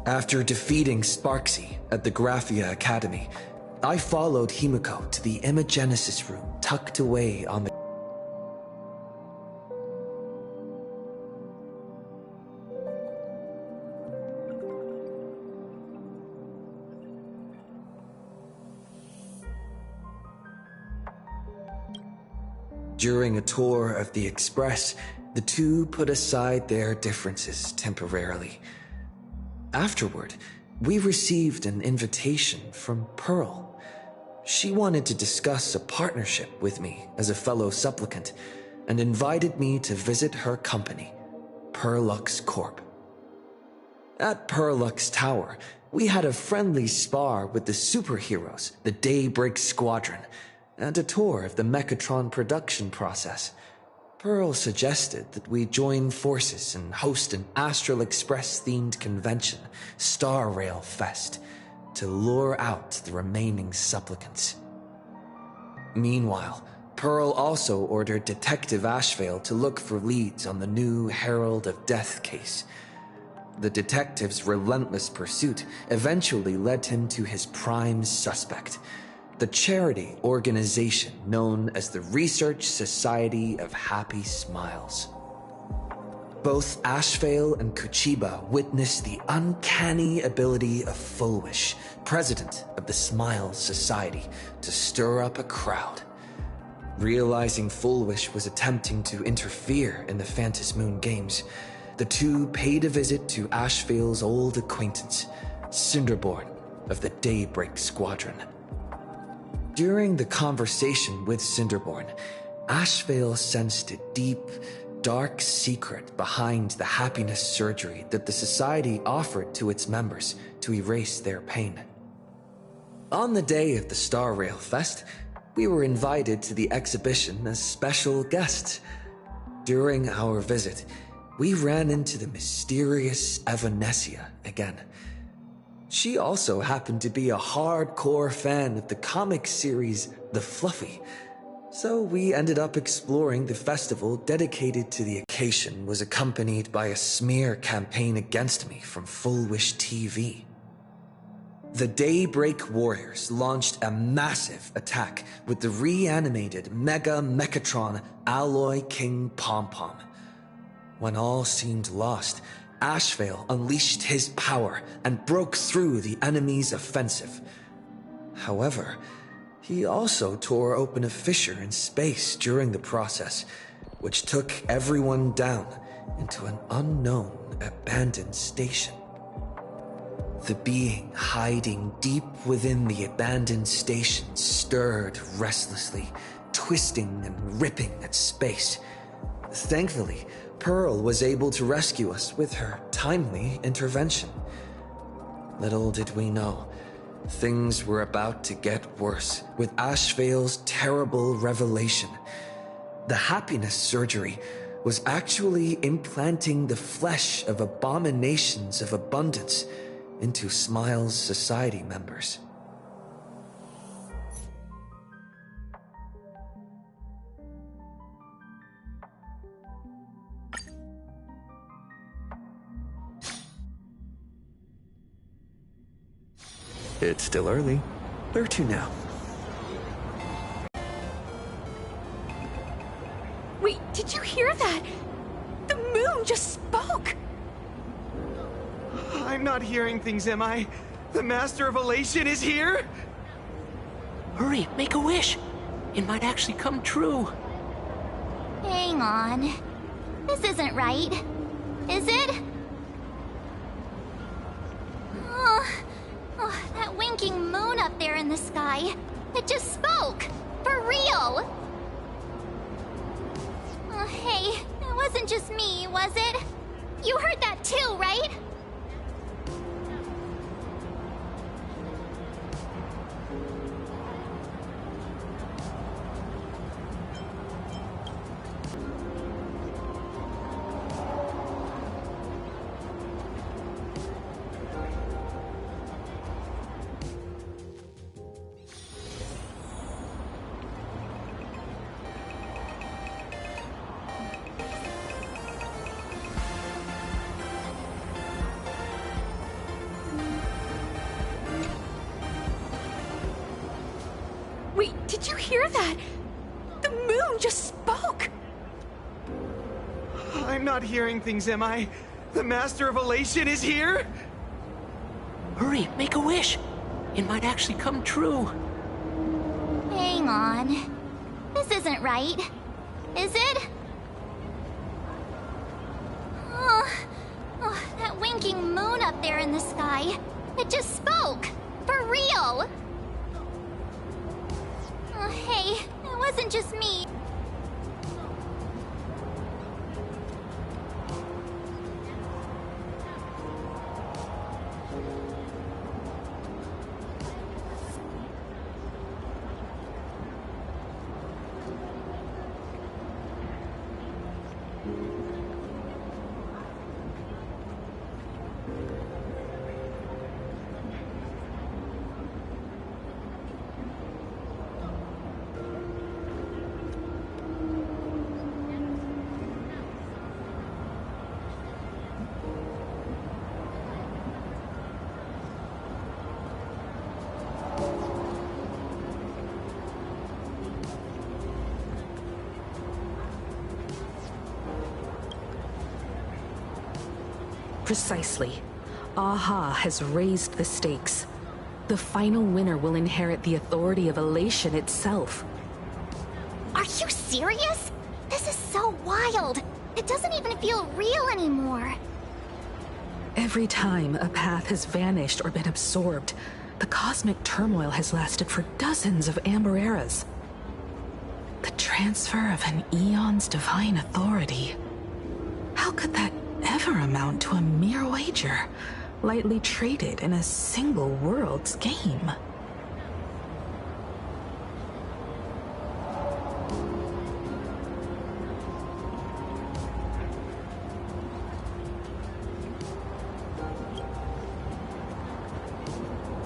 After defeating Sparksy at the Graphia Academy, I followed Himiko to the Imagenesis room tucked away on the... During a tour of the Express, the two put aside their differences temporarily. Afterward, we received an invitation from Pearl. She wanted to discuss a partnership with me as a fellow supplicant and invited me to visit her company, Perlux Corp. At Perlux Tower, we had a friendly spar with the superheroes, the Daybreak Squadron, and a tour of the Mechatron production process. Pearl suggested that we join forces and host an Astral Express-themed convention, Star Rail Fest, to lure out the remaining supplicants. Meanwhile, Pearl also ordered Detective Ashvale to look for leads on the new Herald of Death case. The detective's relentless pursuit eventually led him to his prime suspect, the charity organization known as the Research Society of Happy Smiles. Both Ashvale and Kuchiba witnessed the uncanny ability of Fulwish, president of the Smiles Society, to stir up a crowd. Realizing Fulwish was attempting to interfere in the Phantom Moon Games, the two paid a visit to Ashvale's old acquaintance, Cinderborn of the Daybreak Squadron. During the conversation with Cinderborn, Ashvale sensed a deep, dark secret behind the happiness surgery that the society offered to its members to erase their pain. On the day of the Star Rail Fest, we were invited to the exhibition as special guests. During our visit, we ran into the mysterious Evanescia again. She also happened to be a hardcore fan of the comic series The Fluffy, so we ended up exploring the festival dedicated to the occasion was accompanied by a smear campaign against me from Fulwish TV. The Daybreak Warriors launched a massive attack with the reanimated Mega Mechatron Alloy King Pom-Pom. When all seemed lost, Ashvale unleashed his power and broke through the enemy's offensive. However, he also tore open a fissure in space during the process, which took everyone down into an unknown abandoned station. The being hiding deep within the abandoned station stirred restlessly, twisting and ripping at space. Thankfully, Pearl was able to rescue us with her timely intervention. Little did we know, things were about to get worse with Ashvale's terrible revelation. The happiness surgery was actually implanting the flesh of abominations of abundance into Smiles Society members. It's still early. Where to now? Wait, did you hear that? The moon just spoke! I'm not hearing things, am I? The Master of Elation is here? Hurry, make a wish. It might actually come true. Hang on. This isn't right. Is it? Oh, that winking moon up there in the sky. It just spoke. For real. Hey, it wasn't just me, was it? You heard that too, right? hear that? The moon just spoke! I'm not hearing things, am I? The Master of Elation is here? Hurry, make a wish. It might actually come true. Hang on. This isn't right. Is it? Oh, that winking moon up there in the sky. It just spoke. For real. Oh, hey, it wasn't just me. Precisely. Aha has raised the stakes. The final winner will inherit the authority of Elation itself. Are you serious? This is so wild. It doesn't even feel real anymore. Every time a path has vanished or been absorbed, the cosmic turmoil has lasted for dozens of Amber eras. The transfer of an eon's divine authority. How could that ever amount to a mere wager, lightly traded in a single world's game?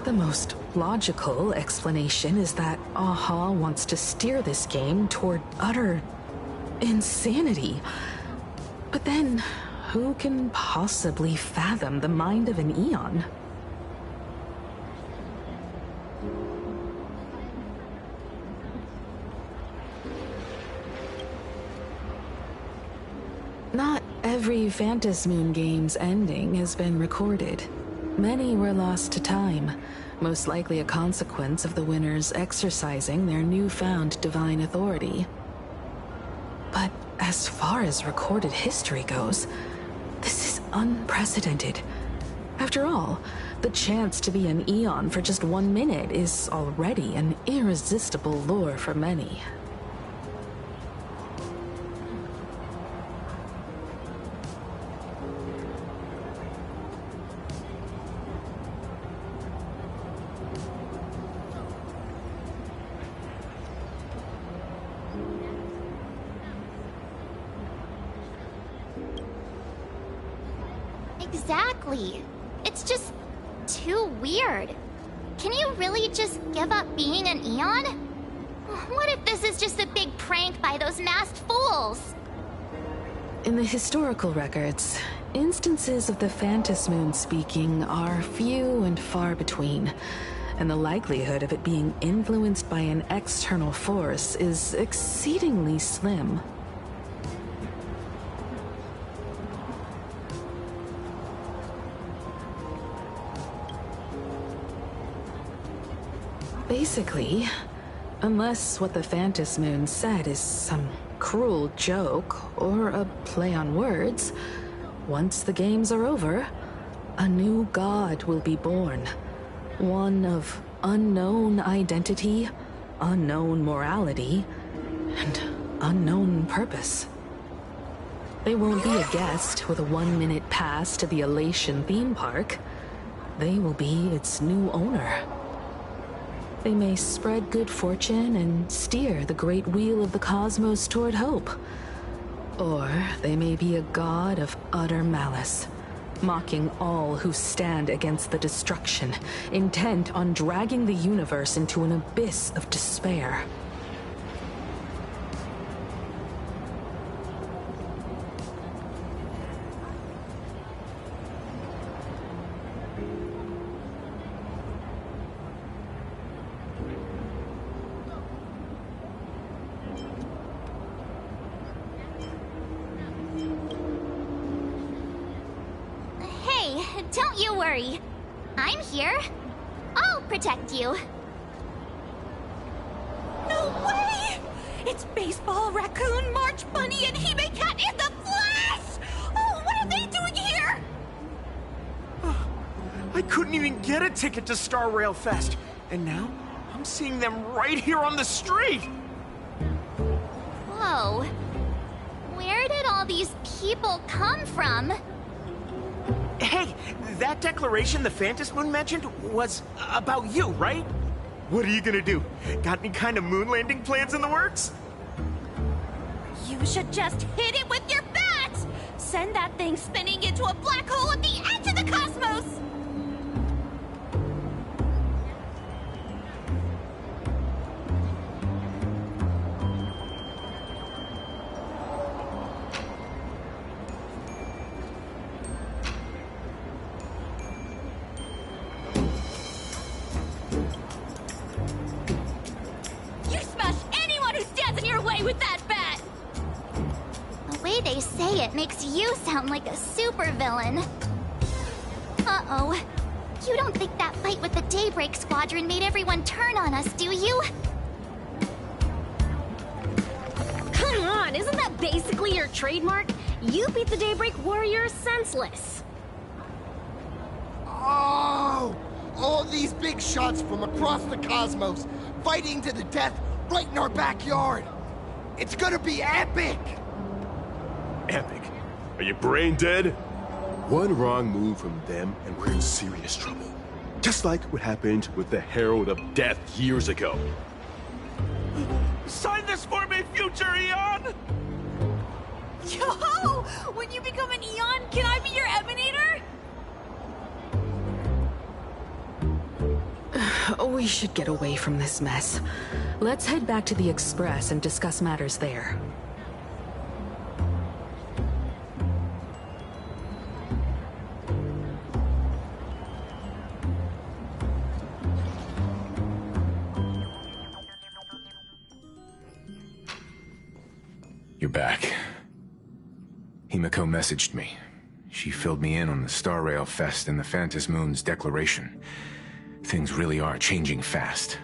The most logical explanation is that Aha wants to steer this game toward utter insanity. But then, who can possibly fathom the mind of an Eon? Not every Phantasmoon game's ending has been recorded. Many were lost to time, most likely a consequence of the winners exercising their newfound divine authority. But as far as recorded history goes, this is unprecedented. After all, the chance to be an Eon for just 1 minute is already an irresistible lure for many. Exactly. It's just too weird. Can you really just give up being an Eon? What if this is just a big prank by those masked fools? In the historical records, instances of the Phantasmoon speaking are few and far between, and the likelihood of it being influenced by an external force is exceedingly slim. Basically, unless what the Phantasmoon said is some cruel joke or a play on words, once the games are over, a new god will be born. One of unknown identity, unknown morality, and unknown purpose. They won't be a guest with a 1-minute pass to the Elation theme park. They will be its new owner. They may spread good fortune and steer the great wheel of the cosmos toward hope. Or they may be a god of utter malice, mocking all who stand against the destruction, intent on dragging the universe into an abyss of despair. Don't you worry. I'm here. I'll protect you. No way! It's Baseball, Raccoon, March Bunny, and Hime Cat in the flesh! Oh, what are they doing here? I couldn't even get a ticket to Star Rail Fest, and now I'm seeing them right here on the street! Whoa. Where did all these people come from? Hey, that declaration the Phantom Moon mentioned was about you, right? What are you gonna do? Got any kind of moon landing plans in the works? You should just hit it with your bat! Send that thing spinning into a black hole at the edge of the cosmos! You smash anyone who stands in your way with that bat! The way they say it makes you sound like a supervillain. Uh-oh. You don't think that fight with the Daybreak Squadron made everyone turn on us, do you? Come on, isn't that basically your trademark? You beat the Daybreak Warriors senseless. Oh! All these big shots from across the cosmos, fighting to the death right in our backyard. It's gonna be epic! Epic? Are you brain dead? One wrong move from them and we're in serious trouble. Just like what happened with the Herald of Death years ago. Sign this for me, future Eon! Yo! When you become an Eon, can I be your Emanator? We should get away from this mess. Let's head back to the Express and discuss matters there. You're back. Himiko messaged me. She filled me in on the Star Rail Fest and the Phantom Moon's declaration. Things really are changing fast.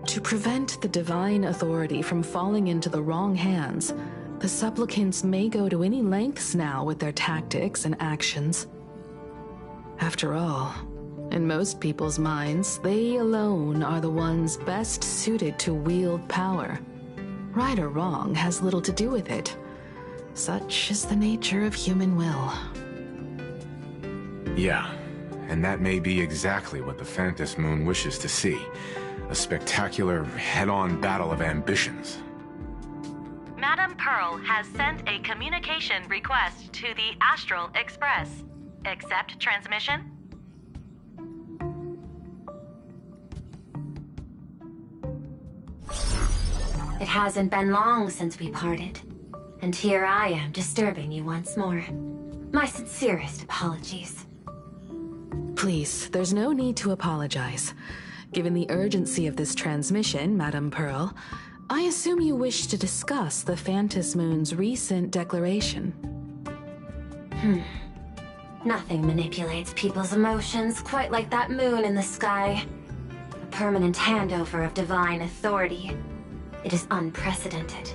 To prevent the divine authority from falling into the wrong hands, the supplicants may go to any lengths now with their tactics and actions. After all, in most people's minds, they alone are the ones best suited to wield power. Right or wrong has little to do with it. Such is the nature of human will. Yeah, and that may be exactly what the Phantom Moon wishes to see. A spectacular, head-on battle of ambitions. Madam Pearl has sent a communication request to the Astral Express. Accept transmission? It hasn't been long since we parted, and here I am disturbing you once more. My sincerest apologies. Please, there's no need to apologize. Given the urgency of this transmission, Madam Pearl, I assume you wish to discuss the Phantom Moon's recent declaration. Nothing manipulates people's emotions quite like that moon in the sky. A permanent handover of divine authority. It is unprecedented.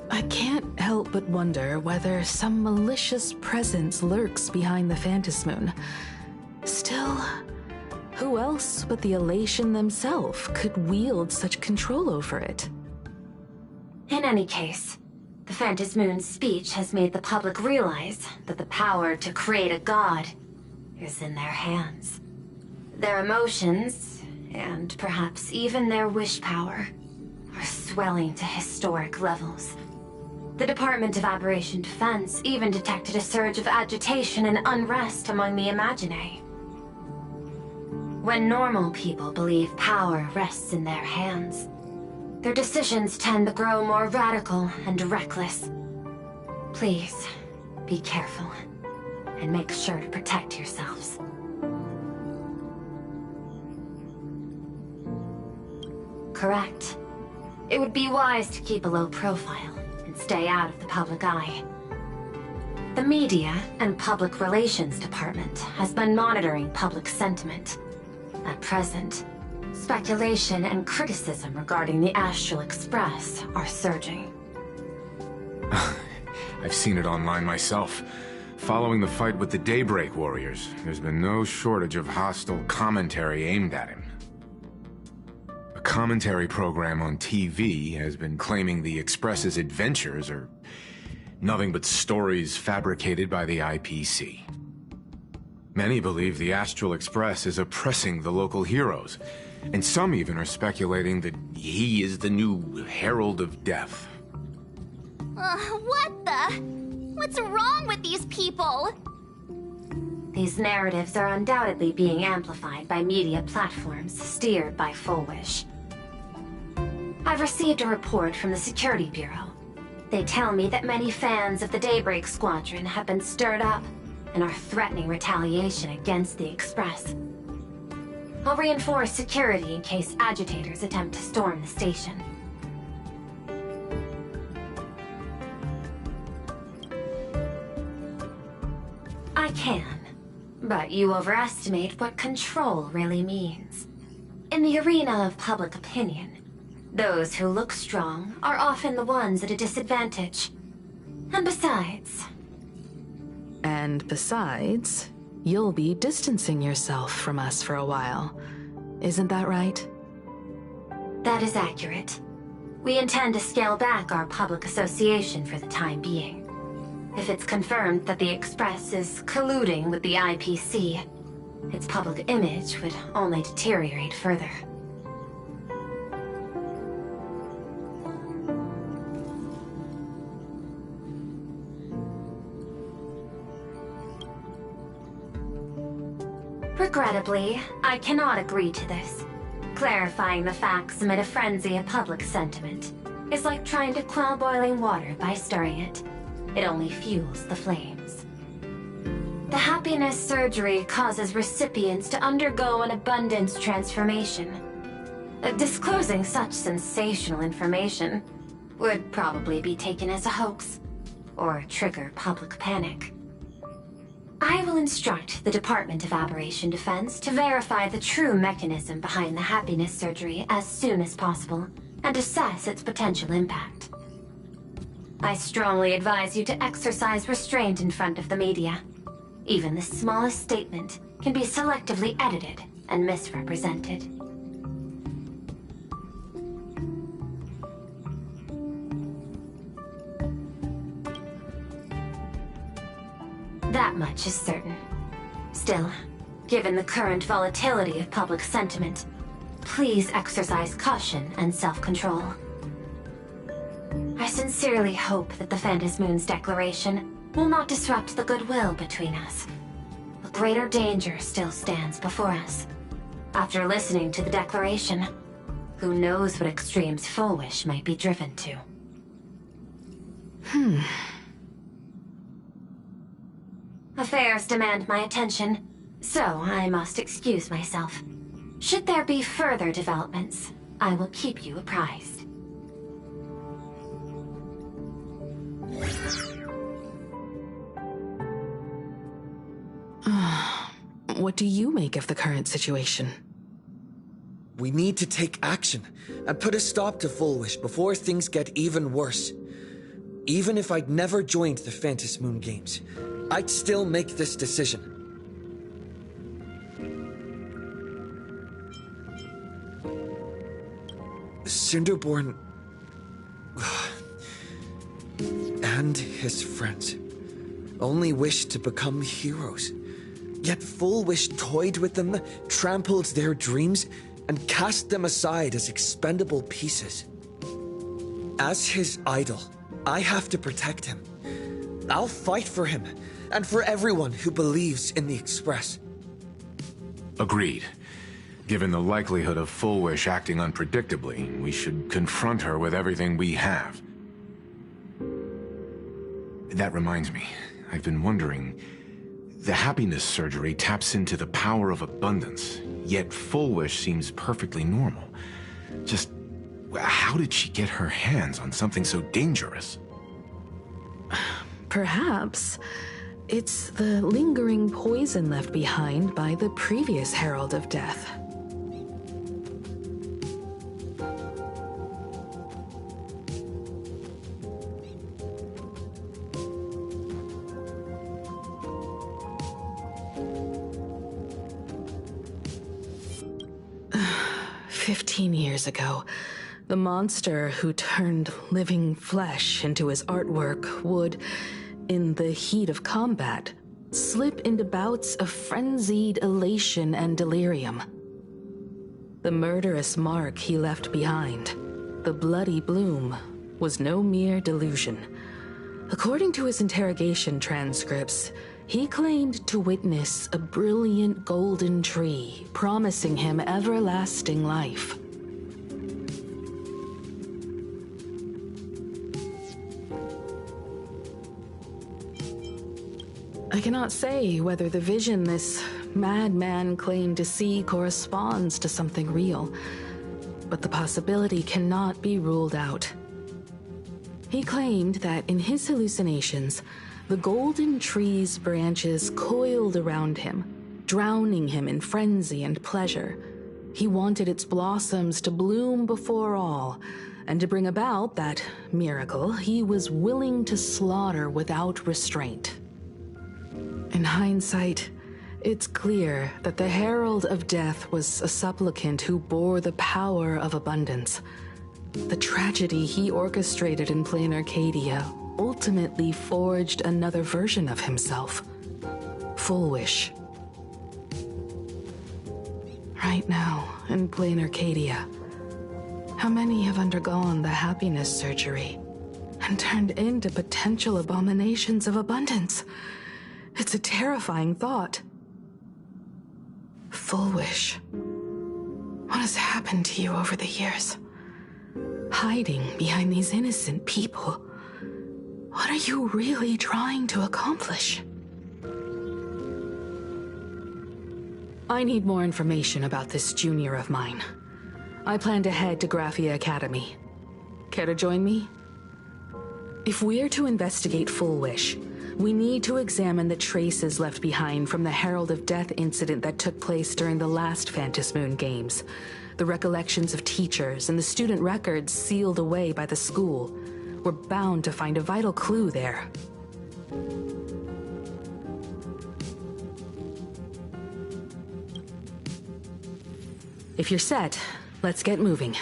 I can't help but wonder whether some malicious presence lurks behind the Phantom Moon. Still, who else but the Elation themselves could wield such control over it? In any case, the Phantom Moon's speech has made the public realize that the power to create a god is in their hands. Their emotions, and perhaps even their wish power, are swelling to historic levels. The Department of Aberration Defense even detected a surge of agitation and unrest among the Imaginae. When normal people believe power rests in their hands, their decisions tend to grow more radical and reckless. Please, be careful. and make sure to protect yourselves. Correct. It would be wise to keep a low profile and stay out of the public eye. The media and public relations department has been monitoring public sentiment. At present, speculation and criticism regarding the Astral Express are surging. I've seen it online myself. Following the fight with the Daybreak Warriors, there's been no shortage of hostile commentary aimed at him. A commentary program on TV has been claiming the Express's adventures are nothing but stories fabricated by the IPC. Many believe the Astral Express is oppressing the local heroes, and some even are speculating that he is the new Herald of Death. What the? What's wrong with these people? These narratives are undoubtedly being amplified by media platforms steered by Full Wish. I've received a report from the Security Bureau. They tell me that many fans of the Daybreak Squadron have been stirred up and are threatening retaliation against the Express. I'll reinforce security in case agitators attempt to storm the station. I can, but you overestimate what control really means. In the arena of public opinion, those who look strong are often the ones at a disadvantage. And besides... And besides, you'll be distancing yourself from us for a while. Isn't that right? That is accurate. We intend to scale back our public association for the time being. If it's confirmed that the Express is colluding with the IPC, its public image would only deteriorate further. Regrettably, I cannot agree to this. Clarifying the facts amid a frenzy of public sentiment is like trying to quell boiling water by stirring it. It only fuels the flames. The happiness surgery causes recipients to undergo an abundance transformation. Disclosing such sensational information would probably be taken as a hoax, or trigger public panic. I will instruct the Department of Aberration Defense to verify the true mechanism behind the happiness surgery as soon as possible, and assess its potential impact. I strongly advise you to exercise restraint in front of the media. Even the smallest statement can be selectively edited and misrepresented. That much is certain. Still, given the current volatility of public sentiment, please exercise caution and self-control. I sincerely hope that the Phantom Moon's declaration will not disrupt the goodwill between us. A greater danger still stands before us. After listening to the declaration, who knows what extremes Full Wish might be driven to. Affairs demand my attention, so I must excuse myself. Should there be further developments, I will keep you apprised. What do you make of the current situation? We need to take action and put a stop to Full Wish before things get even worse. Even if I'd never joined the Phantom Moon Games, I'd still make this decision. Cinderborn and his friends only wished to become heroes. Yet Full Wish toyed with them, trampled their dreams, and cast them aside as expendable pieces. As his idol, I have to protect him. I'll fight for him, and for everyone who believes in the Express. Agreed. Given the likelihood of Full Wish acting unpredictably, we should confront her with everything we have. That reminds me, I've been wondering, The happiness surgery taps into the power of abundance, yet Full Wish seems perfectly normal. Just, how did she get her hands on something so dangerous? Perhaps it's the lingering poison left behind by the previous Herald of Death. Years ago, the monster who turned living flesh into his artwork would, in the heat of combat, slip into bouts of frenzied elation and delirium. The murderous mark he left behind, the bloody bloom, was no mere delusion. According to his interrogation transcripts, he claimed to witness a brilliant golden tree promising him everlasting life. I cannot say whether the vision this madman claimed to see corresponds to something real, but the possibility cannot be ruled out. He claimed that in his hallucinations, the golden tree's branches coiled around him, drowning him in frenzy and pleasure. He wanted its blossoms to bloom before all, and to bring about that miracle, he was willing to slaughter without restraint. In hindsight, it's clear that the Herald of Death was a supplicant who bore the power of abundance. The tragedy he orchestrated in plain Arcadia ultimately forged another version of himself. Full Wish. Right now, in plain Arcadia, how many have undergone the happiness surgery and turned into potential abominations of abundance? It's a terrifying thought. Full Wish. What has happened to you over the years? Hiding behind these innocent people. What are you really trying to accomplish? I need more information about this junior of mine. I plan to head to Graphia Academy. Care to join me? If we're to investigate Full Wish, we need to examine the traces left behind from the Herald of Death incident that took place during the last Phantom Moon Games. The recollections of teachers and the student records sealed away by the school. We're bound to find a vital clue there. If you're set, let's get moving.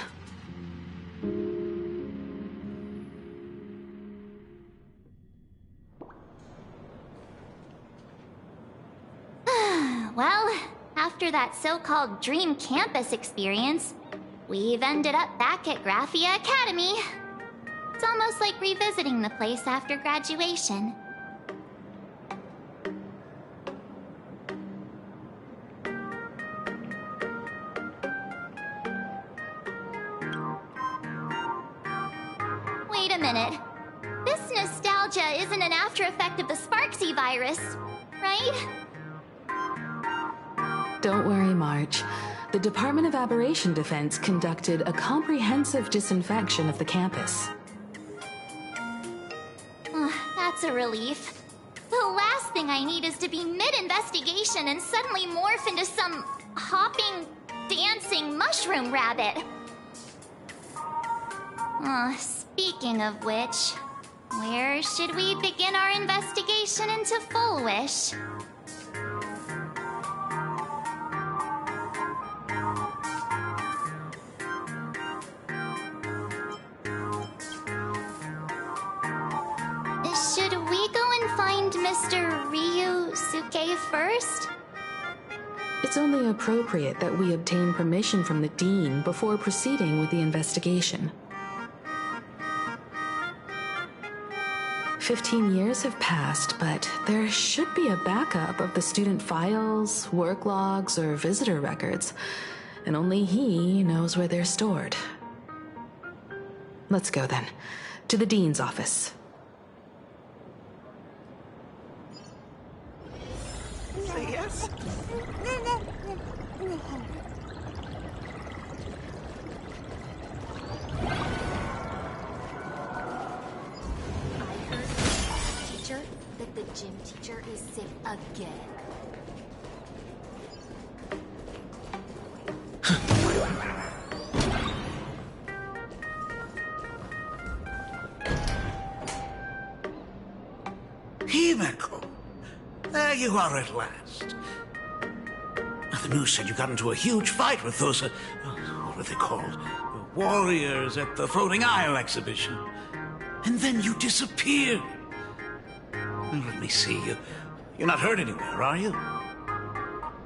Well, after that so-called dream campus experience, we've ended up back at Graphia Academy. It's almost like revisiting the place after graduation. Wait a minute. This nostalgia isn't an after effect of the Sparksy virus, right? Don't worry, March. The Department of Aberration Defense conducted a comprehensive disinfection of the campus. That's a relief. The last thing I need is to be mid-investigation and suddenly morph into some hopping, dancing mushroom rabbit. Speaking of which, where should we begin our investigation into Full Wish? Should we go and find Mr. Ryusuke first? It's only appropriate that we obtain permission from the Dean before proceeding with the investigation. 15 years have passed, but there should be a backup of the student files, work logs, or visitor records, and only he knows where they're stored. Let's go then, to the Dean's office. gym teacher is sick again. Himeko! There you are at last. The news said you got into a huge fight with those, what are they called? Warriors at the Floating Isle exhibition. And then you disappeared. Well, let me see. You're not hurt anywhere, are you?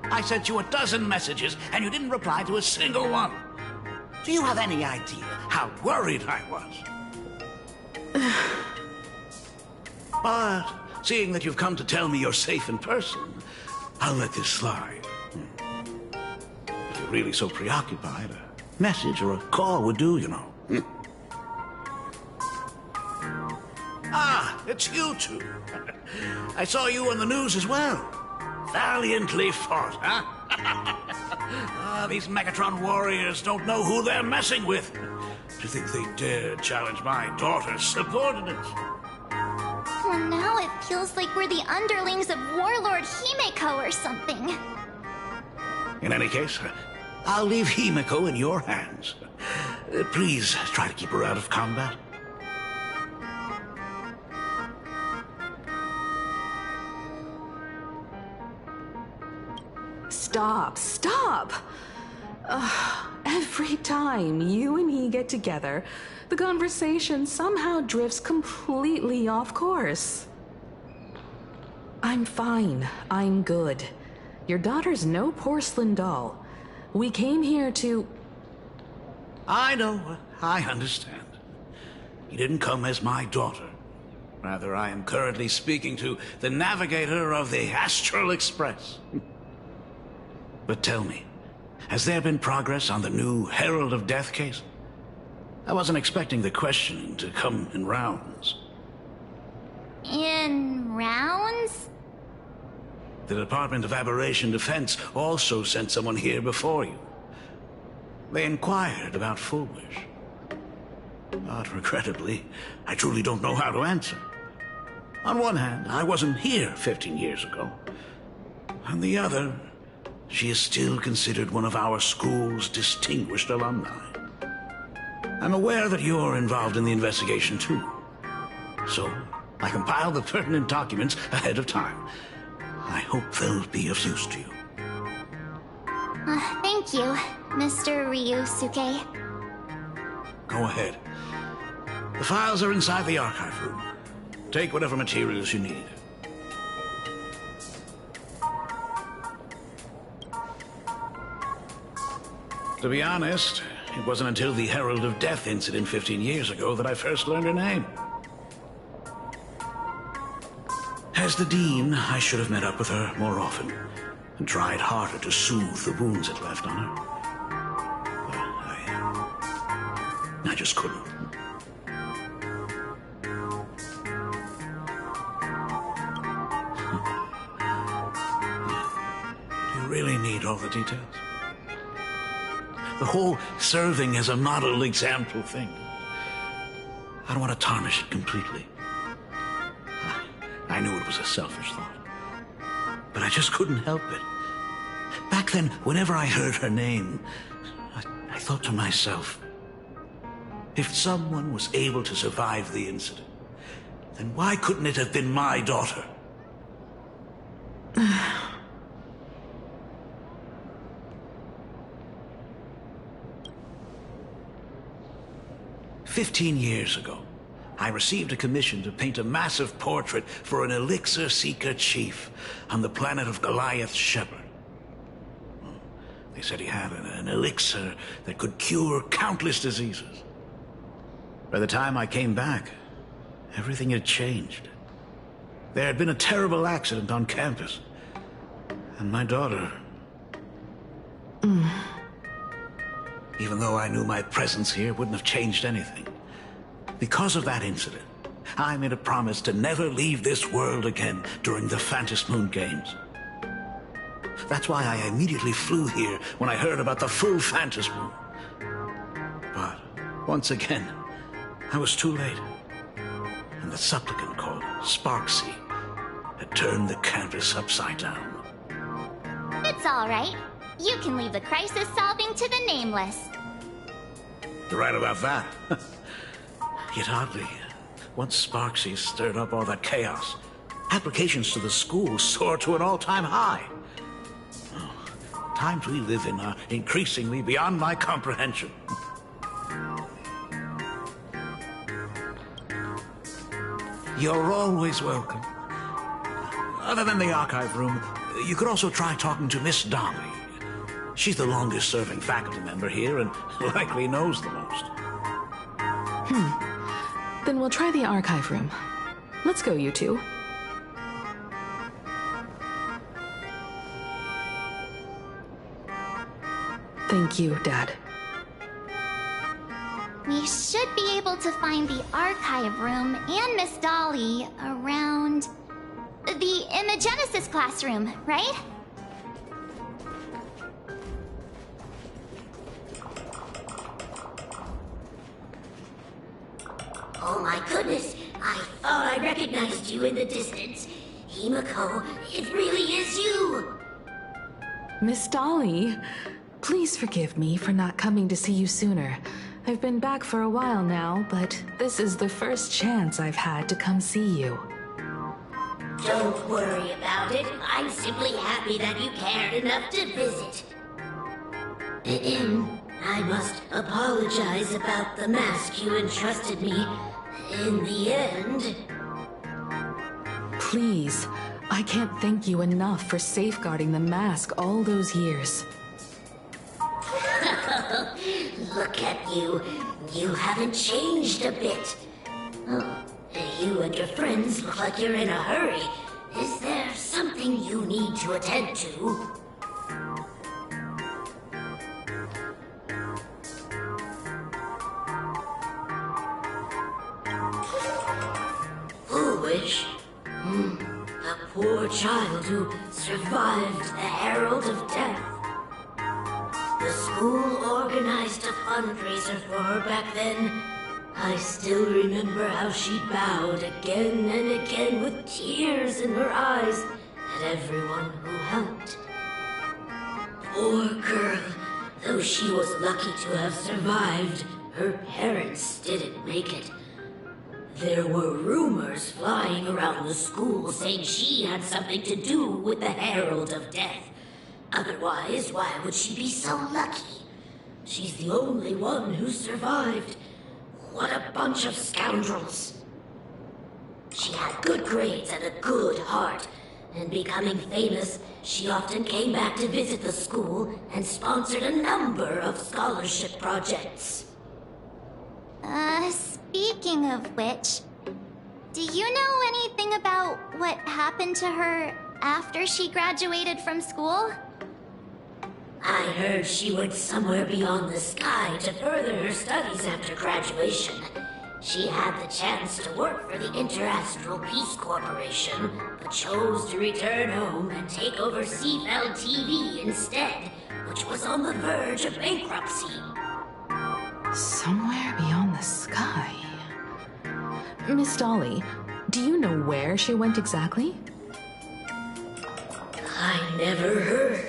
I sent you 12 messages, and you didn't reply to a single one. Do you have any idea how worried I was? But, seeing that you've come to tell me you're safe in person, I'll let this slide. If you're really so preoccupied, a message or a call would do, you know. Ah, it's you two. I saw you on the news as well. Valiantly fought, huh? These Megatron warriors don't know who they're messing with. To think they dare challenge my daughter's subordinates. Well, now it feels like we're the underlings of Warlord Himeko or something. In any case, I'll leave Himeko in your hands. Please try to keep her out of combat. Stop! Every time you and he get together, the conversation somehow drifts completely off course. I'm fine. I'm good. Your daughter's no porcelain doll. We came here to... I know. I understand. You didn't come as my daughter. Rather, I am currently speaking to the navigator of the Astral Express. But tell me, has there been progress on the new Herald of Death case? I wasn't expecting the questioning to come in rounds. In rounds? The Department of Aberration Defense also sent someone here before you. They inquired about Foolish. But regrettably, I truly don't know how to answer. On one hand, I wasn't here 15 years ago. On the other, she is still considered one of our school's distinguished alumni. I'm aware that you're involved in the investigation too. So, I compiled the pertinent documents ahead of time. I hope they'll be of use to you. Thank you, Mr. Ryusuke. Go ahead. The files are inside the archive room. Take whatever materials you need. To be honest, it wasn't until the Herald of Death incident 15 years ago that I first learned her name. As the Dean, I should have met up with her more often and tried harder to soothe the wounds it left on her. But I just couldn't. Do you really need all the details? The whole serving as a model example thing. I don't want to tarnish it completely. I knew it was a selfish thought. But I just couldn't help it. Back then, whenever I heard her name, I thought to myself, if someone was able to survive the incident, then why couldn't it have been my daughter? 15 years ago, I received a commission to paint a massive portrait for an elixir seeker chief on the planet of Goliath Shepherd. They said he had an elixir that could cure countless diseases. By the time I came back, everything had changed. There had been a terrible accident on campus, and my daughter... Even though I knew my presence here wouldn't have changed anything. Because of that incident, I made a promise to never leave this world again during the Phantom Moon Games. That's why I immediately flew here when I heard about the full Phantom Moon. But, once again, I was too late. And the supplicant called Sparksea had turned the campus upside down. It's all right. You can leave the crisis solving to the nameless. You're right about that. Yet oddly, once Sparksy stirred up all that chaos, applications to the school soared to an all-time high. Oh, times we live in are increasingly beyond my comprehension. You're always welcome. Other than the archive room, you could also try talking to Miss Dolly. She's the longest-serving faculty member here and likely knows the most. Then we'll try the archive room. Let's go, you two. Thank you, Dad. We should be able to find the archive room and Miss Dolly around the Imagenesis classroom, right? Oh my goodness, I thought I recognized you in the distance. Himiko, it really is you! Miss Dolly, please forgive me for not coming to see you sooner. I've been back for a while now, but this is the first chance I've had to come see you. Don't worry about it. I'm simply happy that you cared enough to visit. I must apologize about the mask you entrusted me. In the end... Please, I can't thank you enough for safeguarding the mask all those years. Look at you. You haven't changed a bit. Oh, you and your friends look like you're in a hurry. Is there something you need to attend to? Foolish? A poor child who survived the Herald of Death. The school organized a fundraiser for her back then. I still remember how she bowed again and again with tears in her eyes at everyone who helped. Poor girl. Though she was lucky to have survived, her parents didn't make it. There were rumors flying around the school saying she had something to do with the Herald of Death. Otherwise, why would she be so lucky? She's the only one who survived. What a bunch of scoundrels. She had good grades and a good heart, and becoming famous, she often came back to visit the school and sponsored a number of scholarship projects. Speaking of which, do you know anything about what happened to her after she graduated from school? I heard she went somewhere beyond the sky to further her studies after graduation. She had the chance to work for the Interastral Peace Corporation, but chose to return home and take over Seafeld TV instead, which was on the verge of bankruptcy. Somewhere beyond the sky. Miss Dolly, do you know where she went exactly? I never heard.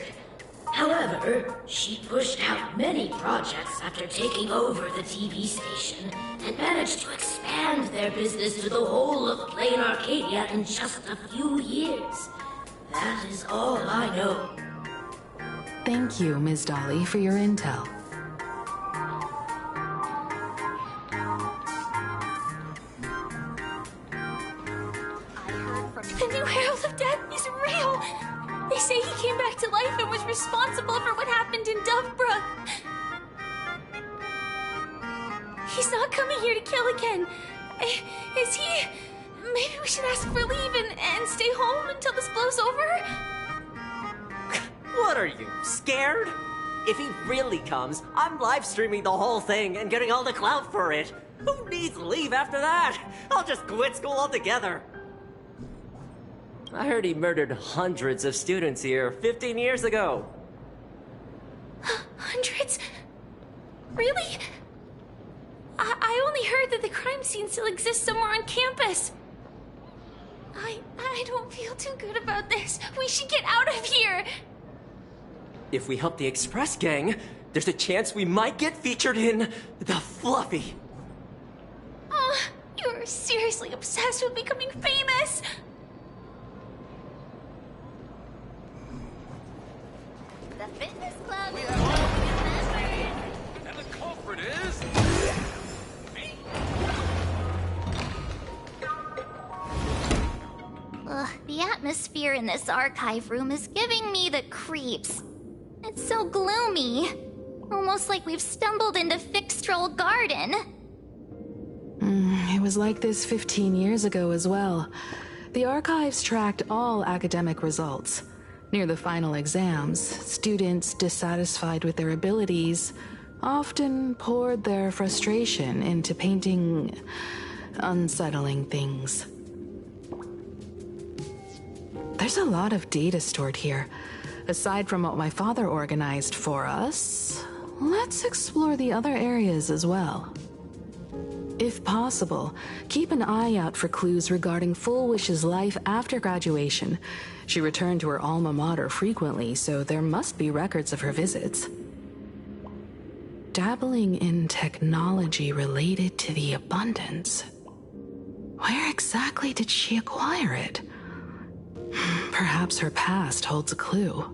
However, she pushed out many projects after taking over the TV station and managed to expand their business to the whole of Plain Arcadia in just a few years. That is all I know. Thank you, Ms. Dolly, for your intel. The new Herald of Death is real! They say he came back to life and was responsible for what happened in Dovebrook. He's not coming here to kill again. Is he? Maybe we should ask for leave and stay home until this blows over? What are you, scared? If he really comes, I'm live streaming the whole thing and getting all the clout for it. Who needs leave after that? I'll just quit school altogether. I heard he murdered hundreds of students here 15 years ago. Hundreds? Really? I only heard that the crime scene still exists somewhere on campus. I I don't feel too good about this. We should get out of here. If we help the Express gang, there's a chance we might get featured in The Fluffy. Oh, you're seriously obsessed with becoming famous. The fitness club. And the culprit is... Ugh, the atmosphere in this archive room is giving me the creeps. It's so gloomy. Almost like we've stumbled into Fixtroll Garden. It was like this 15 years ago as well. The archives tracked all academic results. Near the final exams, students dissatisfied with their abilities often poured their frustration into painting unsettling things. There's a lot of data stored here. Aside from what my father organized for us, let's explore the other areas as well. If possible, keep an eye out for clues regarding Fullwish's life after graduation. She returned to her alma mater frequently, so there must be records of her visits. Dabbling in technology related to the abundance. Where exactly did she acquire it? Perhaps her past holds a clue.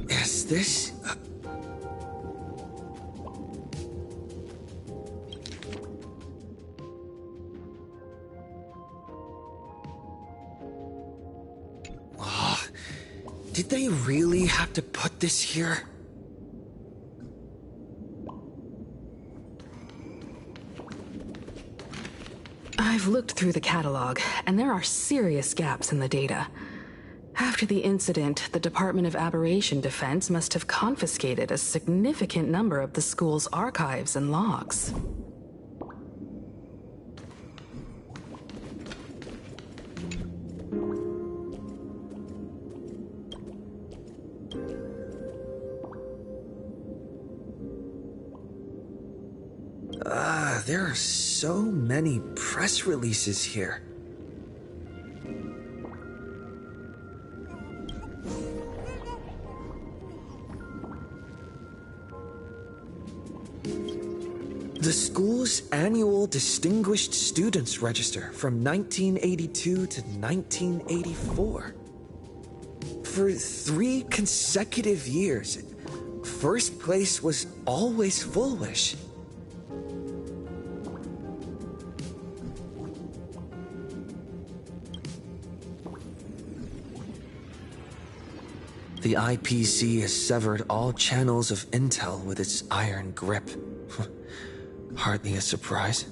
Is this... Did they really have to put this here? I've looked through the catalog, and there are serious gaps in the data. After the incident, the Department of Aberration Defense must have confiscated a significant number of the school's archives and logs. There are so many press releases here. The school's annual Distinguished Students Register from 1982 to 1984. For 3 consecutive years, first place was always Fullwish. The IPC has severed all channels of intel with its iron grip. Hardly a surprise.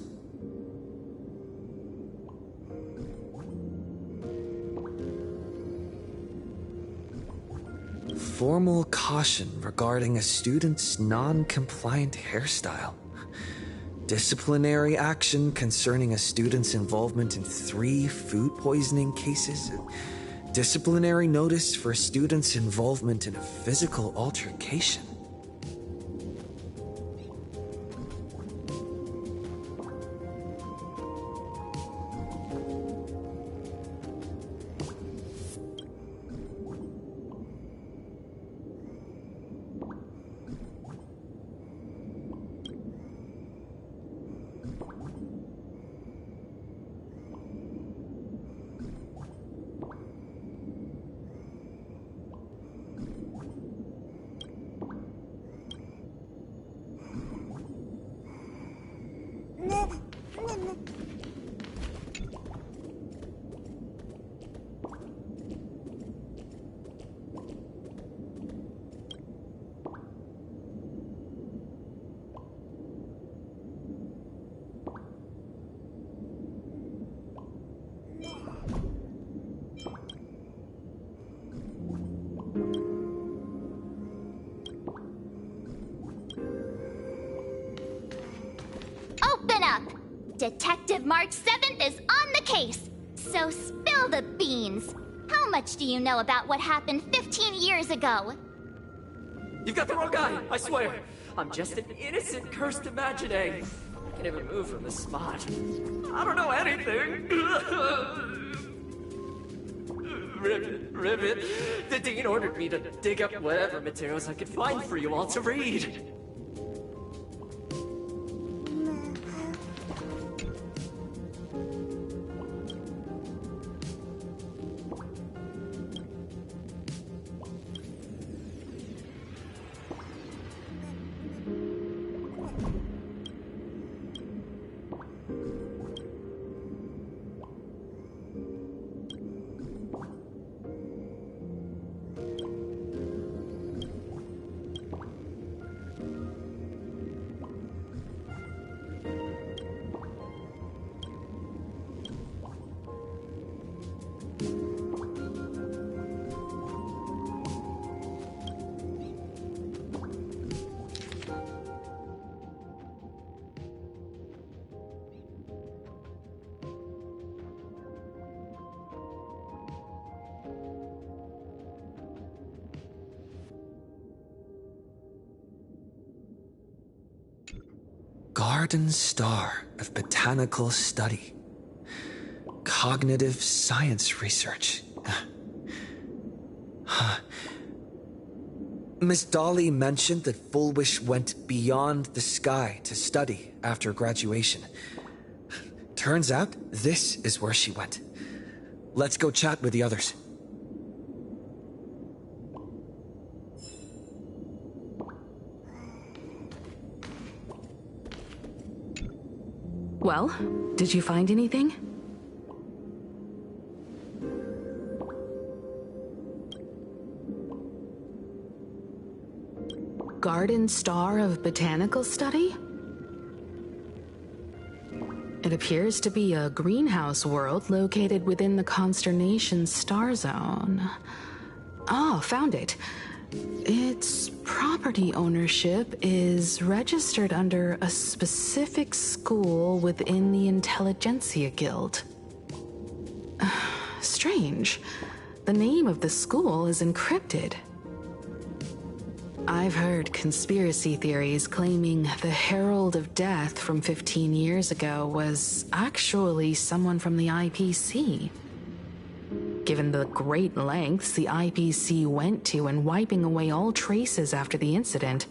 Formal caution regarding a student's non-compliant hairstyle. Disciplinary action concerning a student's involvement in 3 food poisoning cases. Disciplinary notice for students' involvement in a physical altercation. Open up! Detective March 7th is on the case, so spill the beans. How much do you know about what happened 15 years ago? You've got the wrong guy, I swear. I'm just an innocent, cursed imaginary. I can't even move from this spot. I don't know anything. Ribbit. The Dean ordered me to dig up whatever materials I could find for you all to read. Garden Star of Botanical Study. Cognitive Science Research. Miss Dolly mentioned that Fullwish went beyond the sky to study after graduation. Turns out, this is where she went. Let's go chat with the others. Well, did you find anything? Garden Star of Botanical Study? It appears to be a greenhouse world located within the Consternation Star Zone. Oh, found it. Its property ownership is registered under a specific school within the Intelligentsia Guild. Strange. The name of the school is encrypted. I've heard conspiracy theories claiming the Herald of Death from 15 years ago was actually someone from the IPC. Given the great lengths the IPC went to in wiping away all traces after the incident,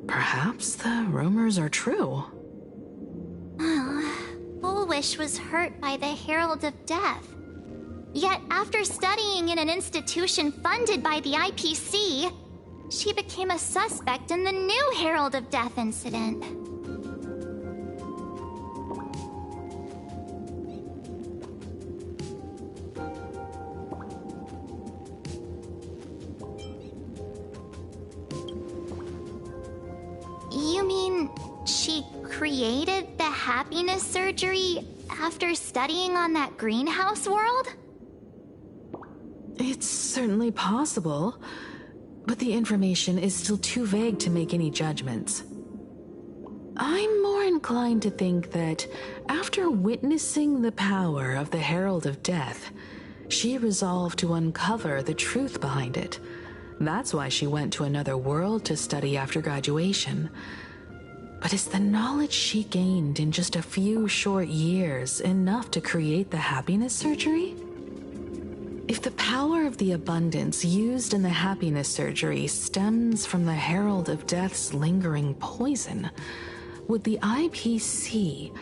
perhaps the rumors are true. Fullwish was hurt by the Herald of Death. Yet after studying in an institution funded by the IPC, she became a suspect in the new Herald of Death incident. You mean she created the happiness surgery after studying on that greenhouse world? It's certainly possible, but the information is still too vague to make any judgments. I'm more inclined to think that after witnessing the power of the Herald of Death, she resolved to uncover the truth behind it. That's why she went to another world to study after graduation. But is the knowledge she gained in just a few short years enough to create the happiness surgery? If the power of the abundance used in the happiness surgery stems from the Herald of Death's lingering poison, would the IPC,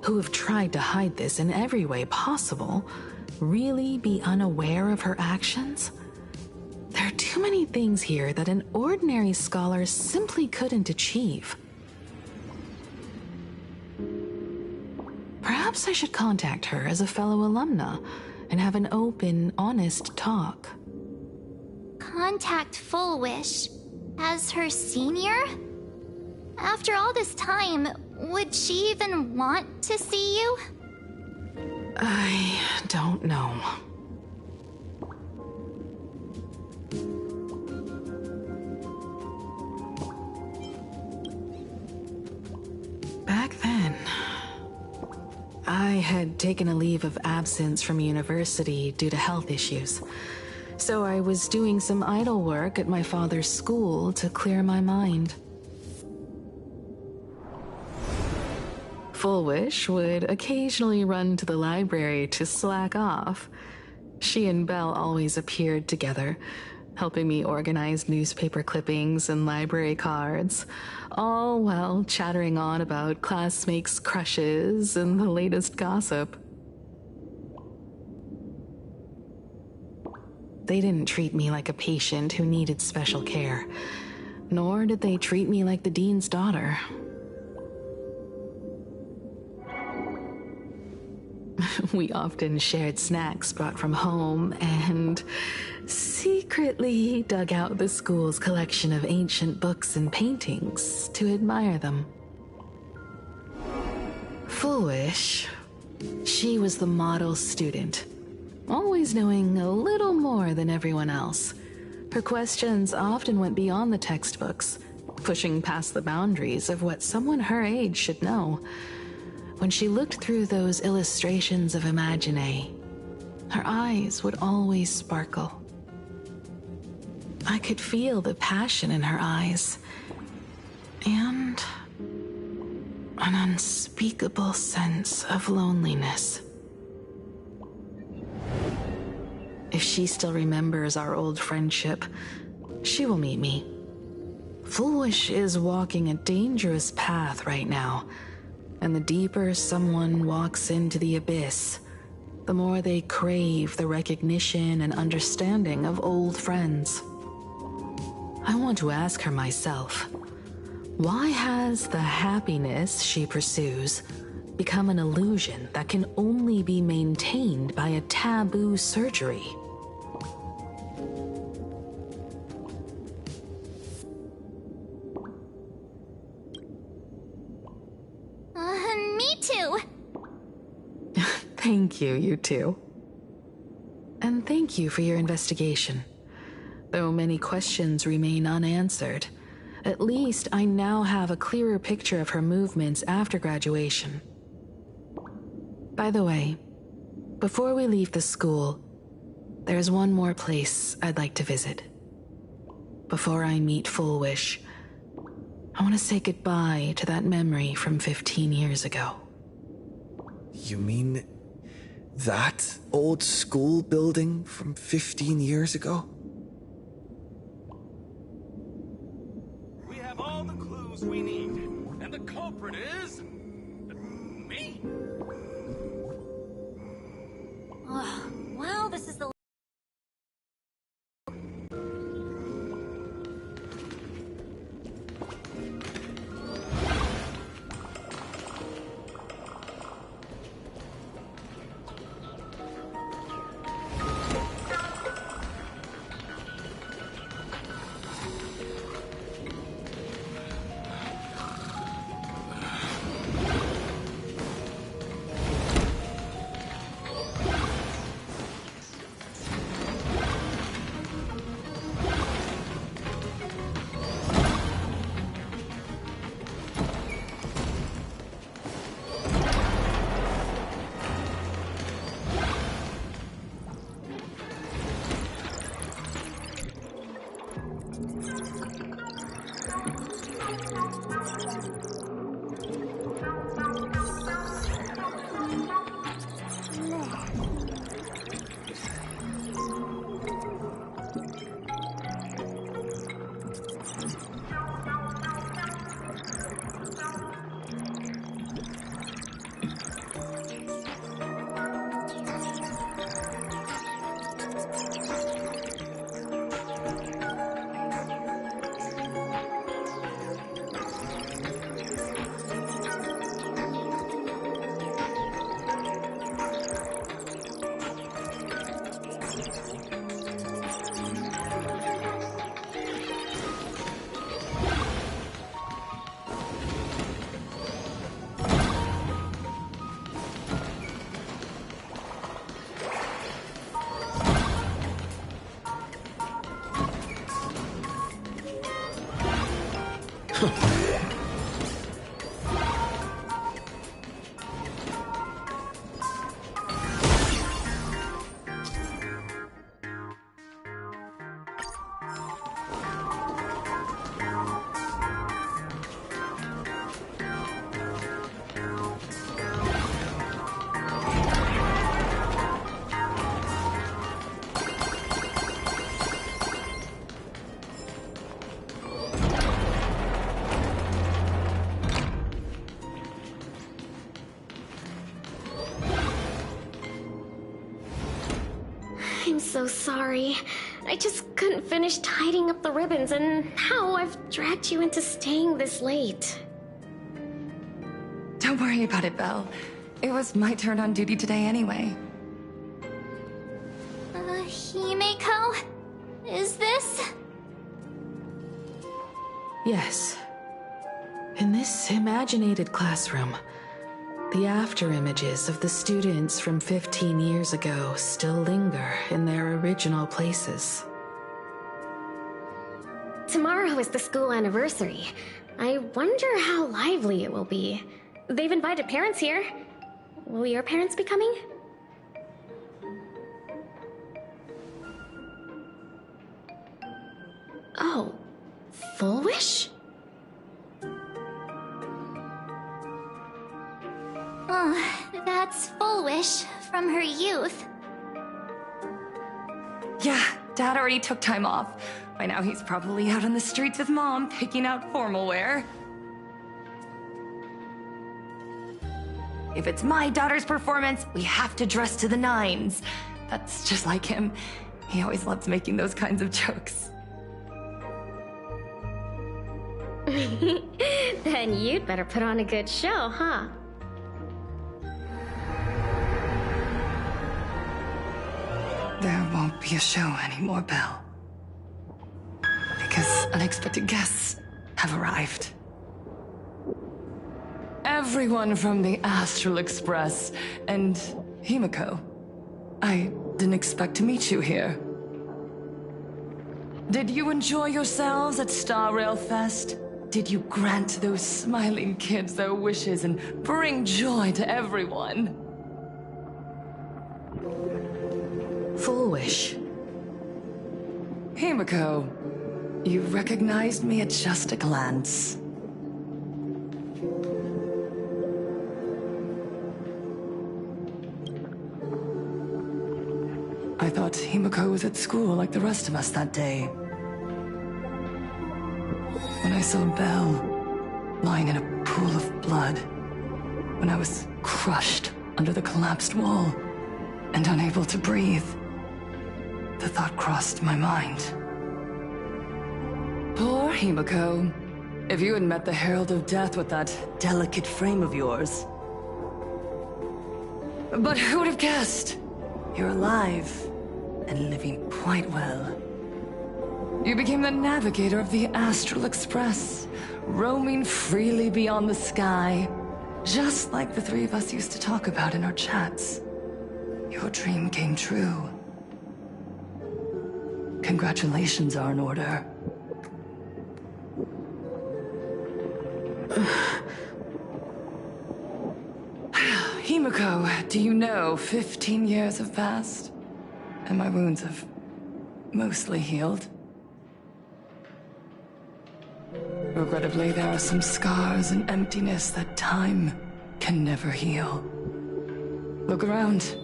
who have tried to hide this in every way possible, really be unaware of her actions? There are too many things here that an ordinary scholar simply couldn't achieve. Perhaps I should contact her as a fellow alumna and have an open, honest talk. Contact Fullwish as her senior? After all this time, would she even want to see you? I don't know. Back then, I had taken a leave of absence from university due to health issues, so I was doing some idle work at my father's school to clear my mind. Fullwish would occasionally run to the library to slack off. She and Belle always appeared together, helping me organize newspaper clippings and library cards, all while chattering on about classmates' crushes and the latest gossip. They didn't treat me like a patient who needed special care, nor did they treat me like the dean's daughter. We often shared snacks brought from home and secretly dug out the school's collection of ancient books and paintings to admire them. Fullwish, she was the model student, always knowing a little more than everyone else. Her questions often went beyond the textbooks, pushing past the boundaries of what someone her age should know. When she looked through those illustrations of Imagine, her eyes would always sparkle. I could feel the passion in her eyes, and an unspeakable sense of loneliness. If she still remembers our old friendship, she will meet me. Fullwish is walking a dangerous path right now, and the deeper someone walks into the abyss, the more they crave the recognition and understanding of old friends. I want to ask her myself, why has the happiness she pursues become an illusion that can only be maintained by a taboo surgery? Me too. Thank you, you two. And thank you for your investigation. Though many questions remain unanswered, at least I now have a clearer picture of her movements after graduation. By the way, before we leave the school, there's one more place I'd like to visit. Before I meet Fullwish, I want to say goodbye to that memory from 15 years ago. You mean that old school building from 15 years ago? We have all the clues we need, and the culprit is... me. Well, this is the... I'm so sorry. I just couldn't finish tidying up the ribbons, and now I've dragged you into staying this late. Don't worry about it, Belle. It was my turn on duty today anyway. Himeko? Is this? Yes. In this imaginated classroom, the after images of the students from 15 years ago still linger in their original places. Tomorrow is the school anniversary. I wonder how lively it will be. They've invited parents here. Will your parents be coming? Oh, Full Wish? That's Full Wish from her youth. Yeah, Dad already took time off. By now he's probably out on the streets with Mom, picking out formal wear. If it's my daughter's performance, we have to dress to the nines. That's just like him. He always loves making those kinds of jokes. Then you'd better put on a good show, huh? There won't be a show anymore, Belle. Because unexpected guests have arrived. Everyone from the Astral Express and Himeko. I didn't expect to meet you here. Did you enjoy yourselves at Star Rail Fest? Did you grant those smiling kids their wishes and bring joy to everyone? Full Wish. Himeko, you recognized me at just a glance. I thought Himeko was at school like the rest of us that day. When I saw Belle lying in a pool of blood, when I was crushed under the collapsed wall and unable to breathe, the thought crossed my mind. Poor Himeko. If you had met the Herald of Death with that delicate frame of yours. But who would have guessed? You're alive and living quite well. You became the navigator of the Astral Express, roaming freely beyond the sky, just like the three of us used to talk about in our chats. Your dream came true. Congratulations are in order. Himeko, do you know 15 years have passed? And my wounds have mostly healed. Regrettably, there are some scars and emptiness that time can never heal. Look around.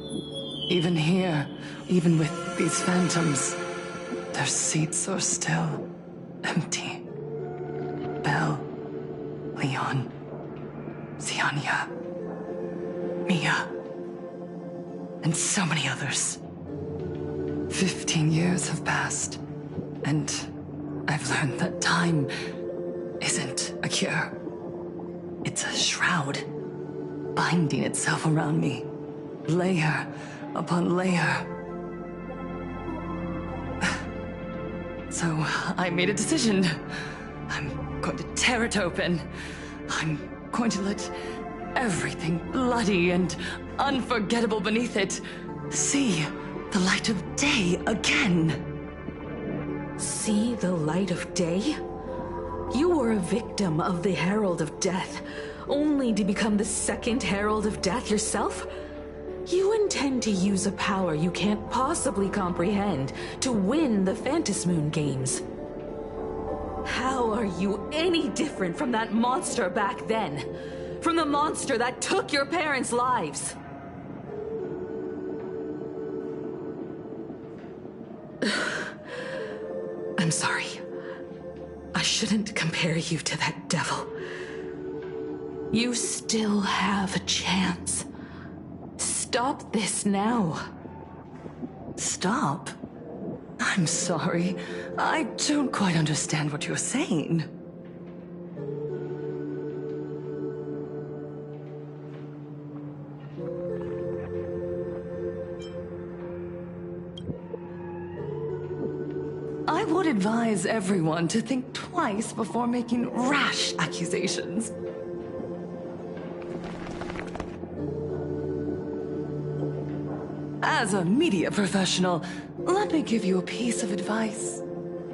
Even here, even with these phantoms, their seats are still empty. Belle, Leon, Ziania, Mia, and so many others. 15 years have passed, and I've learned that time isn't a cure. It's a shroud, binding itself around me, layer upon layer. So I made a decision. I'm going to tear it open. I'm going to let everything bloody and unforgettable beneath it see the light of day again. See the light of day? You were a victim of the Herald of Death, only to become the second Herald of Death yourself? You intend to use a power you can't possibly comprehend to win the Phantasmoon games. How are you any different from that monster back then? From the monster that took your parents' lives? I'm sorry. I shouldn't compare you to that devil. You still have a chance. Stop this now. Stop? I'm sorry. I don't quite understand what you're saying. I would advise everyone to think twice before making rash accusations. As a media professional, let me give you a piece of advice.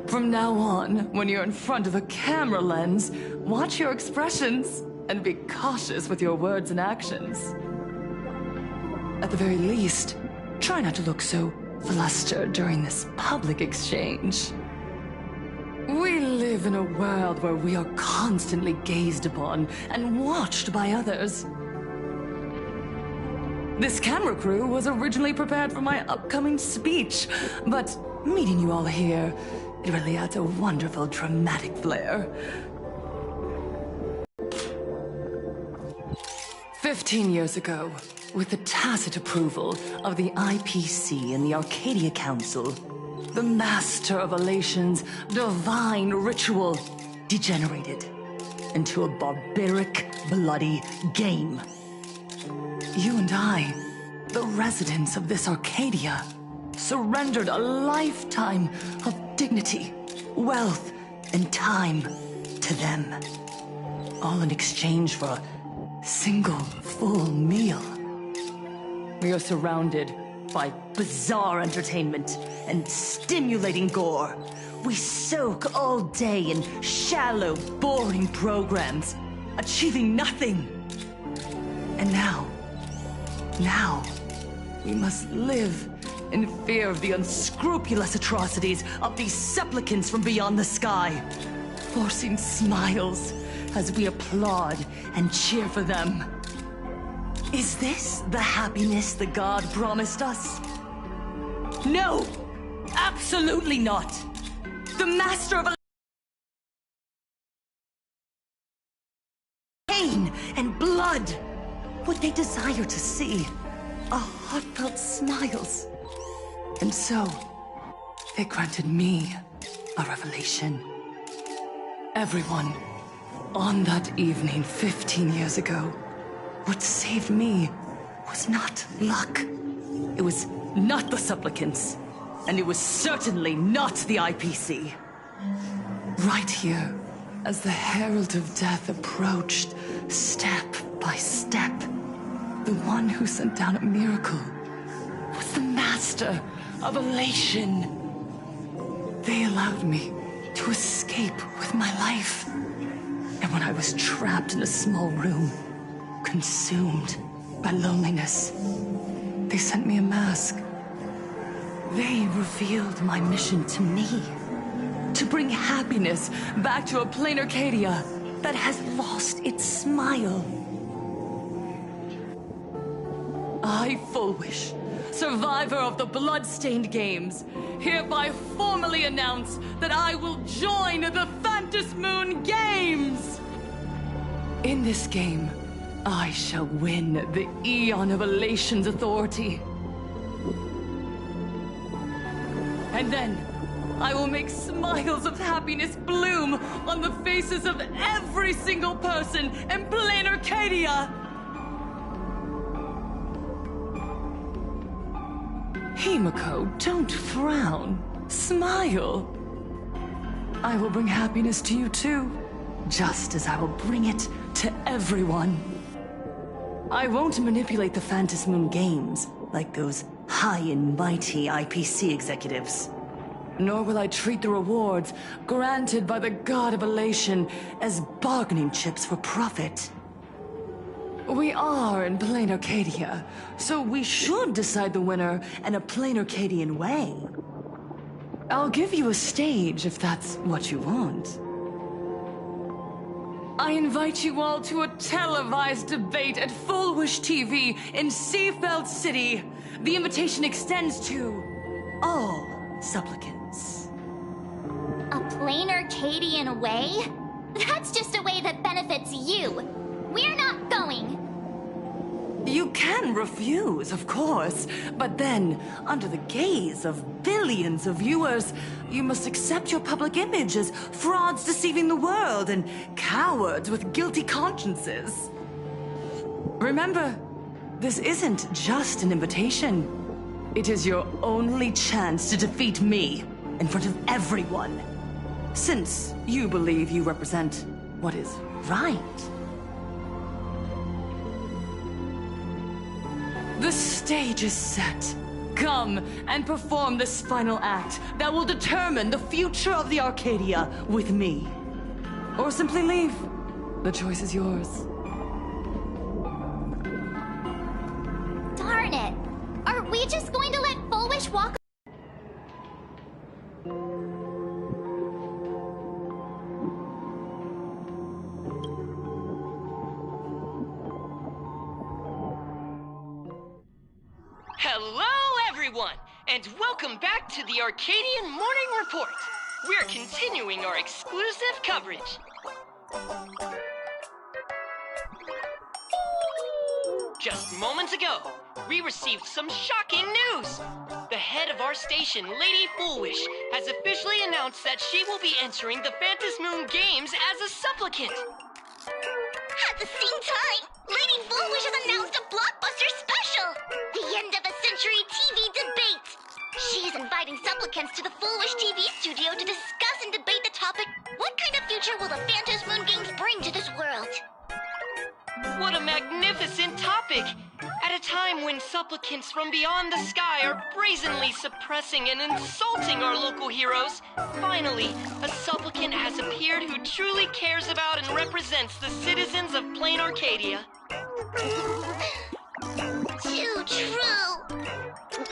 From now on, when you're in front of a camera lens, watch your expressions and be cautious with your words and actions. At the very least, try not to look so flustered during this public exchange. We live in a world where we are constantly gazed upon and watched by others. This camera crew was originally prepared for my upcoming speech, but meeting you all here, it really adds a wonderful dramatic flair. 15 years ago, with the tacit approval of the IPC and the Arcadia Council, the Master of Elation's divine ritual degenerated into a barbaric, bloody game. You and I, the residents of this Arcadia, surrendered a lifetime of dignity, wealth, and time to them. All in exchange for a single full meal. We are surrounded by bizarre entertainment and stimulating gore. We soak all day in shallow, boring programs, achieving nothing. And now, we must live in fear of the unscrupulous atrocities of these supplicants from beyond the sky, forcing smiles as we applaud and cheer for them. Is this the happiness the god promised us? No! Absolutely not! The Master of pain and blood! What they desire to see are heartfelt smiles. And so, they granted me a revelation. Everyone, on that evening 15 years ago, what saved me was not luck. It was not the supplicants, and it was certainly not the IPC. Right here, as the Herald of Death approached, step by step, the one who sent down a miracle was the Master of Elation. They allowed me to escape with my life. And when I was trapped in a small room, consumed by loneliness, they sent me a mask. They revealed my mission to me, to bring happiness back to a plain Arcadia that has lost its smile. I, Fullwish, survivor of the Bloodstained Games, hereby formally announce that I will join the Phantom Moon Games! In this game, I shall win the Eon of Elation's authority. And then, I will make smiles of happiness bloom on the faces of every single person in plain Arcadia! Himiko, don't frown. Smile. I will bring happiness to you too, just as I will bring it to everyone. I won't manipulate the Phantom Moon Games like those high and mighty IPC executives. Nor will I treat the rewards granted by the God of Elation as bargaining chips for profit. We are in plain Arcadia, so we should decide the winner in a plain Arcadian way. I'll give you a stage if that's what you want. I invite you all to a televised debate at Fullwish TV in Seafeld City. The invitation extends to all supplicants. A plain Arcadian way? That's just a way that benefits you. We're not going. You can can refuse, of course. But then, under the gaze of billions of viewers, you must accept your public image as frauds deceiving the world and cowards with guilty consciences. Remember, this isn't just an invitation. It is your only chance to defeat me in front of everyone. Since you believe you represent what is right. The stage is set. Come and perform this final act that will determine the future of the Arcadia with me. Or simply leave. The choice is yours. Darn it! Are we just going to let Fullwish walk? Hello, everyone, and welcome back to the Arcadian Morning Report. We're continuing our exclusive coverage. Just moments ago, we received some shocking news. The head of our station, Lady Fullwish, has officially announced that she will be entering the Phantom Moon Games as a supplicant. At the same time, Lady Fullwish has announced a blockbuster special! The end of a century TV debate! She is inviting supplicants to the Fullwish TV studio to discuss and debate the topic, what kind of future will the Phantom Moon Games bring to this world? What a magnificent topic! At a time when supplicants from beyond the sky are brazenly suppressing and insulting our local heroes, finally, a supplicant has appeared who truly cares about and represents the citizens of Plain Arcadia. Too true!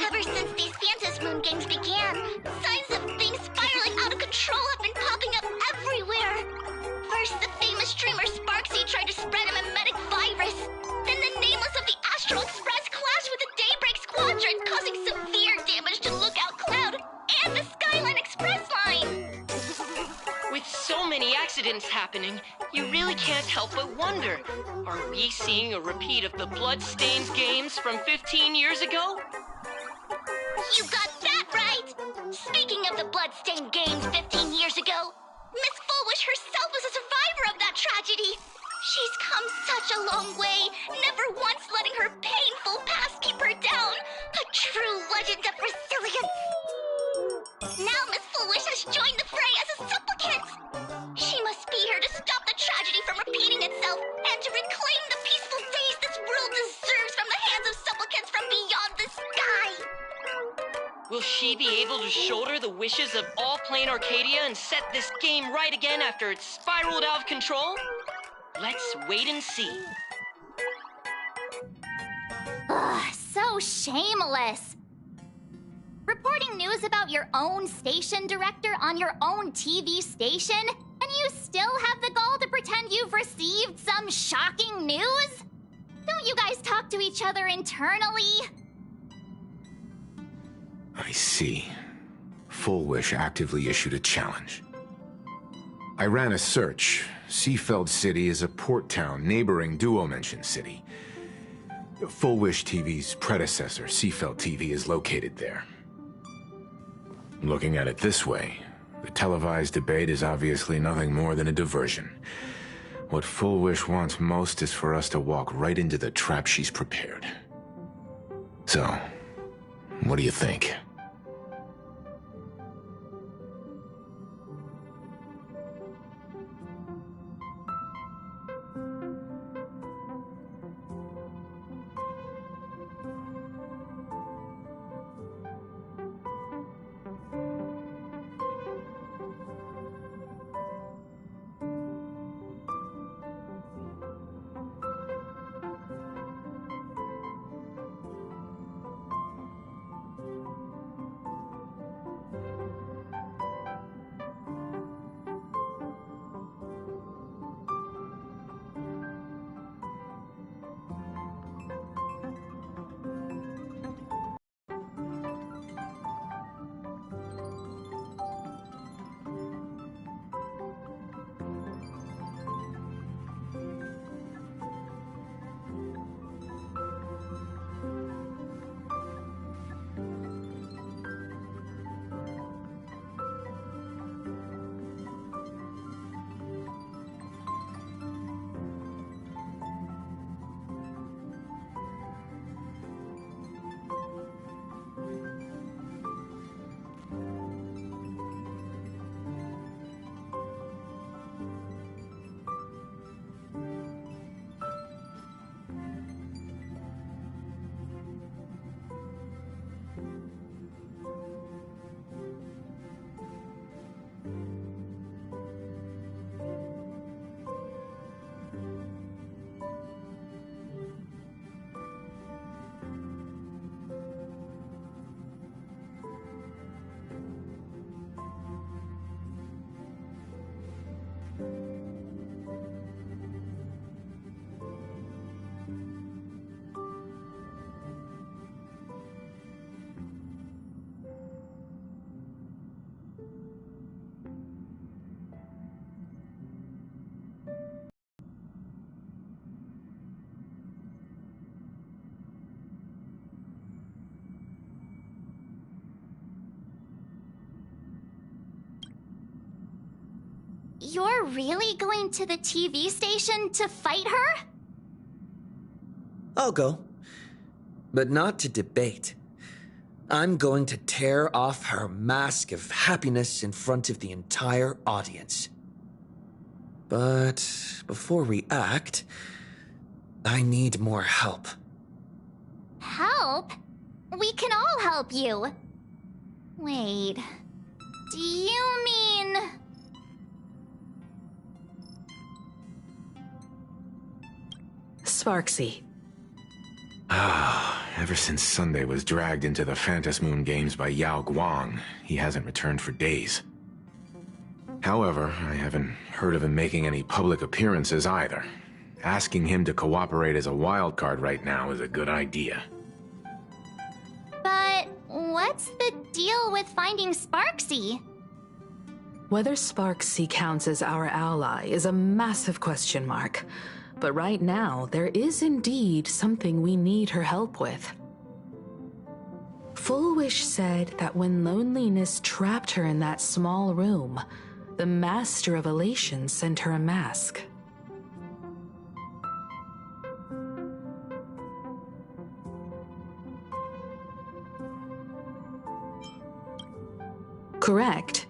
Ever since these Phantom Moon Games began, signs of things spiraling out of control have been popping up everywhere! First, the famous streamer Sparksy tried to spread a mimetic virus. Then the nameless of the Astral Express clashed with the Daybreak Squadron, causing severe damage to Lookout Cloud and the Skyline Express line. With so many accidents happening, you really can't help but wonder, are we seeing a repeat of the Bloodstained games from 15 years ago? You got that right! Speaking of the Bloodstained games 15 years ago, Miss Fullwish herself is a survivor of that tragedy. She's come such a long way, never once letting her painful past keep her down. A true legend of resilience. Now Miss Fullwish has joined the fray as a supplicant. She must be here to stop the tragedy from repeating itself and to reclaim the peaceful days this world deserves from the hands of supplicants from beyond the sky. Will she be able to shoulder the wishes of all Plain Arcadia and set this game right again after it's spiraled out of control? Let's wait and see. Ugh, so shameless. Reporting news about your own station director on your own TV station, and you still have the gall to pretend you've received some shocking news? Don't you guys talk to each other internally? I see. Fullwish actively issued a challenge. I ran a search. Seafeld City is a port town neighboring Duo-Mention City. Fullwish TV's predecessor, Seafeld TV, is located there. Looking at it this way, the televised debate is obviously nothing more than a diversion. What Fullwish wants most is for us to walk right into the trap she's prepared. So, what do you think? You're really going to the TV station to fight her? I'll go. But not to debate. I'm going to tear off her mask of happiness in front of the entire audience. But before we act, I need more help. Help? We can all help you. Wait, do you mean... Sparksy. Ever since Sunday was dragged into the Phantom Moon Games by Yao Guang, he hasn't returned for days. However, I haven't heard of him making any public appearances either. Asking him to cooperate as a wildcard right now is a good idea. But what's the deal with finding Sparksy? Whether Sparksy counts as our ally is a massive question mark. But right now, there is indeed something we need her help with. Full Wish said that when loneliness trapped her in that small room, the Master of Elation sent her a mask. Correct.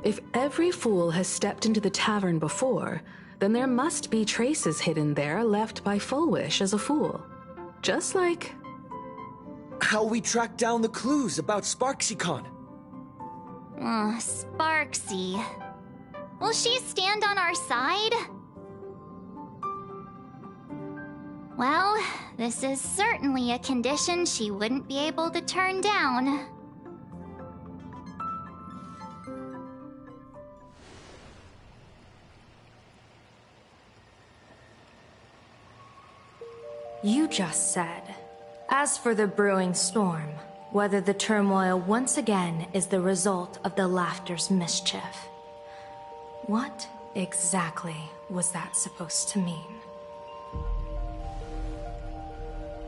If every fool has stepped into the tavern before, then there must be traces hidden there left by Full Wish as a fool. Just like... how we track down the clues about SparksyCon. Sparksy. Will she stand on our side? Well, this is certainly a condition she wouldn't be able to turn down. You just said, as for the brewing storm, whether the turmoil once again is the result of the laughter's mischief. What exactly was that supposed to mean?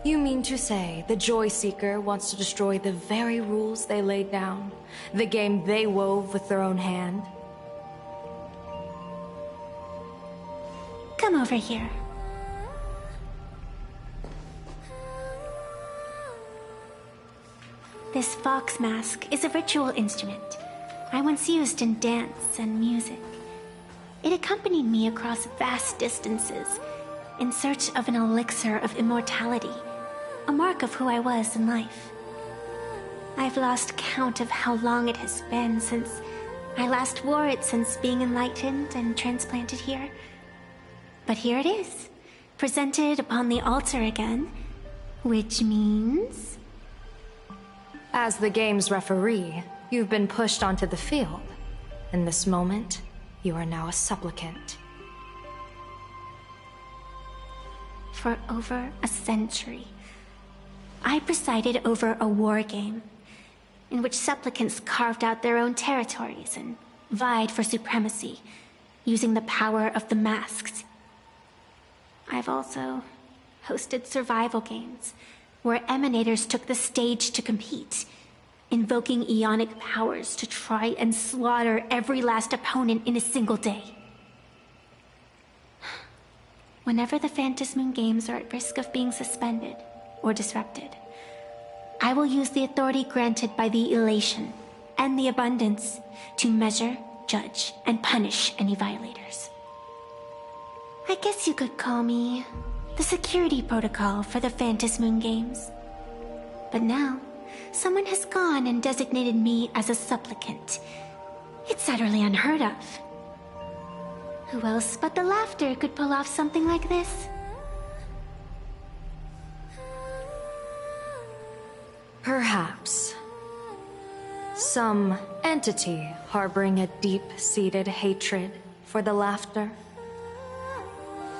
You mean to say the Joy Seeker wants to destroy the very rules they laid down, the game they wove with their own hand? Come over here. This fox mask is a ritual instrument I once used in dance and music. It accompanied me across vast distances in search of an elixir of immortality, a mark of who I was in life. I've lost count of how long it has been since I last wore it since being enlightened and transplanted here. But here it is, presented upon the altar again, which means... As the game's referee, you've been pushed onto the field. In this moment, you are now a supplicant. For over a century, I presided over a war game in which supplicants carved out their own territories and vied for supremacy, using the power of the masks. I've also hosted survival games where emanators took the stage to compete, invoking eonic powers to try and slaughter every last opponent in a single day. Whenever the Phantom Moon Games are at risk of being suspended or disrupted, I will use the authority granted by the Elation and the Abundance to measure, judge, and punish any violators. I guess you could call me the security protocol for the Phantom Moon Games. But now, someone has gone and designated me as a supplicant. It's utterly unheard of. Who else but the laughter could pull off something like this? Perhaps. Some entity harboring a deep-seated hatred for the laughter.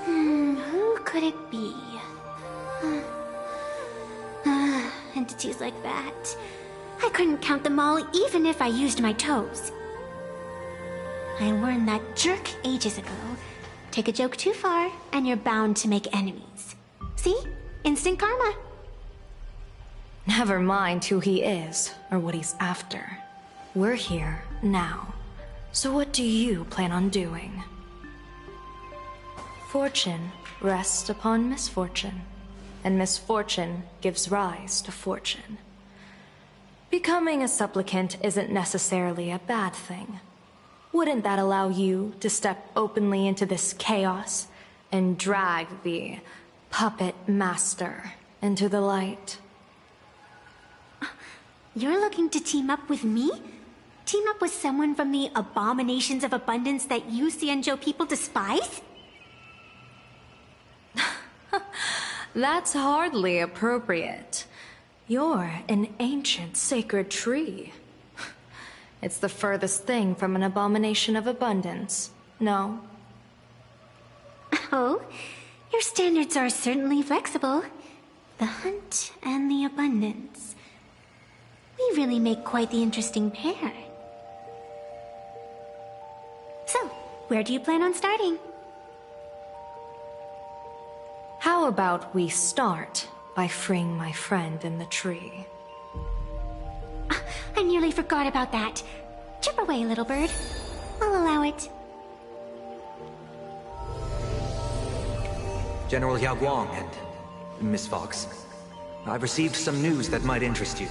Who could it be? Entities like that. I couldn't count them all even if I used my toes. I learned that jerk ages ago. Take a joke too far, and you're bound to make enemies. See? Instant karma. Never mind who he is or what he's after. We're here now. So what do you plan on doing? Fortune rests upon misfortune, and misfortune gives rise to fortune. Becoming a supplicant isn't necessarily a bad thing. Wouldn't that allow you to step openly into this chaos and drag the puppet master into the light? You're looking to team up with me? Team up with someone from the abominations of abundance that you Xianzhou people despise? That's hardly appropriate. You're an ancient sacred tree. It's the furthest thing from an abomination of abundance, no? Oh, your standards are certainly flexible. The hunt and the abundance. We really make quite the interesting pair. So, where do you plan on starting? How about we start by freeing my friend in the tree? I nearly forgot about that. Chip away, little bird. I'll allow it. General Yao Guang and Miss Fox, I've received some news that might interest you.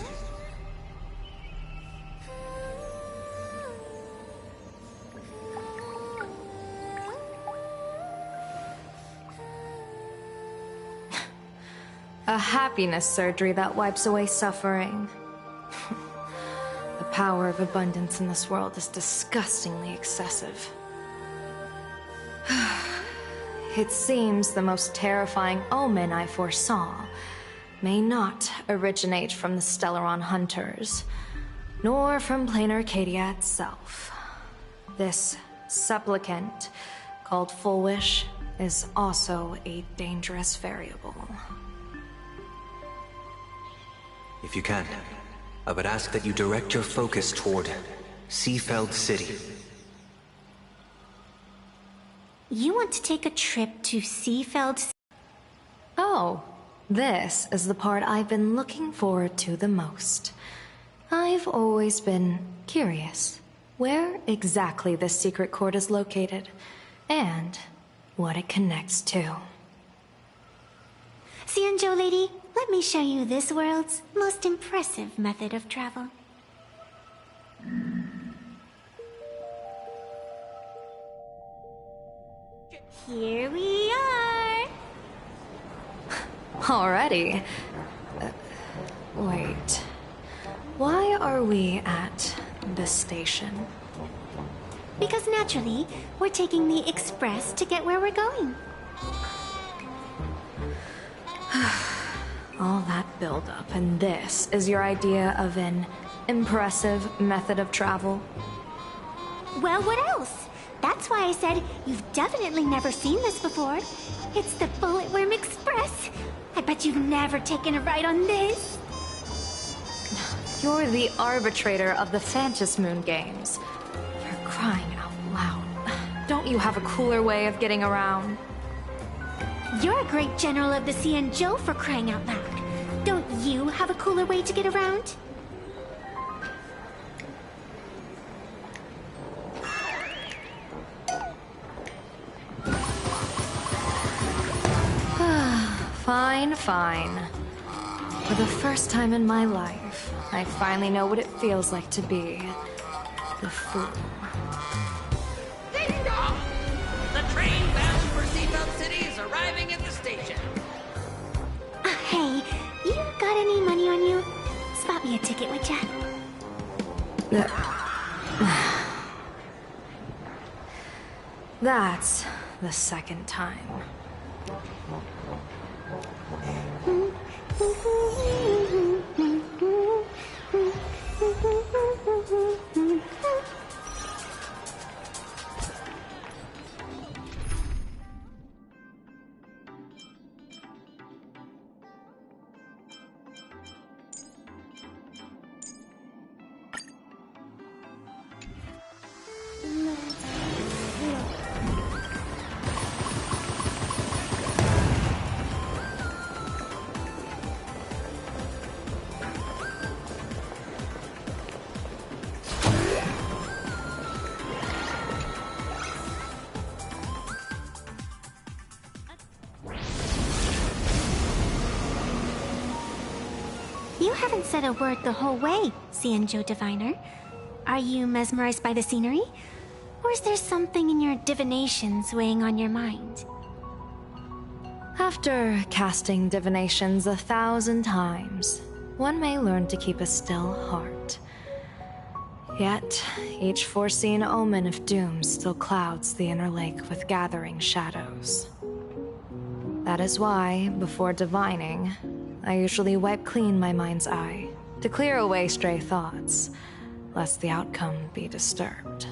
A happiness surgery that wipes away suffering. The power of abundance in this world is disgustingly excessive. It seems the most terrifying omen I foresaw may not originate from the Stellaron hunters, nor from plain Arcadia itself. This supplicant, called Full Wish, is also a dangerous variable. If you can, I would ask that you direct your focus toward Seafeld City. You want to take a trip to Seafeld? Oh, this is the part I've been looking forward to the most. I've always been curious where exactly this secret court is located, and what it connects to. Xianzhou lady, let me show you this world's most impressive method of travel. Here we are! Already? Wait. Why are we at this station? Because naturally, we're taking the express to get where we're going. All that build-up, and this is your idea of an impressive method of travel? Well, what else? That's why I said you've definitely never seen this before. It's the Bulletworm Express. I bet you've never taken a ride on this. You're the arbitrator of the Phantom Moon games. For crying out loud. Don't you have a cooler way of getting around? You're a great general of the Xianzhou, for crying out loud. Don't you have a cooler way to get around? Fine, fine. For the first time in my life, I finally know what it feels like to be the fool. Ding dong! The train bound for Seafeld City is arriving at the station. Hey, you got any money on you? Spot me a ticket, would ya? That's the second time. You haven't said a word the whole way, Xianzhou Diviner. Are you mesmerized by the scenery? Or is there something in your divinations weighing on your mind? After casting divinations 1,000 times, one may learn to keep a still heart. Yet, each foreseen omen of doom still clouds the inner lake with gathering shadows. That is why, before divining, I usually wipe clean my mind's eye to clear away stray thoughts, lest the outcome be disturbed.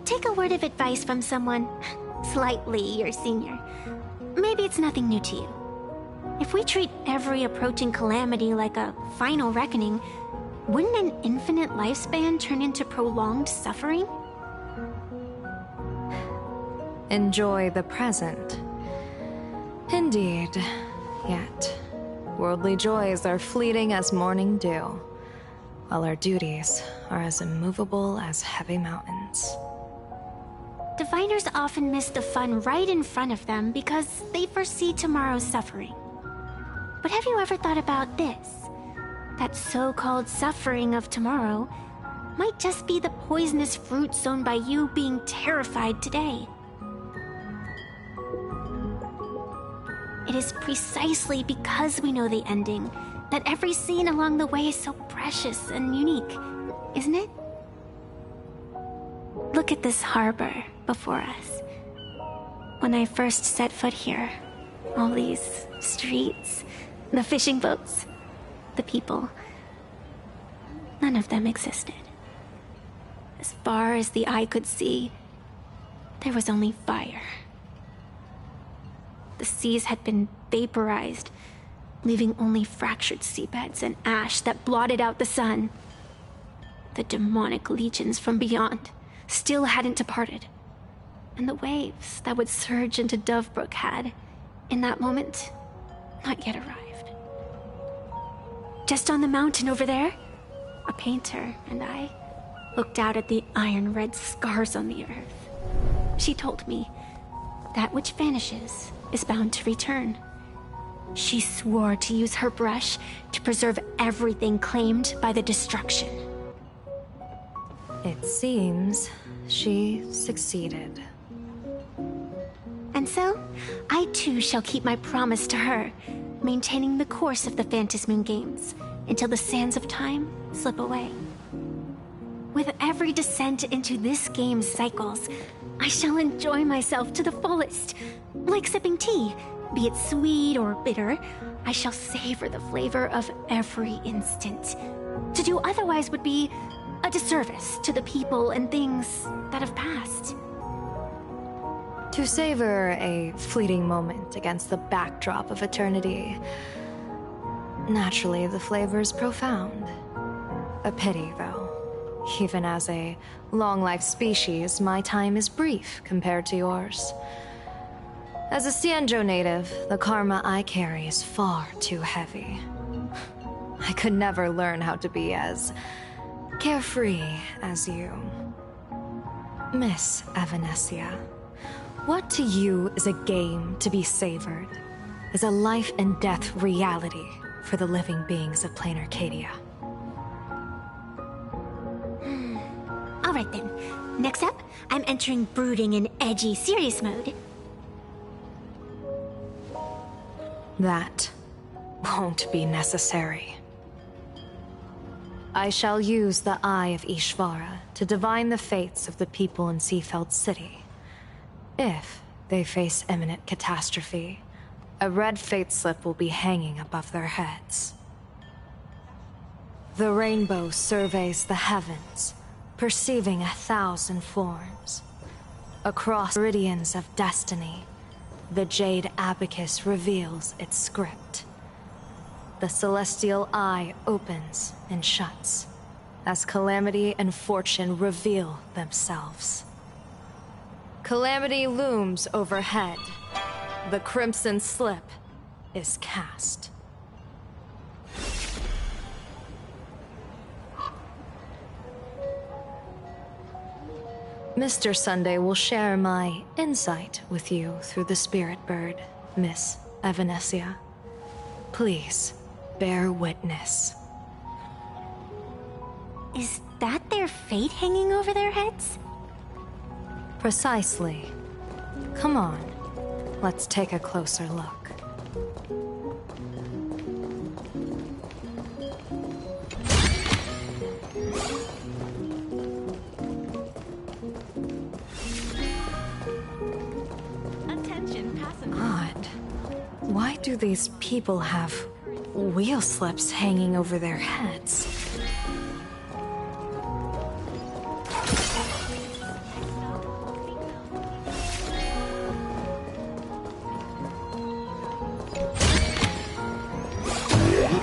Take a word of advice from someone slightly your senior. Maybe it's nothing new to you. If we treat every approaching calamity like a final reckoning, wouldn't an infinite lifespan turn into prolonged suffering? Enjoy the present. Indeed, yet worldly joys are fleeting as morning dew, while our duties are as immovable as heavy mountains. Diviners often miss the fun right in front of them because they foresee tomorrow's suffering. But have you ever thought about this? That so-called suffering of tomorrow might just be the poisonous fruit sown by you being terrified today. It is precisely because we know the ending that every scene along the way is so precious and unique, isn't it? Look at this harbor before us. When I first set foot here, all these streets, the fishing boats, the people, none of them existed. As far as the eye could see, there was only fire. The seas had been vaporized, leaving only fractured seabeds and ash that blotted out the sun. The demonic legions from beyond still hadn't departed, and the waves that would surge into Dovebrook had, in that moment, not yet arrived. Just on the mountain over there, a painter and I looked out at the iron-red scars on the earth. She told me, that which vanishes is bound to return. She swore to use her brush to preserve everything claimed by the destruction. It seems she succeeded. And so, I too shall keep my promise to her, maintaining the course of the Phantasmoon Games until the sands of time slip away. With every descent into this game's cycles, I shall enjoy myself to the fullest. Like sipping tea, be it sweet or bitter, I shall savor the flavor of every instant. To do otherwise would be a disservice to the people and things that have passed. To savor a fleeting moment against the backdrop of eternity. Naturally, the flavor is profound. A pity, though. Even as a long-life species, my time is brief compared to yours. As a Xianzhou native, the karma I carry is far too heavy. I could never learn how to be as carefree as you. Miss Evanescia, what to you is a game to be savored, is a life and death reality for the living beings of plain Arcadia. Alright then, next up, I'm entering brooding and edgy serious mode. That won't be necessary. I shall use the Eye of Ishvara to divine the fates of the people in Seafeld City. If they face imminent catastrophe, a red fate slip will be hanging above their heads. The rainbow surveys the heavens, perceiving 1,000 forms. Across meridians of destiny, the Jade Abacus reveals its script. The celestial eye opens and shuts as calamity and fortune reveal themselves. Calamity looms overhead. The crimson slip is cast. Mr. Sunday will share my insight with you through the spirit bird, Miss Evanescia. Please, bear witness. Is that their fate hanging over their heads? Precisely. Come on, let's take a closer look. Odd. Why do these people have wheel slips hanging over their heads?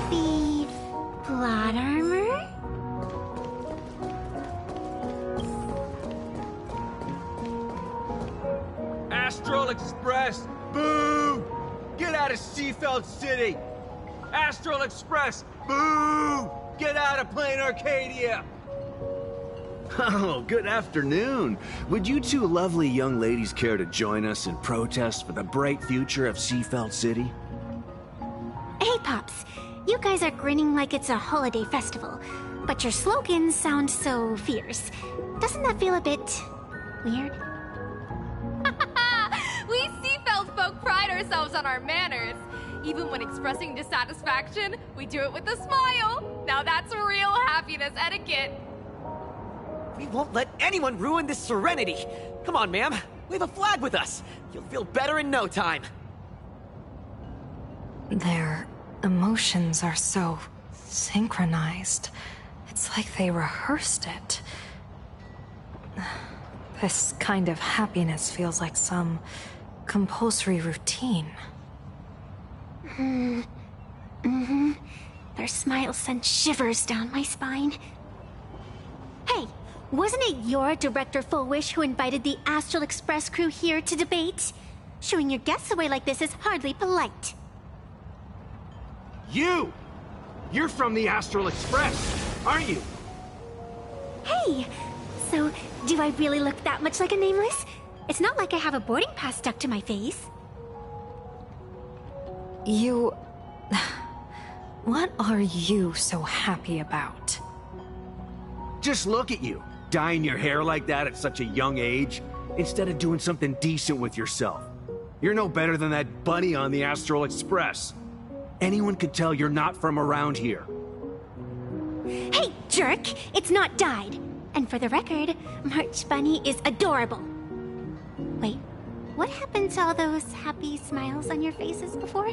Maybe plot armor? Astral Express! Boo! Get out of Seafeld City! Astral Express! Boo! Get out of Plain Arcadia! Oh, good afternoon. Would you two lovely young ladies care to join us in protest for the bright future of Seafeld City? Hey, Pops. You guys are grinning like it's a holiday festival, but your slogans sound so fierce. Doesn't that feel a bit weird? We Seafeld folk pride ourselves on our manners. Even when expressing dissatisfaction, we do it with a smile. Now that's real happiness etiquette. We won't let anyone ruin this serenity. Come on, ma'am. Wave a flag with us. You'll feel better in no time. Their emotions are so synchronized. It's like they rehearsed it. This kind of happiness feels like some compulsory routine. Mm-hmm. Their smiles sent shivers down my spine. Hey, wasn't it your Director Fullwish who invited the Astral Express crew here to debate? Showing your guests away like this is hardly polite. You! You're from the Astral Express, aren't you? Hey! So, do I really look that much like a nameless? It's not like I have a boarding pass stuck to my face. You... What are you so happy about? Just look at you, dyeing your hair like that at such a young age, instead of doing something decent with yourself. You're no better than that bunny on the Astral Express. Anyone could tell you're not from around here. Hey, jerk! It's not dyed. And for the record, March Bunny is adorable. Wait, what happened to all those happy smiles on your faces before?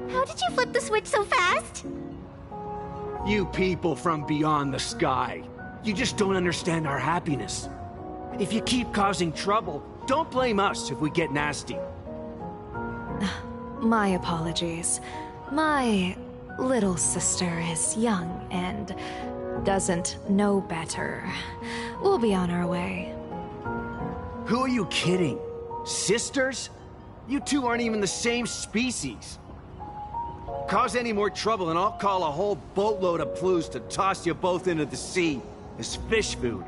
How did you flip the switch so fast? You people from beyond the sky. You just don't understand our happiness. If you keep causing trouble, don't blame us if we get nasty. My apologies. My little sister is young and doesn't know better. We'll be on our way. Who are you kidding? Sisters? You two aren't even the same species. Cause any more trouble and I'll call a whole boatload of Ploos to toss you both into the sea as fish food.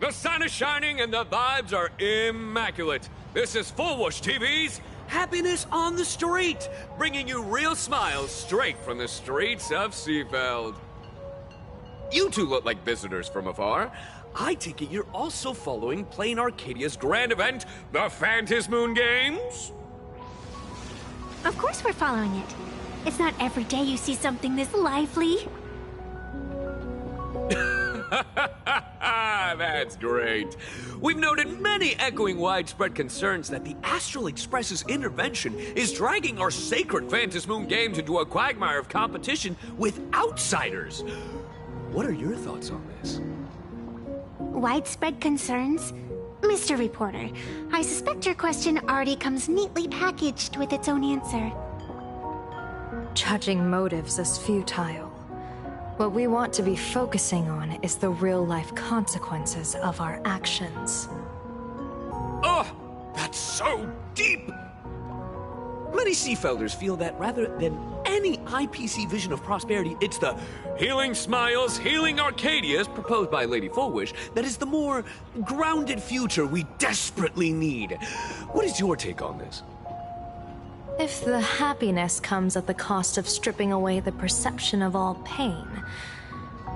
The sun is shining and the vibes are immaculate. This is Full Whoosh TV's Happiness on the Street, bringing you real smiles straight from the streets of Seafeld. You two look like visitors from afar. I take it you're also following Plain Arcadia's grand event, the Phantasmoon Games? Of course we're following it. It's not every day you see something this lively. That's great. We've noted many echoing widespread concerns that the Astral Express's intervention is dragging our sacred Phantasmoon Games into a quagmire of competition with outsiders. What are your thoughts on this? Widespread concerns? Mr. Reporter, I suspect your question already comes neatly packaged with its own answer. Judging motives is futile. What we want to be focusing on is the real-life consequences of our actions. Oh, that's so deep! Many Seafelders feel that rather than any IPC vision of prosperity, it's the healing smiles, healing Arcadias proposed by Lady Fullwish that is the more grounded future we desperately need. What is your take on this? If the happiness comes at the cost of stripping away the perception of all pain,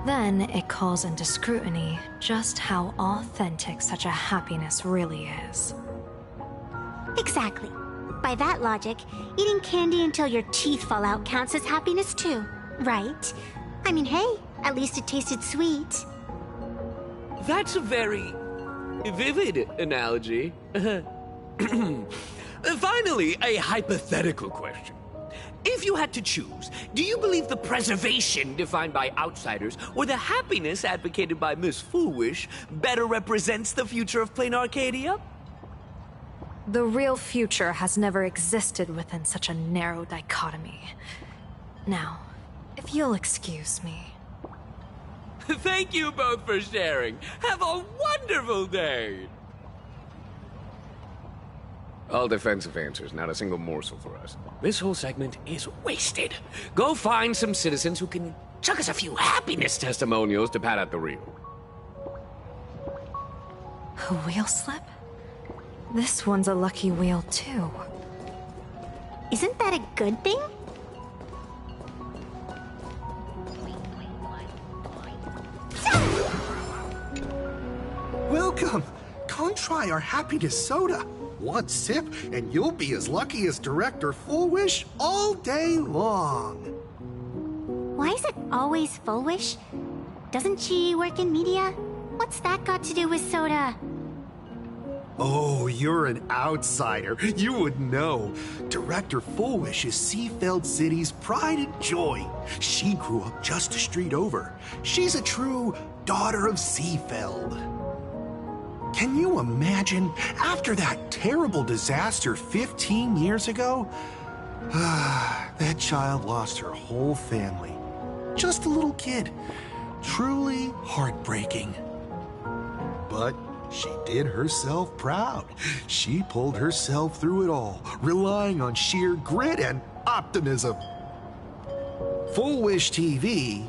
then it calls into scrutiny just how authentic such a happiness really is. Exactly. By that logic, eating candy until your teeth fall out counts as happiness too, right? I mean, hey, at least it tasted sweet. That's a very vivid analogy. Finally, a hypothetical question. If you had to choose, do you believe the preservation defined by outsiders or the happiness advocated by Miss Foolish better represents the future of plain Arcadia? The real future has never existed within such a narrow dichotomy. Now, if you'll excuse me. Thank you both for sharing. Have a wonderful day! All defensive answers, not a single morsel for us. This whole segment is wasted. Go find some citizens who can chuck us a few happiness testimonials to pad out the reel. A wheel slip? This one's a lucky wheel, too. Isn't that a good thing? Welcome! Come try our happiness soda. One sip, and you'll be as lucky as Director Fullwish all day long. Why is it always Fullwish? Doesn't she work in media? What's that got to do with soda? Oh, you're an outsider. You would know. Director Fullwish is Seafeld City's pride and joy. She grew up just a street over. She's a true daughter of Seafeld. Can you imagine? After that terrible disaster 15 years ago, that child lost her whole family. Just a little kid. Truly heartbreaking. But she did herself proud. She pulled herself through it all, relying on sheer grit and optimism. Fullwish TV,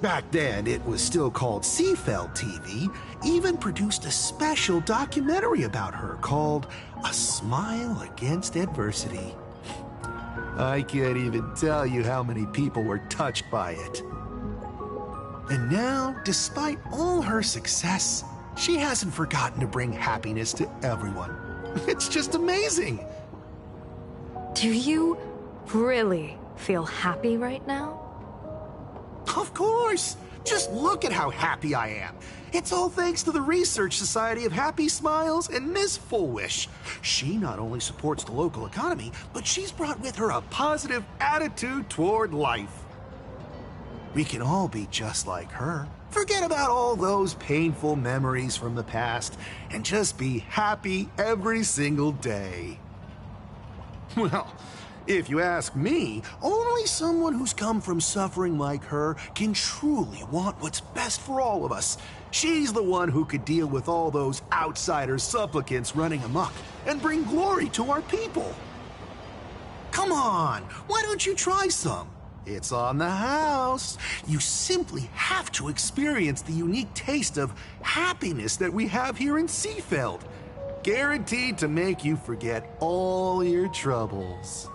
back then it was still called Seafeld TV, even produced a special documentary about her called A Smile Against Adversity. I can't even tell you how many people were touched by it. And now, despite all her success, she hasn't forgotten to bring happiness to everyone. It's just amazing. Do you really feel happy right now? Of course! Just look at how happy I am. It's all thanks to the Research Society of Happy Smiles and Miss Fullwish. She not only supports the local economy, but she's brought with her a positive attitude toward life. We can all be just like her. Forget about all those painful memories from the past and just be happy every single day. Well, if you ask me, only someone who's come from suffering like her can truly want what's best for all of us. She's the one who could deal with all those outsider supplicants running amok and bring glory to our people. Come on, why don't you try some? It's on the house. You simply have to experience the unique taste of happiness that we have here in Seafeld. Guaranteed to make you forget all your troubles.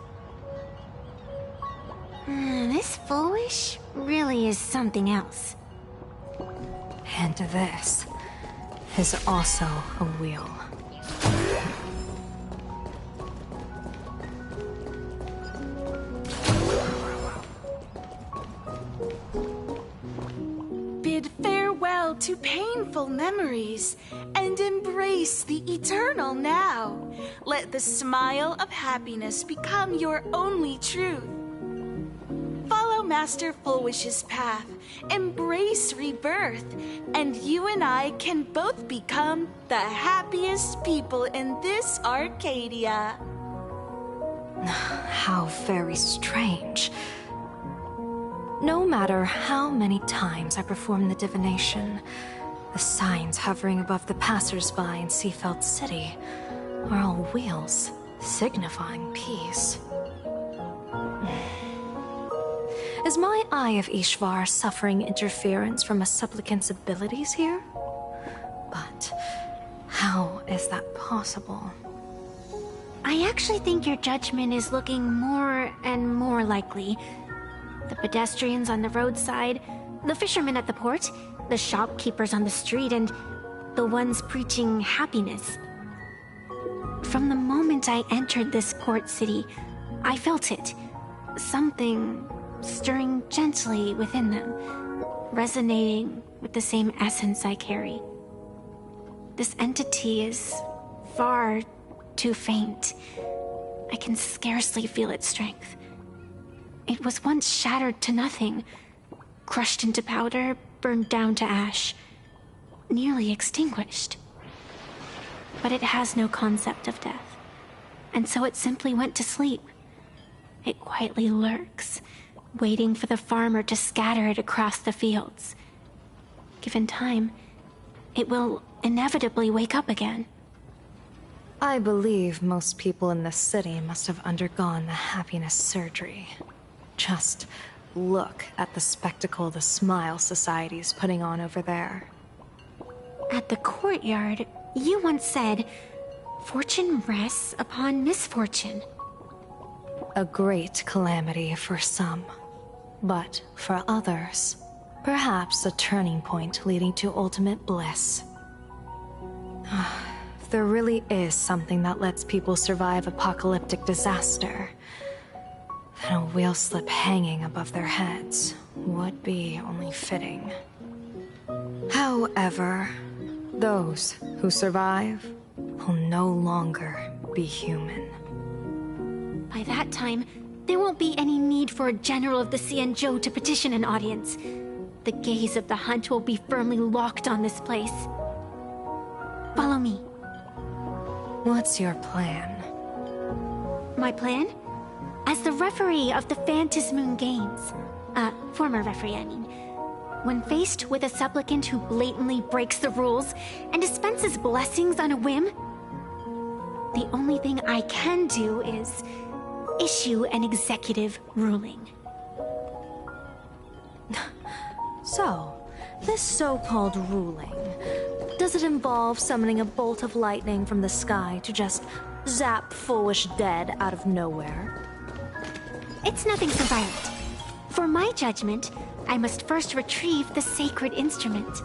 This Fullwish really is something else. And this is also a wheel. Bid farewell to painful memories and embrace the eternal now. Let the smile of happiness become your only truth. Follow Master Fullwish's path, embrace rebirth, and you and I can both become the happiest people in this Arcadia. How very strange. No matter how many times I perform the divination, the signs hovering above the passers-by in Seafeld City are all wheels, signifying peace. Is my Eye of Ishvar suffering interference from a supplicant's abilities here? But how is that possible? I actually think your judgment is looking more and more likely. The pedestrians on the roadside, the fishermen at the port, the shopkeepers on the street, and the ones preaching happiness. From the moment I entered this port city, I felt it. Something stirring gently within them, resonating with the same essence I carry. This entity is far too faint. I can scarcely feel its strength. It was once shattered to nothing, crushed into powder, burned down to ash, nearly extinguished. But it has no concept of death, and so it simply went to sleep. It quietly lurks, waiting for the farmer to scatter it across the fields. Given time, it will inevitably wake up again. I believe most people in this city must have undergone the happiness surgery. Just look at the spectacle the Smile Society is putting on over there. At the courtyard, you once said, "Fortune rests upon misfortune." A great calamity for some, but for others, perhaps a turning point leading to ultimate bliss. If there really is something that lets people survive apocalyptic disaster, then a wheel slip hanging above their heads would be only fitting. However, those who survive will no longer be human. By that time, there won't be any need for a general of the Xianzhou to petition an audience. The gaze of the hunt will be firmly locked on this place. Follow me. What's your plan? My plan? As the referee of the Phantasmoon Games, former referee, I mean, when faced with a supplicant who blatantly breaks the rules and dispenses blessings on a whim, the only thing I can do is issue an executive ruling. So, this so-called ruling, does it involve summoning a bolt of lightning from the sky to just zap Foolish dead out of nowhere? It's nothing so violent. For my judgment, I must first retrieve the sacred instrument.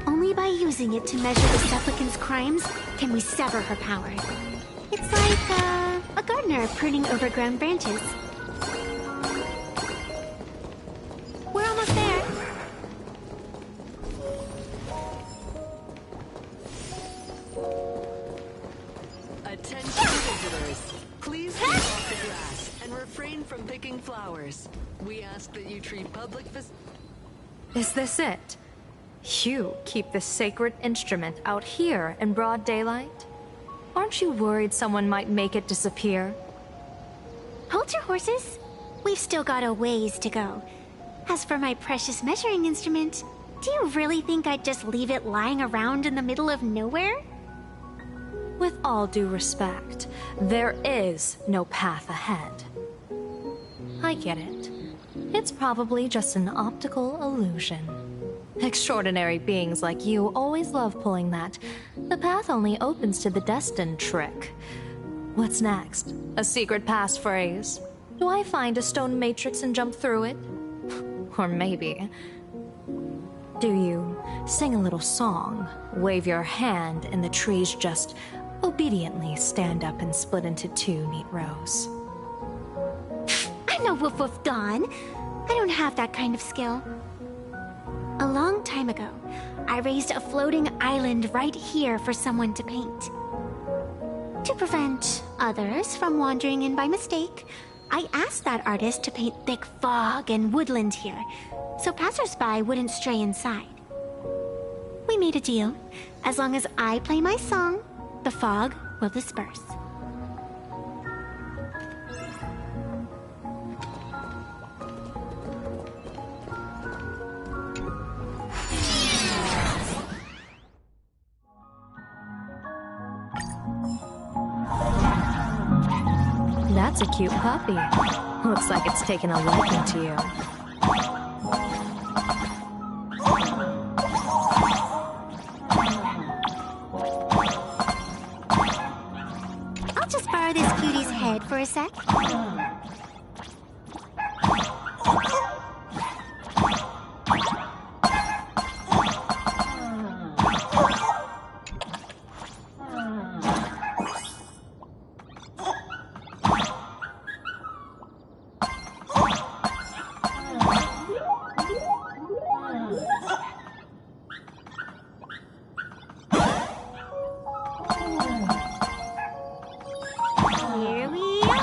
Only by using it to measure the supplicant's crimes can we sever her power. It's like, a gardener pruning overgrown branches. We're almost there. Attention visitors. Please keep off the grass and refrain from picking flowers. We ask that you treat public Is this it? You keep this sacred instrument out here in broad daylight? Aren't you worried someone might make it disappear? Hold your horses. We've still got a ways to go. As for my precious measuring instrument, do you really think I'd just leave it lying around in the middle of nowhere? With all due respect, there is no path ahead. I get it. It's probably just an optical illusion. Extraordinary beings like you always love pulling that "the path only opens to the destined" trick. What's next? A secret passphrase? Do I find a stone matrix and jump through it? Or maybe... do you sing a little song, wave your hand, and the trees just obediently stand up and split into two neat rows? I'm no Woof Woof Dawn. I don't have that kind of skill. A long time ago, I raised a floating island right here for someone to paint. To prevent others from wandering in by mistake, I asked that artist to paint thick fog and woodland here, so passersby wouldn't stray inside. We made a deal. As long as I play my song, the fog will disperse. That's a cute puppy. Looks like it's taken a liking to you. I'll just borrow this cutie's head for a sec. Here we are.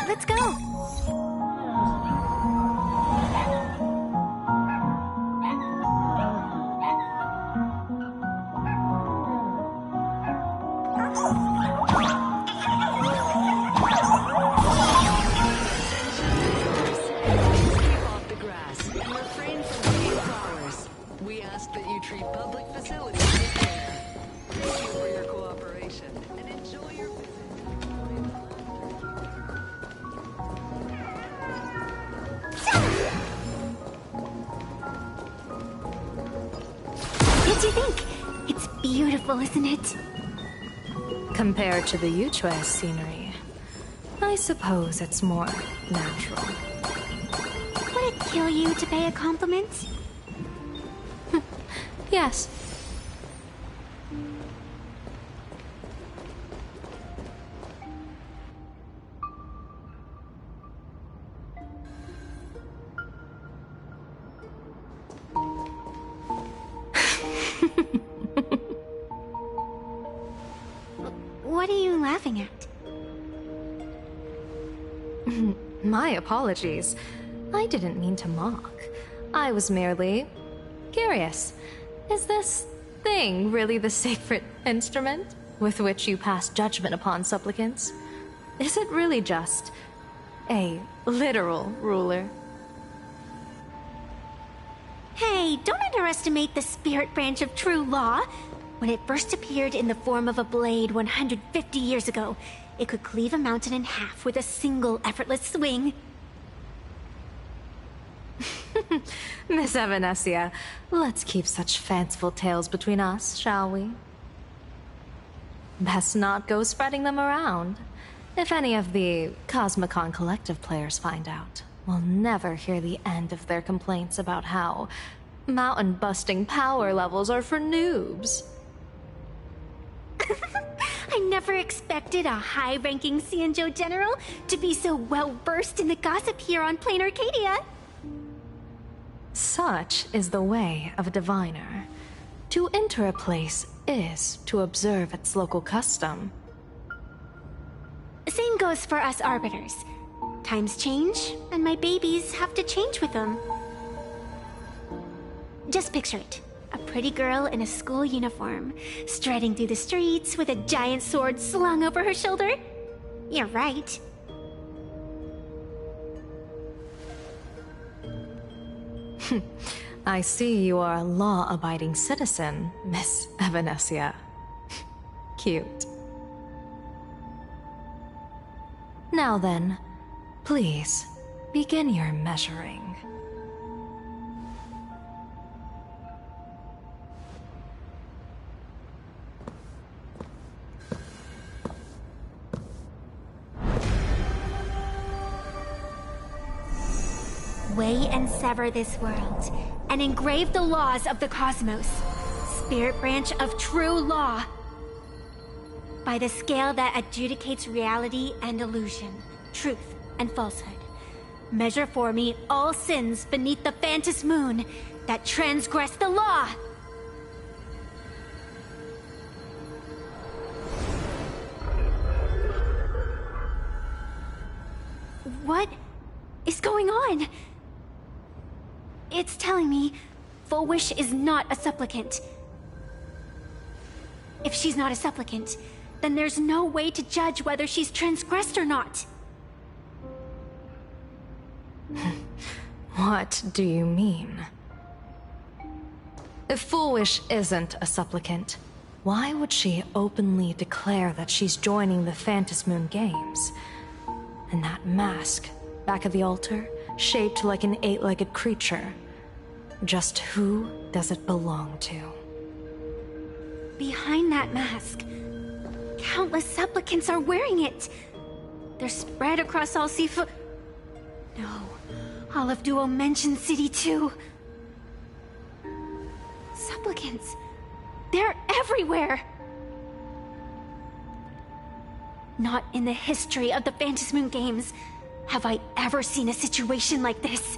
Let's go. Off the grass and refrain from eating flowers. We ask that you treat public facilities with care. Thank you for your cooperation and enjoy your visit. What do you think? It's beautiful, isn't it? Compared to the Yuchue scenery, I suppose it's more natural. Would it kill you to pay a compliment? Yes. What are you laughing at? My apologies. I didn't mean to mock. I was merely curious. Is this thing really the sacred instrument with which you pass judgment upon supplicants? Is it really just a literal ruler? Hey, don't underestimate the spirit branch of true law. When it first appeared in the form of a blade 150 years ago, it could cleave a mountain in half with a single effortless swing. Miss Evanesia, let's keep such fanciful tales between us, shall we? Best not go spreading them around. If any of the Cosmicon Collective players find out, we'll never hear the end of their complaints about how mountain-busting power levels are for noobs. I never expected a high-ranking Xianzhou general to be so well-versed in the gossip here on Plain Arcadia. Such is the way of a diviner. To enter a place is to observe its local custom. Same goes for us arbiters. Times change, and my babies have to change with them. Just picture it. A pretty girl in a school uniform, striding through the streets with a giant sword slung over her shoulder. You're right. I see you are a law-abiding citizen, Miss Evanesia. Cute. Now then, Please, begin your measuring. Weigh and sever this world, and engrave the laws of the cosmos. Spirit branch of true law. By the scale that adjudicates reality and illusion, truth and falsehood. Measure for me all sins beneath the Phantom Moon that transgress the law. What is going on? It's telling me Full Wish is not a supplicant. If she's not a supplicant, then there's no way to judge whether she's transgressed or not. What do you mean? If Full Wish isn't a supplicant, why would she openly declare that she's joining the Phantom Moon Games? And that mask, back of the altar, shaped like an 8-legged creature. Just who does it belong to? Behind that mask, countless supplicants are wearing it. They're spread across all Sifu... No, all of Duo Mention City too. Supplicants, they're everywhere. Not in the history of the Phantom Moon Games have I ever seen a situation like this.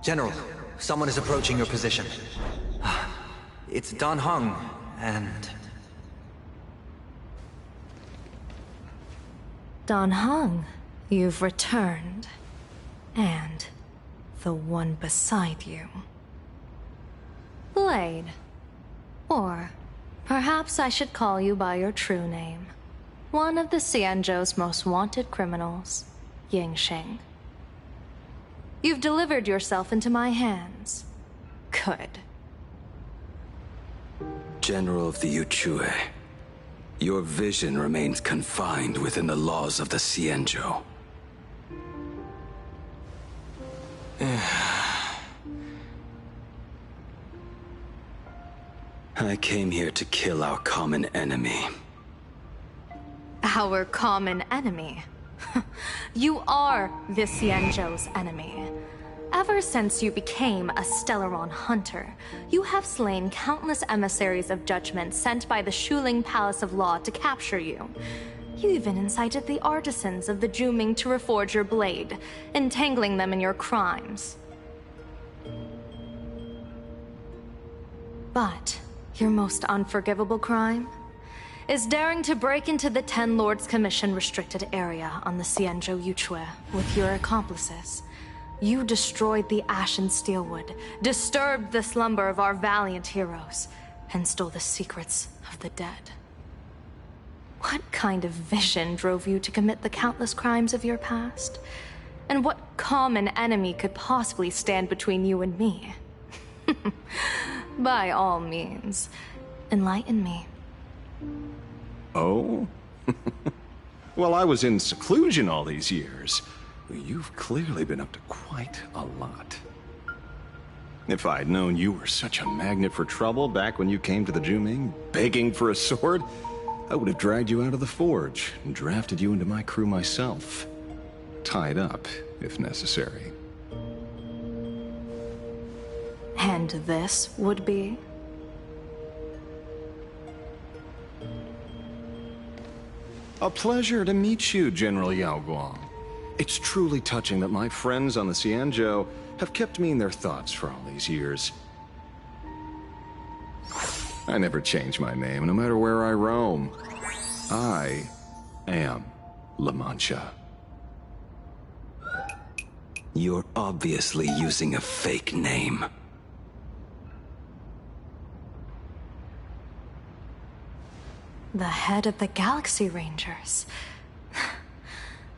General, someone is approaching your position. It's Dan Heng, and... Dan Heng, you've returned. And the one beside you. Blade. Or perhaps I should call you by your true name. One of the Xianzhou's most wanted criminals, Yingxing. You've delivered yourself into my hands. Good. General of the Yuchue, your vision remains confined within the laws of the Xianzhou. I came here to kill our common enemy. Our common enemy? You are the Xianzhou's enemy. Ever since you became a Stellaron hunter, you have slain countless emissaries of judgment sent by the Shuling Palace of Law to capture you. You even incited the artisans of the Juming to reforge your blade, entangling them in your crimes. But your most unforgivable crime is daring to break into the Ten Lords Commission restricted area on the Xianzhou Yuchue with your accomplices. You destroyed the Ashen Steelwood, disturbed the slumber of our valiant heroes, and stole the secrets of the dead. What kind of vision drove you to commit the countless crimes of your past? And what common enemy could possibly stand between you and me? By all means, enlighten me. Oh? Well, I was in seclusion all these years. You've clearly been up to quite a lot. If I'd known you were such a magnet for trouble back when you came to the Juming, begging for a sword, I would have dragged you out of the forge and drafted you into my crew myself. Tied up, if necessary. And this would be? A pleasure to meet you, General Yao Guang. It's truly touching that my friends on the Xianzhou have kept me in their thoughts for all these years. I never change my name, no matter where I roam. I am La Mancha. You're obviously using a fake name. The head of the Galaxy Rangers.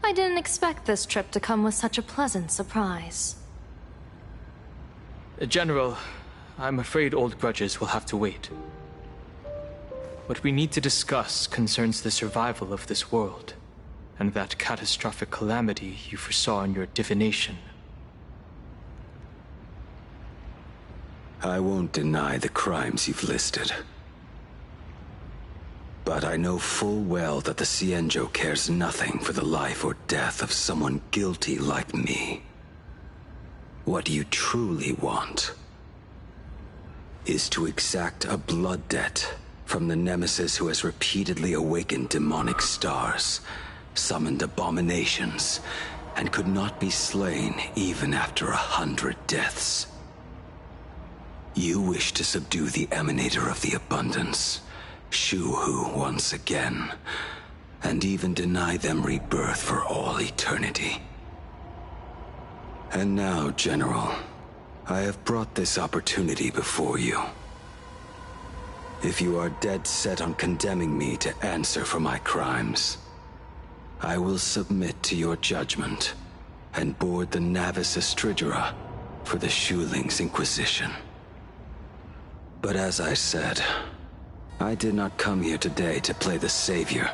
I didn't expect this trip to come with such a pleasant surprise. General, I'm afraid old grudges will have to wait. What we need to discuss concerns the survival of this world, and that catastrophic calamity you foresaw in your divination. I won't deny the crimes you've listed. But I know full well that the Cienjo cares nothing for the life or death of someone guilty like me. What you truly want is to exact a blood debt from the nemesis who has repeatedly awakened demonic stars, summoned abominations, and could not be slain even after 100 deaths. You wish to subdue the Emanator of the Abundance, Shu-Hu once again, and even deny them rebirth for all eternity. And now, General, I have brought this opportunity before you. If you are dead set on condemning me to answer for my crimes, I will submit to your judgment and board the Navis Astridura for the Shuling's Inquisition. But as I said, I did not come here today to play the savior.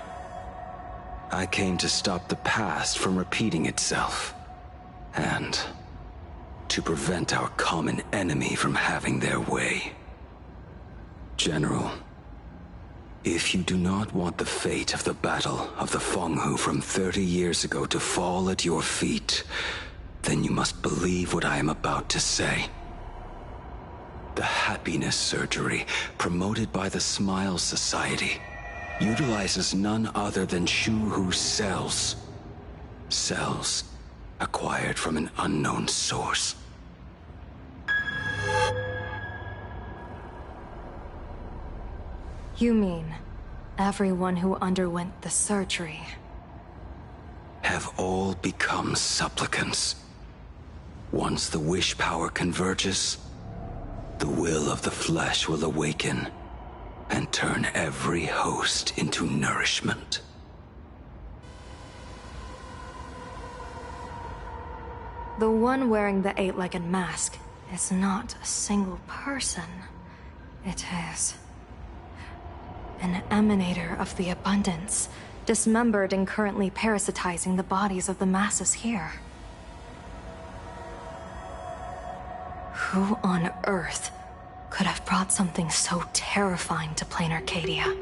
I came to stop the past from repeating itself, and to prevent our common enemy from having their way. General, if you do not want the fate of the Battle of the Fenghu from 30 years ago to fall at your feet, then you must believe what I am about to say. The happiness surgery, promoted by the Smile Society, utilizes none other than Shu-Hu's cells. Cells acquired from an unknown source. You mean everyone who underwent the surgery have all become supplicants. Once the wish power converges, the will of the flesh will awaken and turn every host into nourishment. The one wearing the eight-legged mask is not a single person. It is an Emanator of the Abundance, dismembered and currently parasitizing the bodies of the masses here. Who on earth could have brought something so terrifying to plain Arcadia?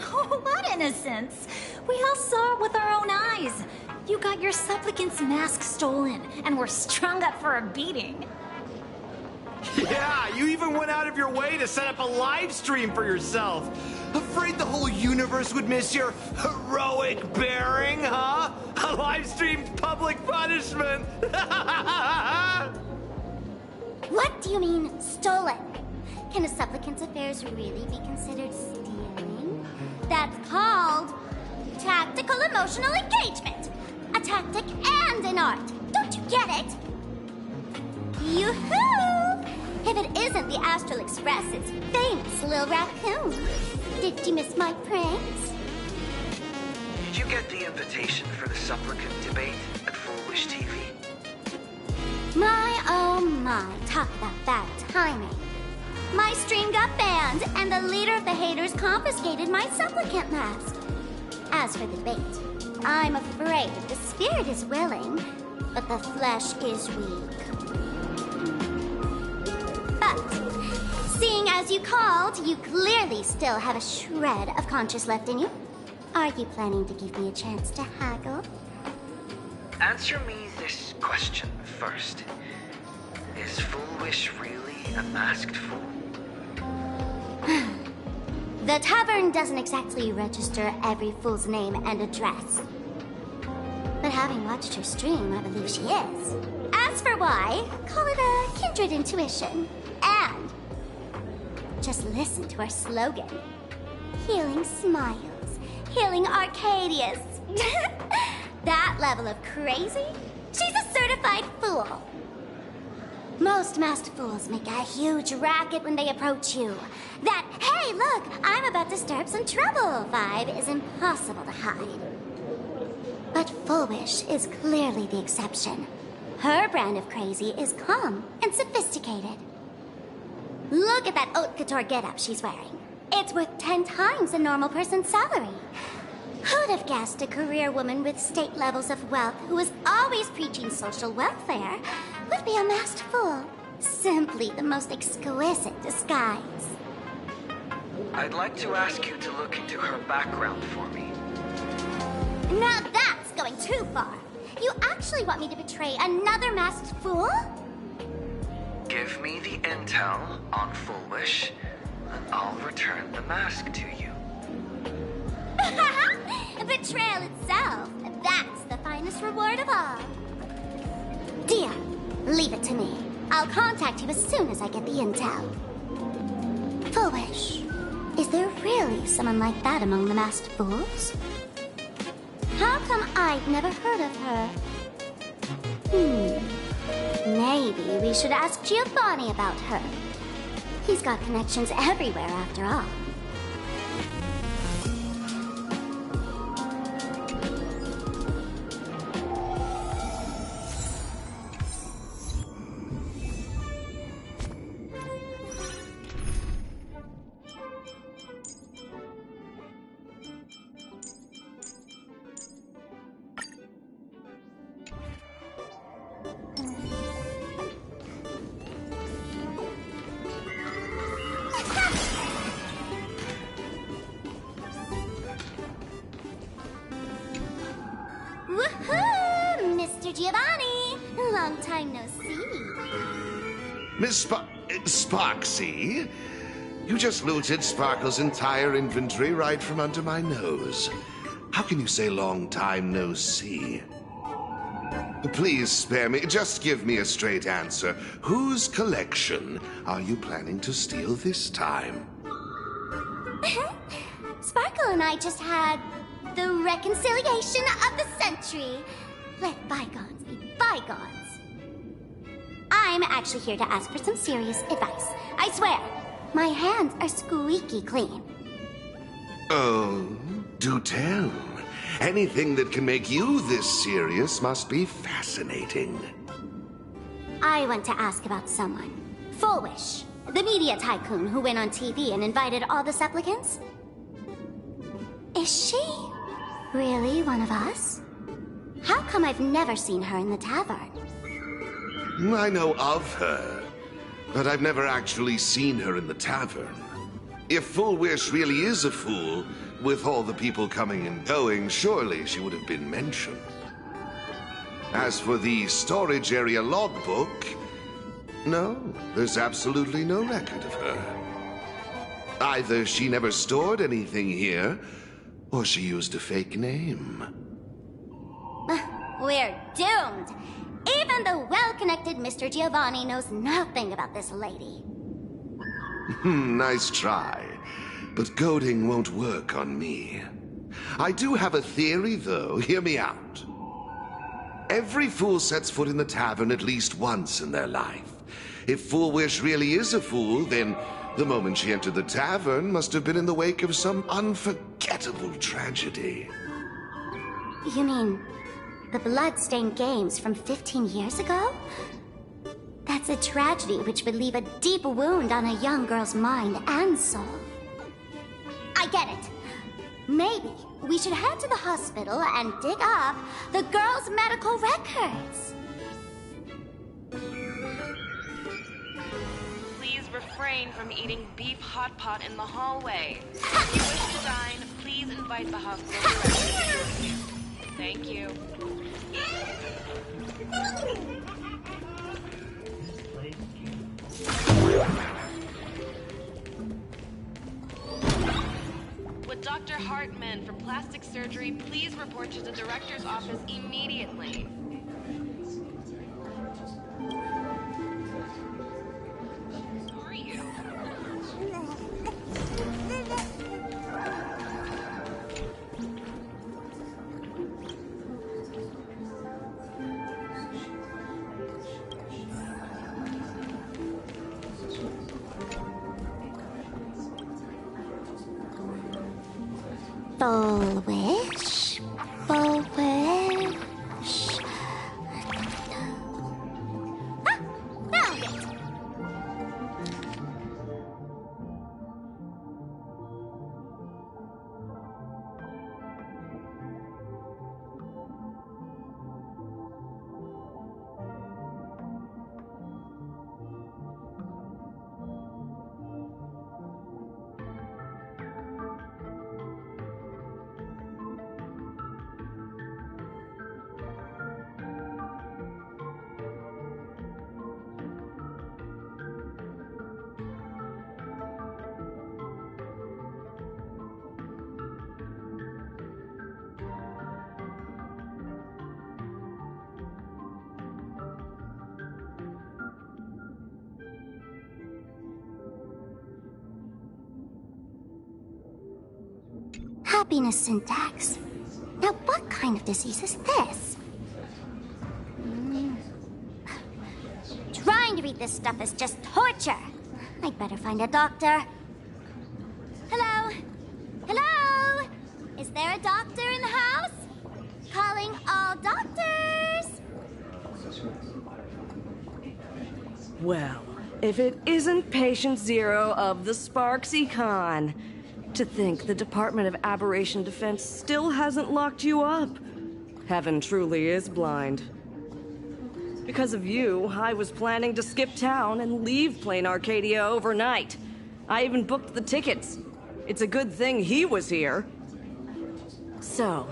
Oh, what innocence! We all saw it with our own eyes. You got your supplicant's mask stolen, and were strung up for a beating. Yeah, you even went out of your way to set up a live stream for yourself. Afraid the whole universe would miss your heroic bearing, huh? A live streamed public punishment. What do you mean, stolen? Can a supplicant's affairs really be considered stealing? That's called tactical emotional engagement. A tactic and an art. Don't you get it? Yoo-hoo! If it isn't the Astral Express's famous Lil Raccoon. Did you miss my pranks? Did you get the invitation for the supplicant debate at Foolish TV? My, oh my, talk about bad timing. My stream got banned, and the leader of the haters confiscated my supplicant mask. As for the debate, I'm afraid the spirit is willing, but the flesh is weak. But, seeing as you called, you clearly still have a shred of conscience left in you. Are you planning to give me a chance to haggle? Answer me this question first. Is Foolish really a masked fool? The tavern doesn't exactly register every fool's name and address. But having watched her stream, I believe she is. As for why, call it a kindred intuition. And just listen to our slogan. Healing smiles. Healing Arcadius. That level of crazy? She's a certified fool. Most masked fools make a huge racket when they approach you. That, hey, look, I'm about to stir up some trouble vibe is impossible to hide. But Foolish is clearly the exception. Her brand of crazy is calm and sophisticated. Look at that haute couture getup she's wearing. It's worth 10 times a normal person's salary. Who'd have guessed a career woman with state levels of wealth who was always preaching social welfare would be a masked fool? Simply the most exquisite disguise. I'd like to ask you to look into her background for me. Now that's going too far. You actually want me to betray another masked fool? Give me the intel on Full Wish, and I'll return the mask to you. Betrayal itself. That's the finest reward of all. Dear, leave it to me. I'll contact you as soon as I get the intel. Full Wish, is there really someone like that among the masked fools? How come I've never heard of her? Maybe we should ask Giovanni about her. He's got connections everywhere after all. Woohoo! Mr. Giovanni! Long time no see. Miss Sparksy? You just looted Sparkle's entire inventory right from under my nose. How can you say long time no see? Please spare me. Just give me a straight answer. Whose collection are you planning to steal this time? Sparkle and I just had the reconciliation of the century. Let bygones be bygones. I'm actually here to ask for some serious advice. I swear, my hands are squeaky clean. Oh, do tell. Anything that can make you this serious must be fascinating. I want to ask about someone. Full Wish, the media tycoon who went on TV and invited all the supplicants. Is she really one of us? How come I've never seen her in the tavern? I know of her, but I've never actually seen her in the tavern. If Full Wish really is a fool, with all the people coming and going, surely she would have been mentioned. As for the storage area logbook, no, there's absolutely no record of her. Either she never stored anything here, or she used a fake name. We're doomed. Even the well-connected Mr. Giovanni knows nothing about this lady. Nice try. But goading won't work on me. I do have a theory, though. Hear me out. Every fool sets foot in the tavern at least once in their life. If Full Wish really is a fool, then the moment she entered the tavern must have been in the wake of some unforgettable tragedy. You mean the blood-stained games from 15 years ago? That's a tragedy which would leave a deep wound on a young girl's mind and soul. I get it. Maybe we should head to the hospital and dig up the girl's medical records. Please refrain from eating beef hot pot in the hallway. If you wish to dine, please invite the hospital directly. Thank you. Would Dr. Hartman for plastic surgery please report to the director's office immediately? Who are you? Full Wish, Full Wish. Ah, found it. happiness syntax. Now, what kind of disease is this? Trying to read this stuff is just torture. I'd better find a doctor. Hello? Hello? Is there a doctor in the house? Calling all doctors! Well, if it isn't Patient Zero of the Sparksy Con. To think the Department of Aberration Defense still hasn't locked you up. Heaven truly is blind. Because of you, I was planning to skip town and leave Plain Arcadia overnight. I even booked the tickets. It's a good thing he was here. So,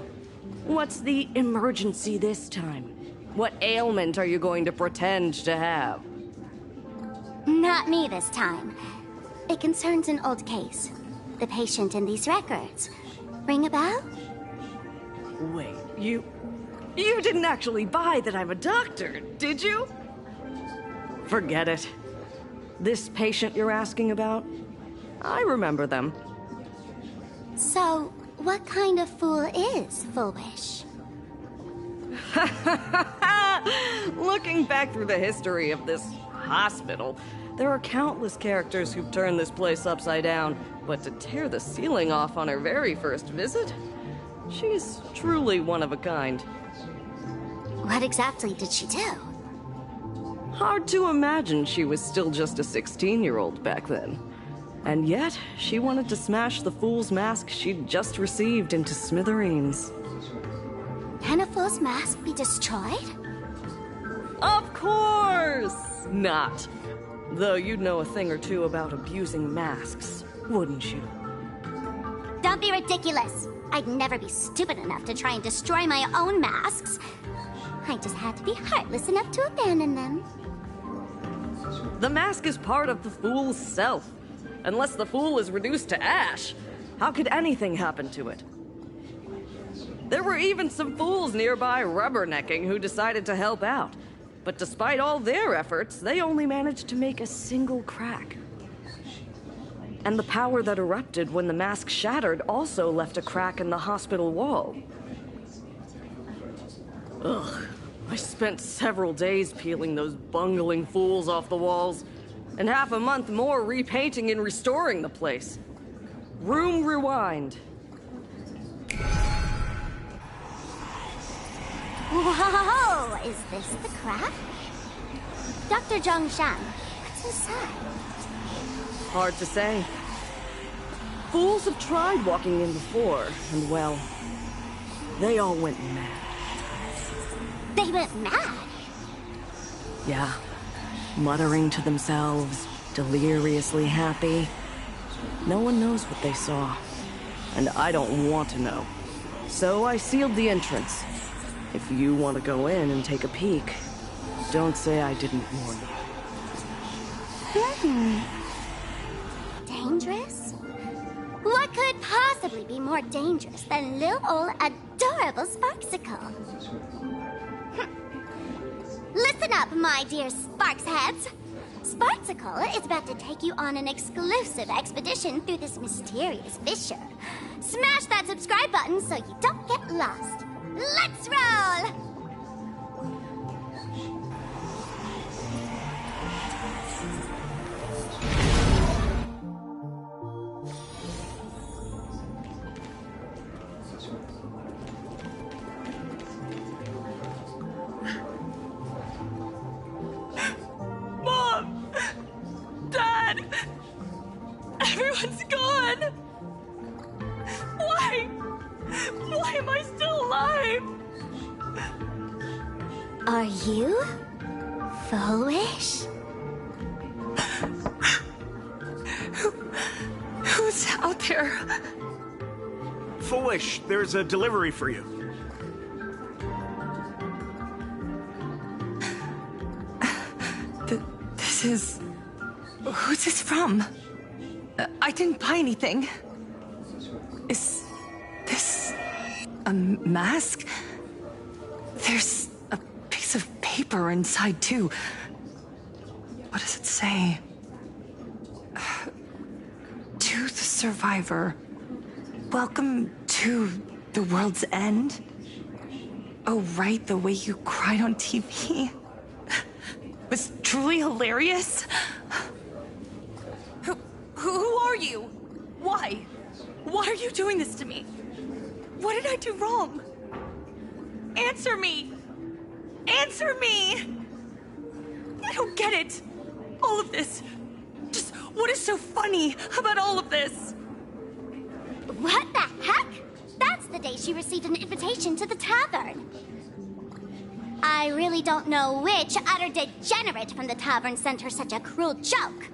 what's the emergency this time? What ailment are you going to pretend to have? Not me this time. It concerns an old case. The patient in these records. Ring a bell? Wait, you didn't actually buy that I'm a doctor, did you? Forget it. This patient you're asking about? I remember them. So, what kind of fool is Foolish? Looking back through the history of this hospital, there are countless characters who've turned this place upside down, but to tear the ceiling off on her very first visit? She's truly one of a kind. What exactly did she do? Hard to imagine she was still just a 16-year-old back then. And yet, she wanted to smash the fool's mask she'd just received into smithereens. Can a fool's mask be destroyed? Of course not! Though you'd know a thing or two about abusing masks, wouldn't you? Don't be ridiculous! I'd never be stupid enough to try and destroy my own masks. I just had to be heartless enough to abandon them. The mask is part of the fool's self. Unless the fool is reduced to ash, how could anything happen to it? There were even some fools nearby rubbernecking who decided to help out. But despite all their efforts, they only managed to make a single crack. And the power that erupted when the mask shattered also left a crack in the hospital wall. Ugh, I spent several days peeling those bungling fools off the walls, and half a month more repainting and restoring the place. Room rewind. Whoa! Is this the crack? Dr. Zhongshan, what's inside? Hard to say. Fools have tried walking in before, and well, they all went mad. They went mad? Yeah. Muttering to themselves, deliriously happy. No one knows what they saw, and I don't want to know. So I sealed the entrance. If you want to go in and take a peek, don't say I didn't warn you. Dangerous? What could possibly be more dangerous than little old adorable Sparksicle? Listen up, my dear Sparks heads. Sparksicle is about to take you on an exclusive expedition through this mysterious fissure. Smash that subscribe button so you don't get lost. Let's roll! Mom! Dad! Everyone's gone! Why? Why am I still alive? Are you foolish? Who's out there? Foolish, there's a delivery for you. This is... Who's this from? I didn't buy anything. Is this a mask? There's a piece of paper inside, too. What does it say? To the survivor, welcome to To the world's end? Oh, right, the way you cried on TV. Was truly hilarious. Who are you? Why? Why are you doing this to me? What did I do wrong? Answer me! Answer me! I don't get it. All of this. Just what is so funny about all of this? What the heck? That's the day she received an invitation to the tavern. I really don't know which utter degenerate from the tavern sent her such a cruel joke.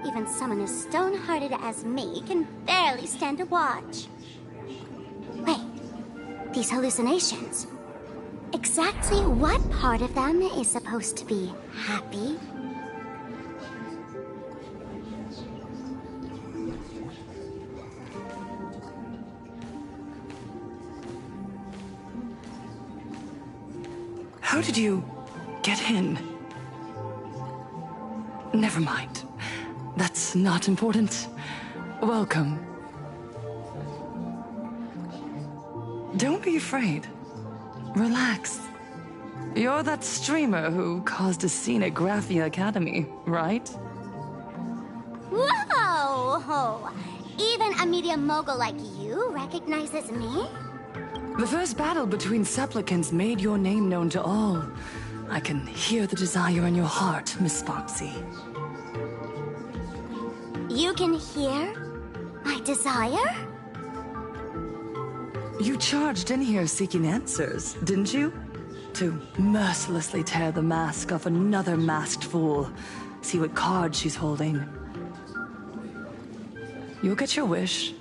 Even someone as stone-hearted as me can barely stand to watch. Wait, these hallucinations. Exactly what part of them is supposed to be happy? How did you get in? Never mind. That's not important. Welcome. Don't be afraid. Relax. You're that streamer who caused a scene at Graphia Academy, right? Whoa! Even a media mogul like you recognizes me? The first battle between supplicants made your name known to all. I can hear the desire in your heart, Miss Foxy. You can hear my desire? You charged in here seeking answers, didn't you? To mercilessly tear the mask off another masked fool. See what card she's holding. You'll get your wish.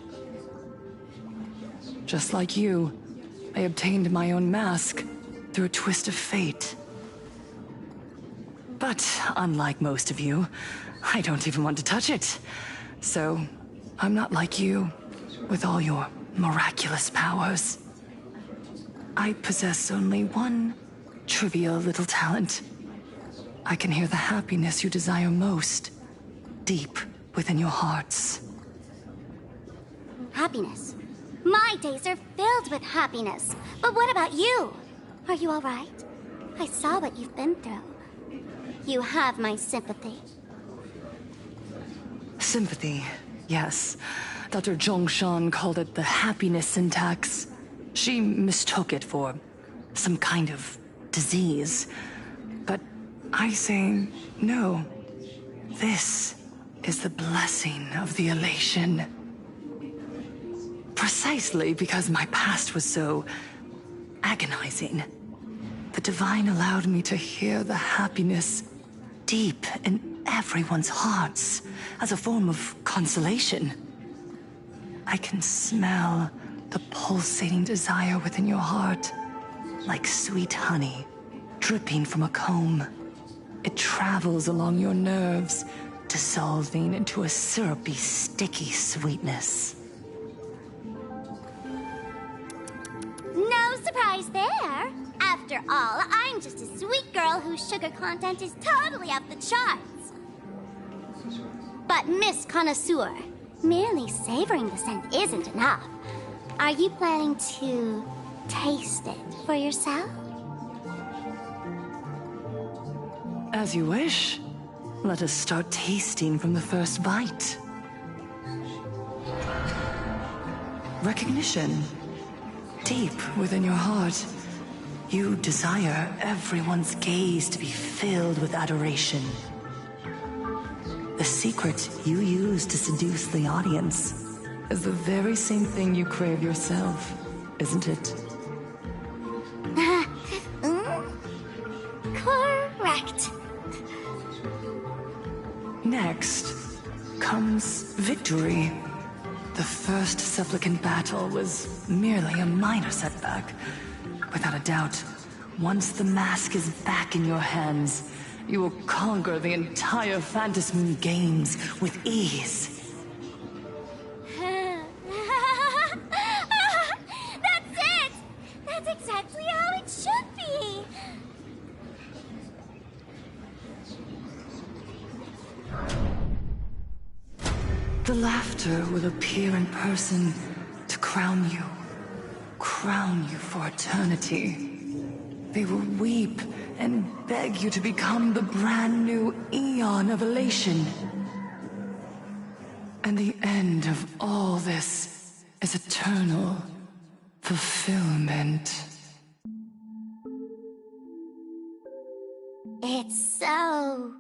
Just like you, I obtained my own mask through a twist of fate. But unlike most of you, I don't even want to touch it. So, I'm not like you, with all your miraculous powers. I possess only one trivial little talent. I can hear the happiness you desire most, deep within your hearts. Happiness. My days are filled with happiness. But what about you? Are you all right? I saw what you've been through. You have my sympathy. Sympathy, yes. Dr. Zhongshan called it the happiness syntax. She mistook it for some kind of disease. But I say no. This is the blessing of the elation. Precisely because my past was so agonizing. The Divine allowed me to hear the happiness deep in everyone's hearts as a form of consolation. I can smell the pulsating desire within your heart, like sweet honey dripping from a comb. It travels along your nerves, dissolving into a syrupy, sticky sweetness. No surprise there. After all, I'm just a sweet girl whose sugar content is totally off the charts. But Miss Connoisseur, merely savoring the scent isn't enough. Are you planning to taste it for yourself? As you wish. Let us start tasting from the first bite. Recognition. Deep within your heart, you desire everyone's gaze to be filled with adoration. The secret you use to seduce the audience is the very same thing you crave yourself, isn't it? Correct. Next comes victory. The first supplicant battle was merely a minor setback. Without a doubt, once the mask is back in your hands, you will conquer the entire Phantasm Games with ease. That's it! That's exactly how it should be! The laughter will appear in person to crown you for eternity. They will weep and beg you to become the brand new Eon of Elation. And the end of all this is eternal fulfillment. It's so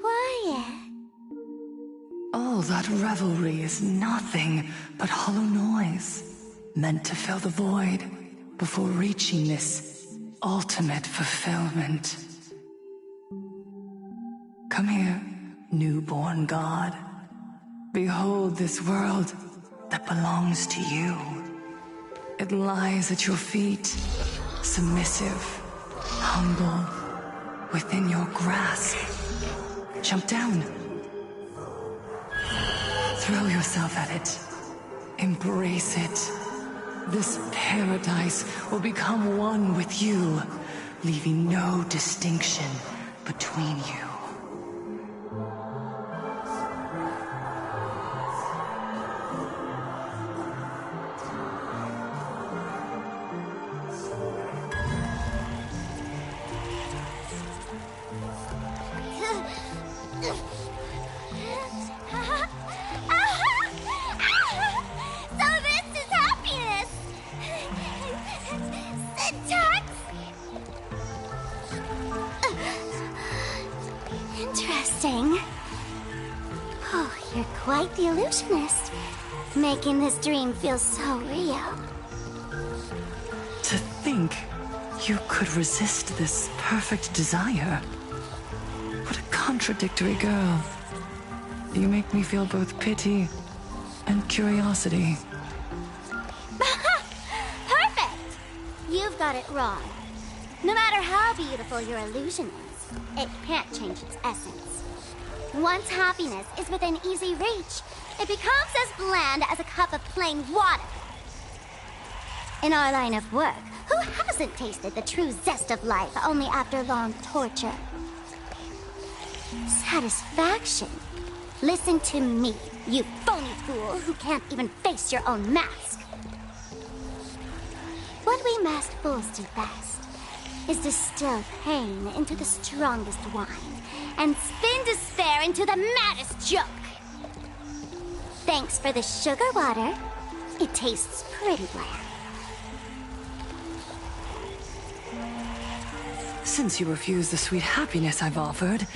quiet. All that revelry is nothing but hollow noise, meant to fill the void before reaching this ultimate fulfillment. Come here, newborn god. Behold this world that belongs to you. It lies at your feet, submissive, humble, within your grasp. Jump down. Throw yourself at it. Embrace it. This paradise will become one with you, leaving no distinction between you. Interesting. Oh, you're quite the illusionist, making this dream feel so real. To think you could resist this perfect desire. What a contradictory girl. You make me feel both pity and curiosity. Perfect! You've got it wrong. No matter how beautiful your illusion is, it can't change its essence. Once happiness is within easy reach, it becomes as bland as a cup of plain water. In our line of work, who hasn't tasted the true zest of life only after long torture? Satisfaction. Listen to me, you phony fool who can't even face your own mask. What we masked fools do best is distill pain into the strongest wine and spin despair into the maddest joke. Thanks for the sugar water. It tastes pretty bland. Since you refuse the sweet happiness I've offered,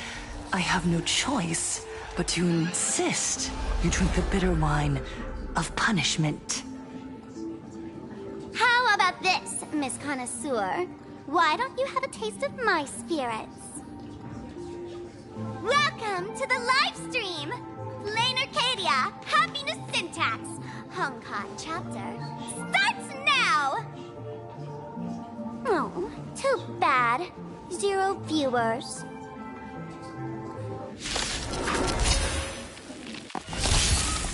I have no choice but to insist you drink the bitter wine of punishment. How about this, Miss Connoisseur? Why don't you have a taste of my spirits? Welcome to the live stream! Lane Arcadia, Happiness Syntax, Honkai chapter, starts now! Oh, too bad. 0 viewers.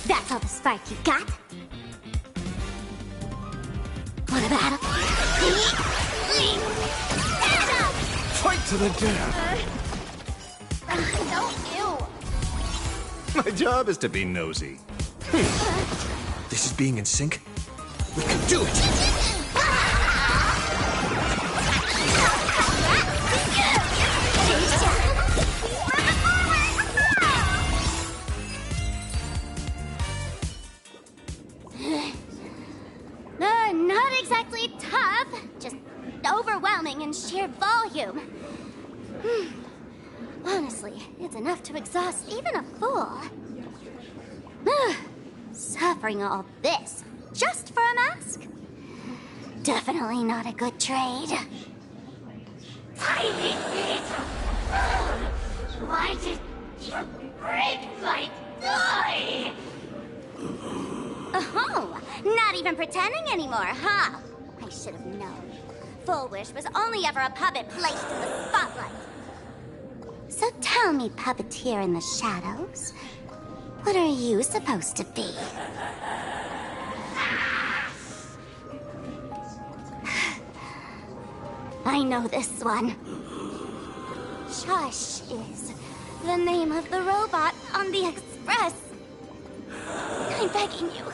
That's all the spark you got? What about Fight to the death! No, My job is to be nosy. This is being in sync? We can do it! Not exactly tough, just overwhelming in sheer volume. Honestly, it's enough to exhaust even a fool. Suffering all this just for a mask? Definitely not a good trade. Tiny little bird, why did you break my toy? Oh, not even pretending anymore, huh? I should have known. Full Wish was only ever a puppet placed in the spotlight. So tell me, puppeteer in the shadows, what are you supposed to be? I know this one. Shush is the name of the robot on the Express. I'm begging you.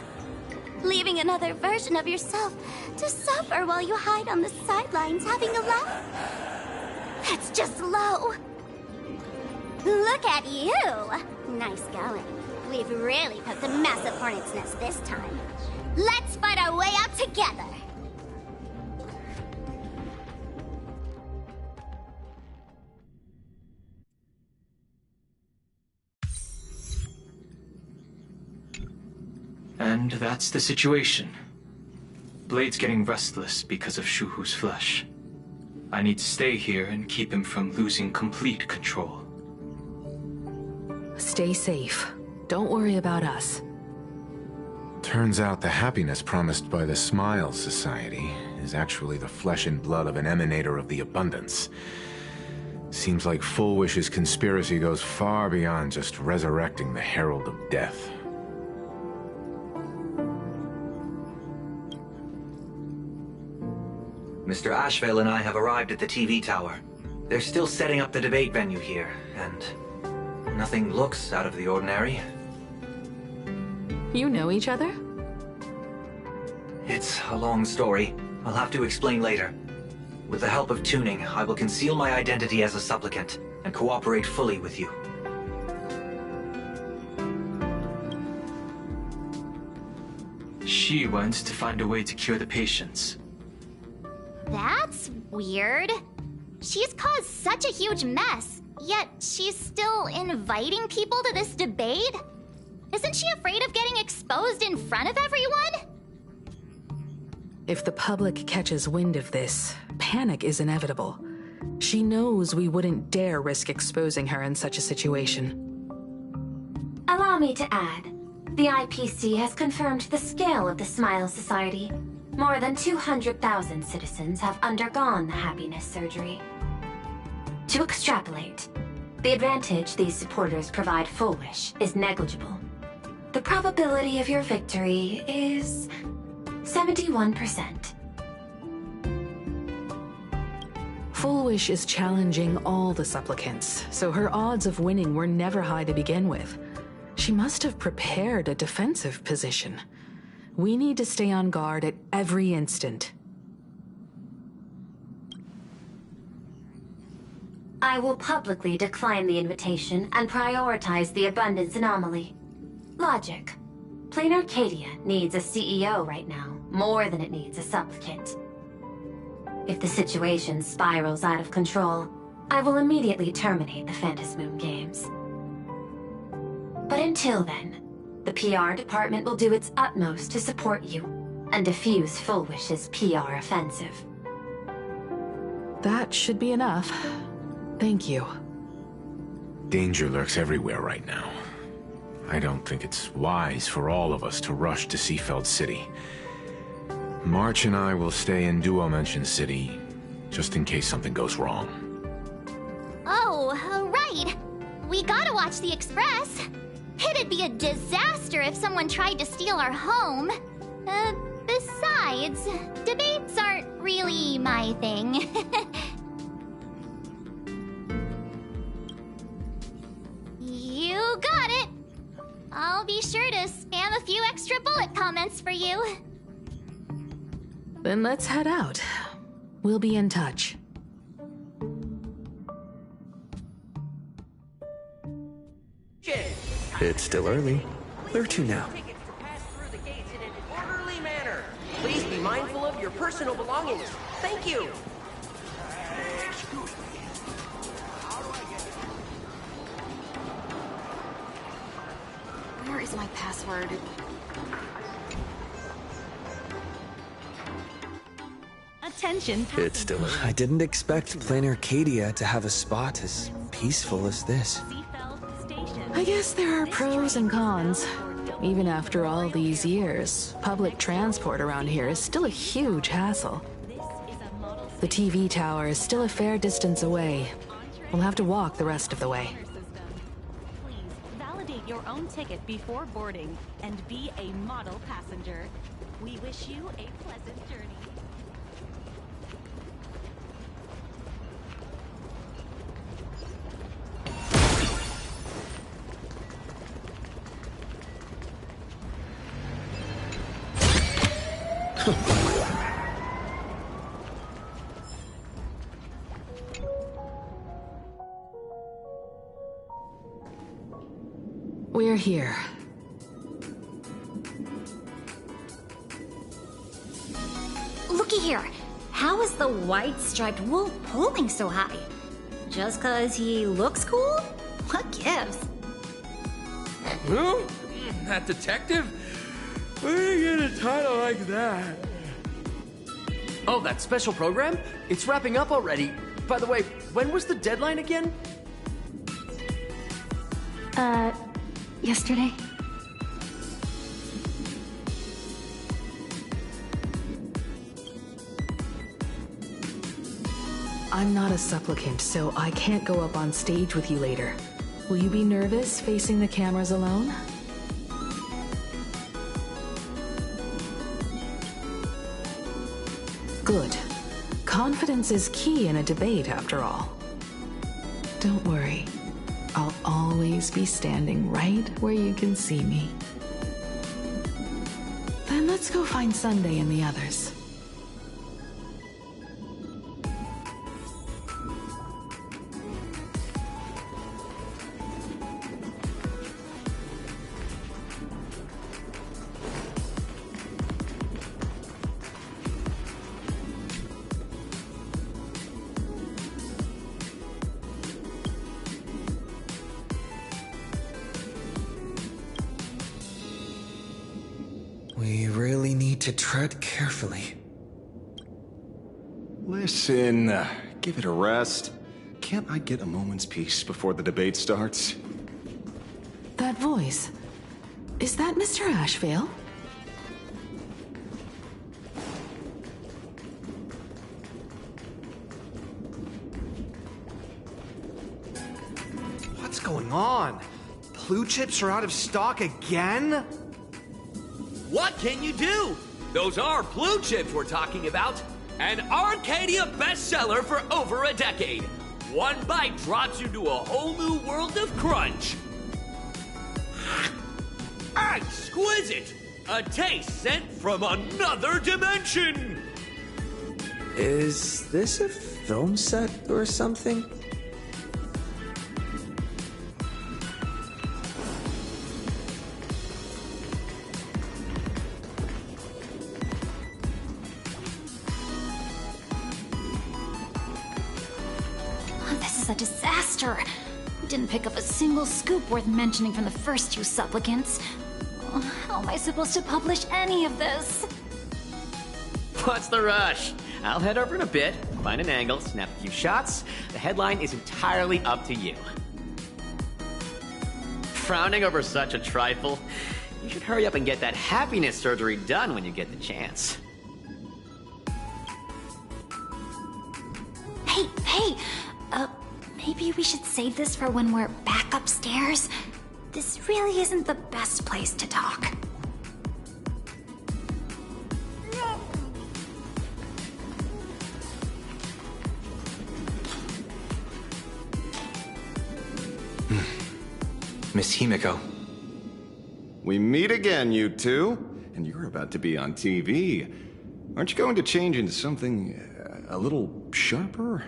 leaving another version of yourself to suffer while you hide on the sidelines having a laugh. That's just low. Look at you! Nice going. We've really poked a massive hornet's nest this time. Let's fight our way out together! And that's the situation. Blade's getting restless because of Shuhu's flesh. I need to stay here and keep him from losing complete control. Stay safe. Don't worry about us. Turns out the happiness promised by the Smile Society is actually the flesh and blood of an emanator of the abundance. Seems like Full Wish's conspiracy goes far beyond just resurrecting the Herald of Death. Mr. Ashvale and I have arrived at the TV tower. They're still setting up the debate venue here, and nothing looks out of the ordinary. You know each other? It's a long story. I'll have to explain later. With the help of tuning, I will conceal my identity as a supplicant and cooperate fully with you. She wants to find a way to cure the patients. That's weird. She's caused such a huge mess, yet she's still inviting people to this debate? Isn't she afraid of getting exposed in front of everyone? If the public catches wind of this, panic is inevitable. She knows we wouldn't dare risk exposing her in such a situation. Allow me to add, the IPC has confirmed the scale of the Smile Society. More than 200,000 citizens have undergone the happiness surgery. To extrapolate, the advantage these supporters provide Full Wish is negligible. The probability of your victory is 71%. Full Wish is challenging all the supplicants, so her odds of winning were never high to begin with. She must have prepared a defensive position. We need to stay on guard at every instant. I will publicly decline the invitation and prioritize the abundance anomaly. Logic. Plain Arcadia needs a CEO right now, more than it needs a supplicant. If the situation spirals out of control, I will immediately terminate the Phantasmoon Games. But until then, the PR department will do its utmost to support you and defuse Full Wish's PR offensive. That should be enough. Thank you. Danger lurks everywhere right now. I don't think it's wise for all of us to rush to Seafeld City. March and I will stay in Duo Mansion City, just in case something goes wrong. Oh, right. We gotta watch the Express. It'd be a disaster if someone tried to steal our home. Besides, debates aren't really my thing. You got it. I'll be sure to spam a few extra bullet comments for you. Then let's head out. We'll be in touch. It's still early. Where to now? Orderly manner. Please be mindful of your personal belongings. Thank you. Where is my password? Attention. It's still early. I didn't expect Plain Arcadia to have a spot as peaceful as this. I guess there are pros and cons. Even after all these years, public transport around here is still a huge hassle. The TV tower is still a fair distance away. We'll have to walk the rest of the way. Validate your own ticket before boarding and be a model passenger. We wish you a pleasant journey. We're here. Looky here. How is the white striped wolf pulling so high? Just 'cause he looks cool? What gives? Who? That detective? Where do you get a title like that? Oh, that special program? It's wrapping up already. By the way, when was the deadline again? Yesterday. I'm not a supplicant, so I can't go up on stage with you later. Will you be nervous facing the cameras alone? Good. Confidence is key in a debate, after all. Don't worry. I'll always be standing right where you can see me. Then let's go find Sunday and the others. We really need to tread carefully. Listen, give it a rest. Can't I get a moment's peace before the debate starts? That voice. Is that Mr. Ashvale? What's going on? Blue chips are out of stock again? What can you do? Those are blue chips we're talking about. An Arcadia bestseller for over a decade. One bite drops you to a whole new world of crunch. Exquisite! A taste sent from another dimension! Is this a film set or something? This is a disaster. We didn't pick up a single scoop worth mentioning from the first two supplicants. How am I supposed to publish any of this? What's the rush? I'll head over in a bit, find an angle, snap a few shots. The headline is entirely up to you. Frowning over such a trifle? You should hurry up and get that happiness surgery done when you get the chance. Hey, maybe we should save this for when we're back upstairs? This really isn't the best place to talk. Miss Himiko. We meet again, you two. And you're about to be on TV. Aren't you going to change into something a little sharper?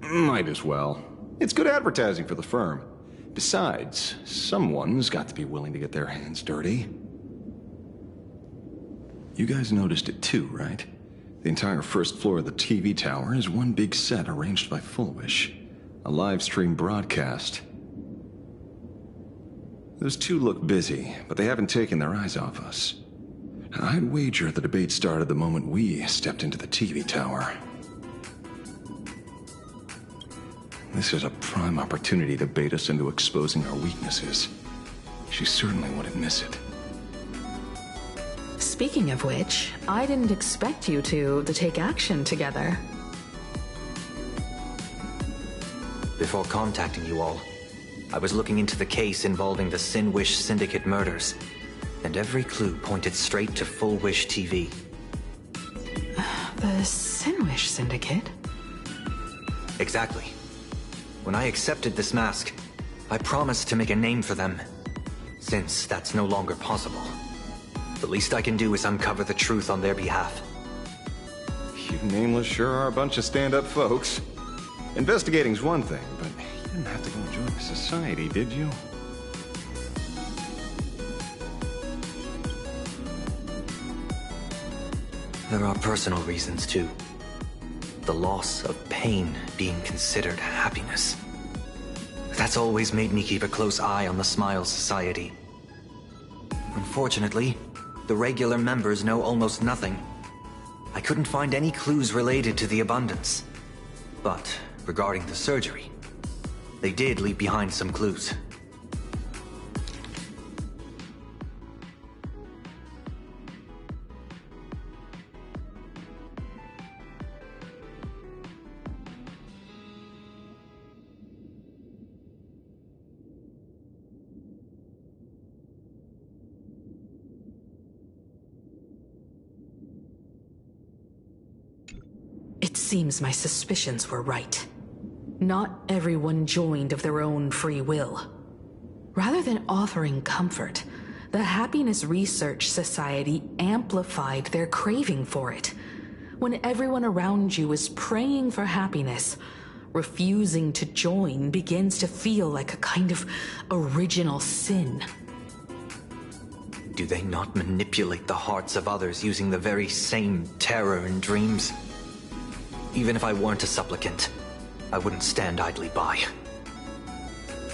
Might as well. It's good advertising for the firm. Besides, someone's got to be willing to get their hands dirty. You guys noticed it too, right? The entire first floor of the TV tower is one big set arranged by Fullwish. A live stream broadcast. Those two look busy, but they haven't taken their eyes off us. I'd wager the debate started the moment we stepped into the TV tower. This is a prime opportunity to bait us into exposing our weaknesses. She certainly wouldn't miss it. Speaking of which, I didn't expect you two to take action together. Before contacting you all, I was looking into the case involving the Sinwish Syndicate murders, and every clue pointed straight to Full Wish TV. The Sinwish Syndicate? Exactly. When I accepted this mask, I promised to make a name for them. Since that's no longer possible, the least I can do is uncover the truth on their behalf. You nameless sure are a bunch of stand-up folks. Investigating's one thing, but you didn't have to go and join the society, did you? There are personal reasons, too. The loss of pain being considered happiness. That's always made me keep a close eye on the Smile Society. Unfortunately, the regular members know almost nothing. I couldn't find any clues related to the abundance. But regarding the surgery, they did leave behind some clues. It seems my suspicions were right. Not everyone joined of their own free will. Rather than offering comfort, the Happiness Research Society amplified their craving for it. When everyone around you is praying for happiness, refusing to join begins to feel like a kind of original sin. Do they not manipulate the hearts of others using the very same terror and dreams? Even if I weren't a supplicant, I wouldn't stand idly by.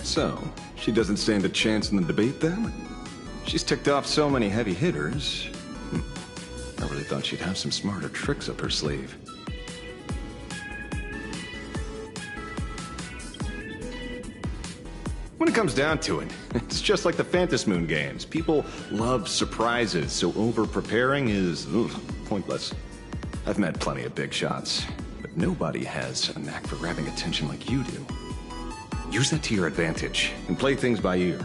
So, she doesn't stand a chance in the debate then? She's ticked off so many heavy hitters. I really thought she'd have some smarter tricks up her sleeve. When it comes down to it, it's just like the Phantasmoon games. People love surprises, so over-preparing is pointless. I've met plenty of big shots, but nobody has a knack for grabbing attention like you do. Use that to your advantage, and play things by ear.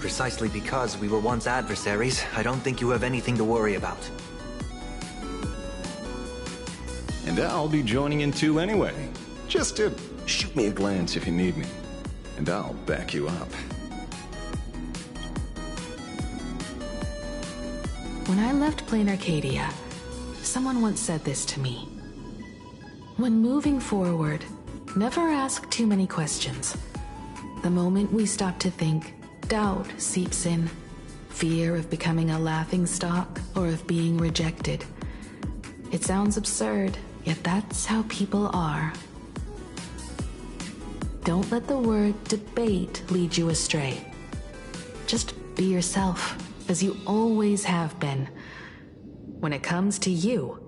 Precisely because we were once adversaries, I don't think you have anything to worry about. And I'll be joining in too anyway. Just to shoot me a glance if you need me, and I'll back you up. When I left Plain Arcadia, someone once said this to me. When moving forward, never ask too many questions. The moment we stop to think, doubt seeps in. Fear of becoming a laughingstock or of being rejected. It sounds absurd, yet that's how people are. Don't let the word debate lead you astray. Just be yourself, as you always have been. When it comes to you,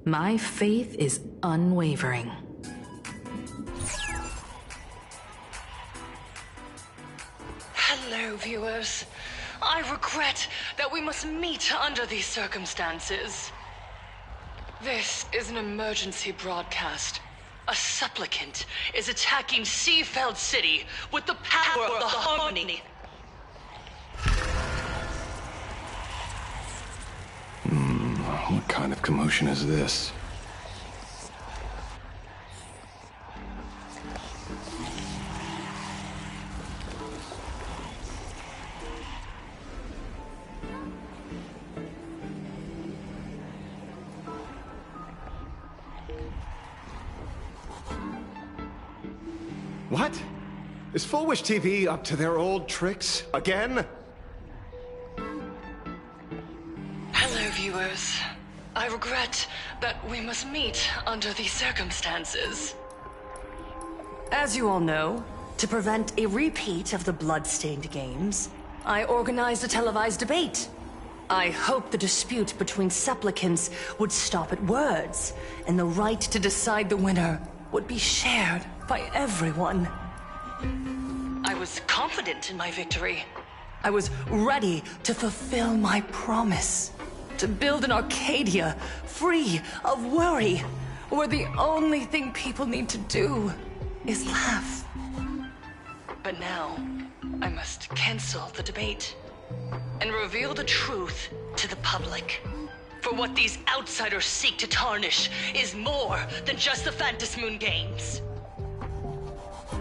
my faith is unwavering. Hello, viewers. I regret that we must meet under these circumstances. This is an emergency broadcast. A supplicant is attacking Seafeld City with the power of the Harmony. What kind of commotion is this? What? Is Full Wish TV up to their old tricks again? Hello, viewers. I regret that we must meet under these circumstances. As you all know, to prevent a repeat of the blood-stained games, I organized a televised debate. I hoped the dispute between supplicants would stop at words, and the right to decide the winner would be shared by everyone. I was confident in my victory. I was ready to fulfill my promise. To build an Arcadia free of worry, where the only thing people need to do is laugh. But now, I must cancel the debate and reveal the truth to the public. For what these outsiders seek to tarnish is more than just the Phantasmoon games.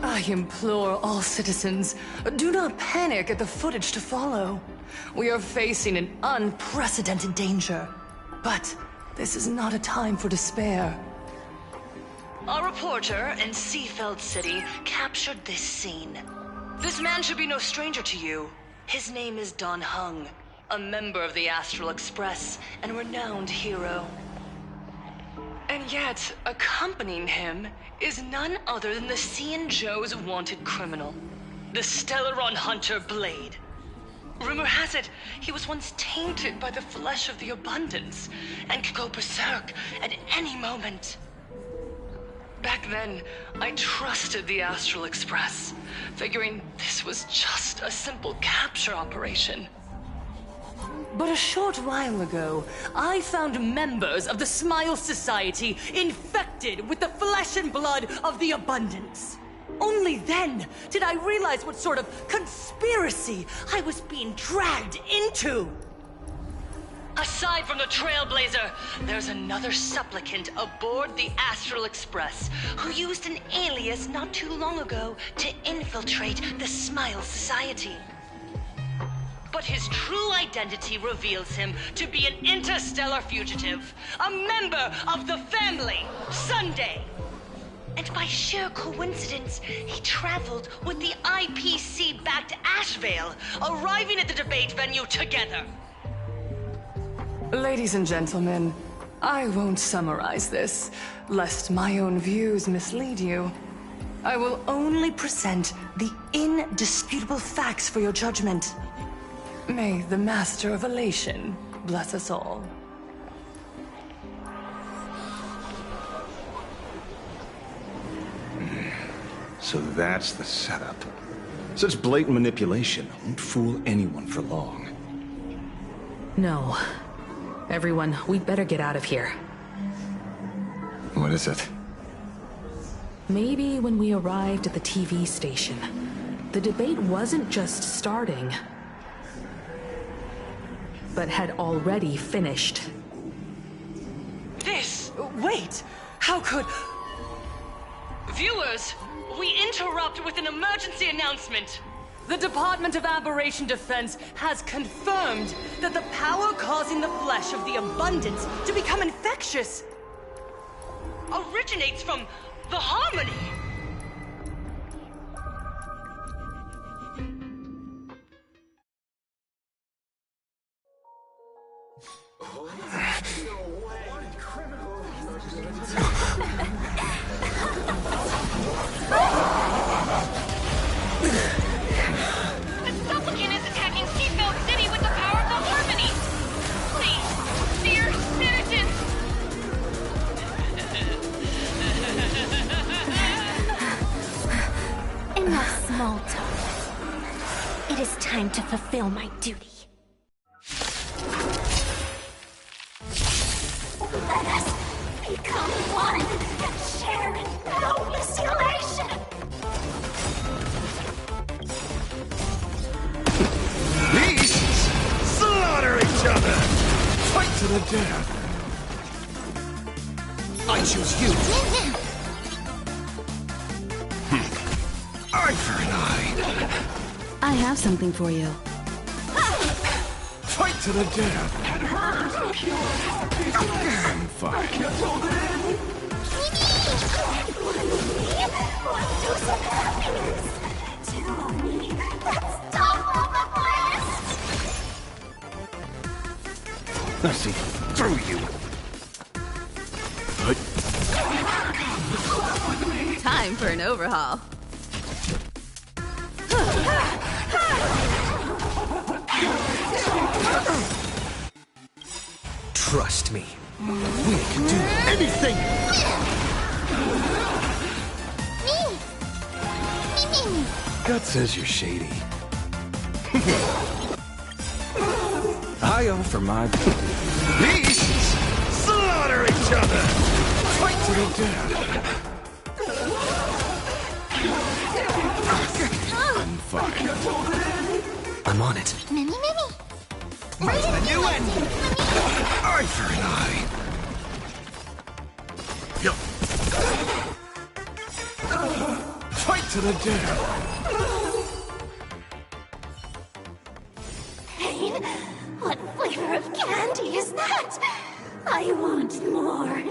I implore all citizens, do not panic at the footage to follow. We are facing an unprecedented danger. But this is not a time for despair. A reporter in Seafeld City captured this scene. This man should be no stranger to you. His name is Don Hung, a member of the Astral Express and a renowned hero. And yet, accompanying him is none other than the Cian Joe's wanted criminal, the Stellaron hunter Blade. Rumor has it, he was once tainted by the flesh of the Abundance and could go berserk at any moment. Back then, I trusted the Astral Express, figuring this was just a simple capture operation. But a short while ago, I found members of the Smile Society infected with the flesh and blood of the Abundance. Only then did I realize what sort of conspiracy I was being dragged into. Aside from the Trailblazer, there's another supplicant aboard the Astral Express who used an alias not too long ago to infiltrate the Smile Society. But his true identity reveals him to be an interstellar fugitive, a member of the family, Sunday. And by sheer coincidence, he traveled with the IPC-backed Ashvale, arriving at the debate venue together. Ladies and gentlemen, I won't summarize this, lest my own views mislead you. I will only present the indisputable facts for your judgment. May the Master of Elation bless us all. So that's the setup. Such blatant manipulation won't fool anyone for long. No. Everyone, we'd better get out of here. What is it? Maybe when we arrived at the TV station, the debate wasn't just starting, but had already finished. Wait! How could... Viewers, we interrupt with an emergency announcement. The Department of Aberration Defense has confirmed that the power causing the flesh of the Abundance to become infectious originates from the Harmony. Enough small talk. It is time to fulfill my duty. Let us become one and share in boundless elation. Beasts slaughter each other! Fight to the death! I choose you! Eye for an eye! I have something for you. Fight to the death! I'm fine. Let's see through you. Time for an overhaul. Trust me. We can do anything! Me! Gut says you're shady. I offer my... Beasts slaughter each other! Fight to the death! I'm fine. I'm on it. Mimi! Where's the new end? Eye for an eye. Fight to to the dead. Pain? What flavor of candy is that? I want more.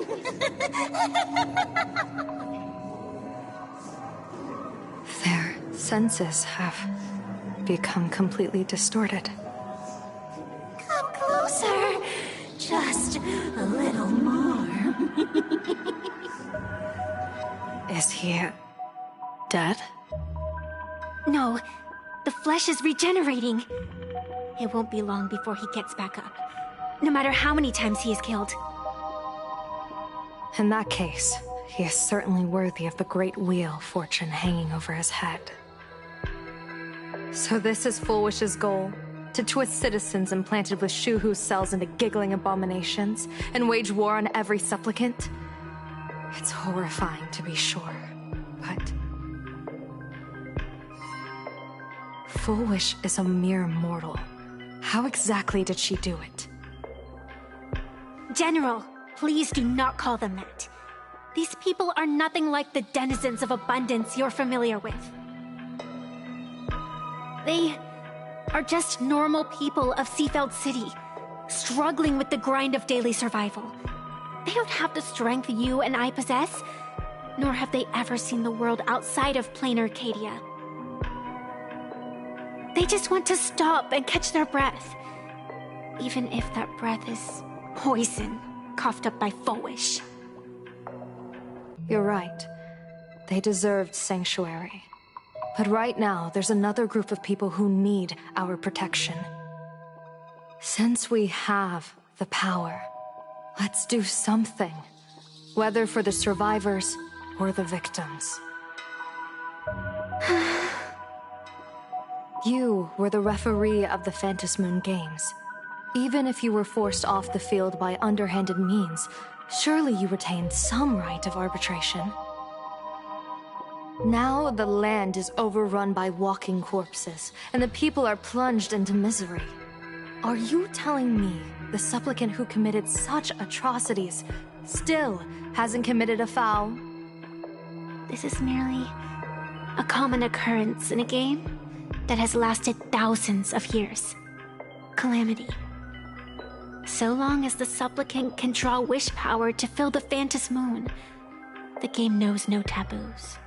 Their senses have become completely distorted. Come closer. Just a little more. Is he dead? No, the flesh is regenerating. It won't be long before he gets back up, no matter how many times he is killed. In that case, he is certainly worthy of the great wheel fortune hanging over his head. So this is Fullwish's goal? To twist citizens implanted with Shuhu's cells into giggling abominations, and wage war on every supplicant? It's horrifying, to be sure, but... Fullwish is a mere mortal. How exactly did she do it? General, please do not call them that. These people are nothing like the denizens of abundance you're familiar with. They are just normal people of Seafeld City, struggling with the grind of daily survival. They don't have the strength you and I possess, nor have they ever seen the world outside of plain Arcadia. They just want to stop and catch their breath, even if that breath is poison coughed up by Fullwish. You're right. They deserved sanctuary. But right now, there's another group of people who need our protection. Since we have the power, let's do something. Whether for the survivors or the victims. You were the referee of the Phantasmoon Games. Even if you were forced off the field by underhanded means, surely you retained some right of arbitration. Now the land is overrun by walking corpses, and the people are plunged into misery. Are you telling me the supplicant who committed such atrocities still hasn't committed a foul? This is merely a common occurrence in a game that has lasted thousands of years. Calamity. So long as the supplicant can draw wish power to fill the Phantasmoon, the game knows no taboos.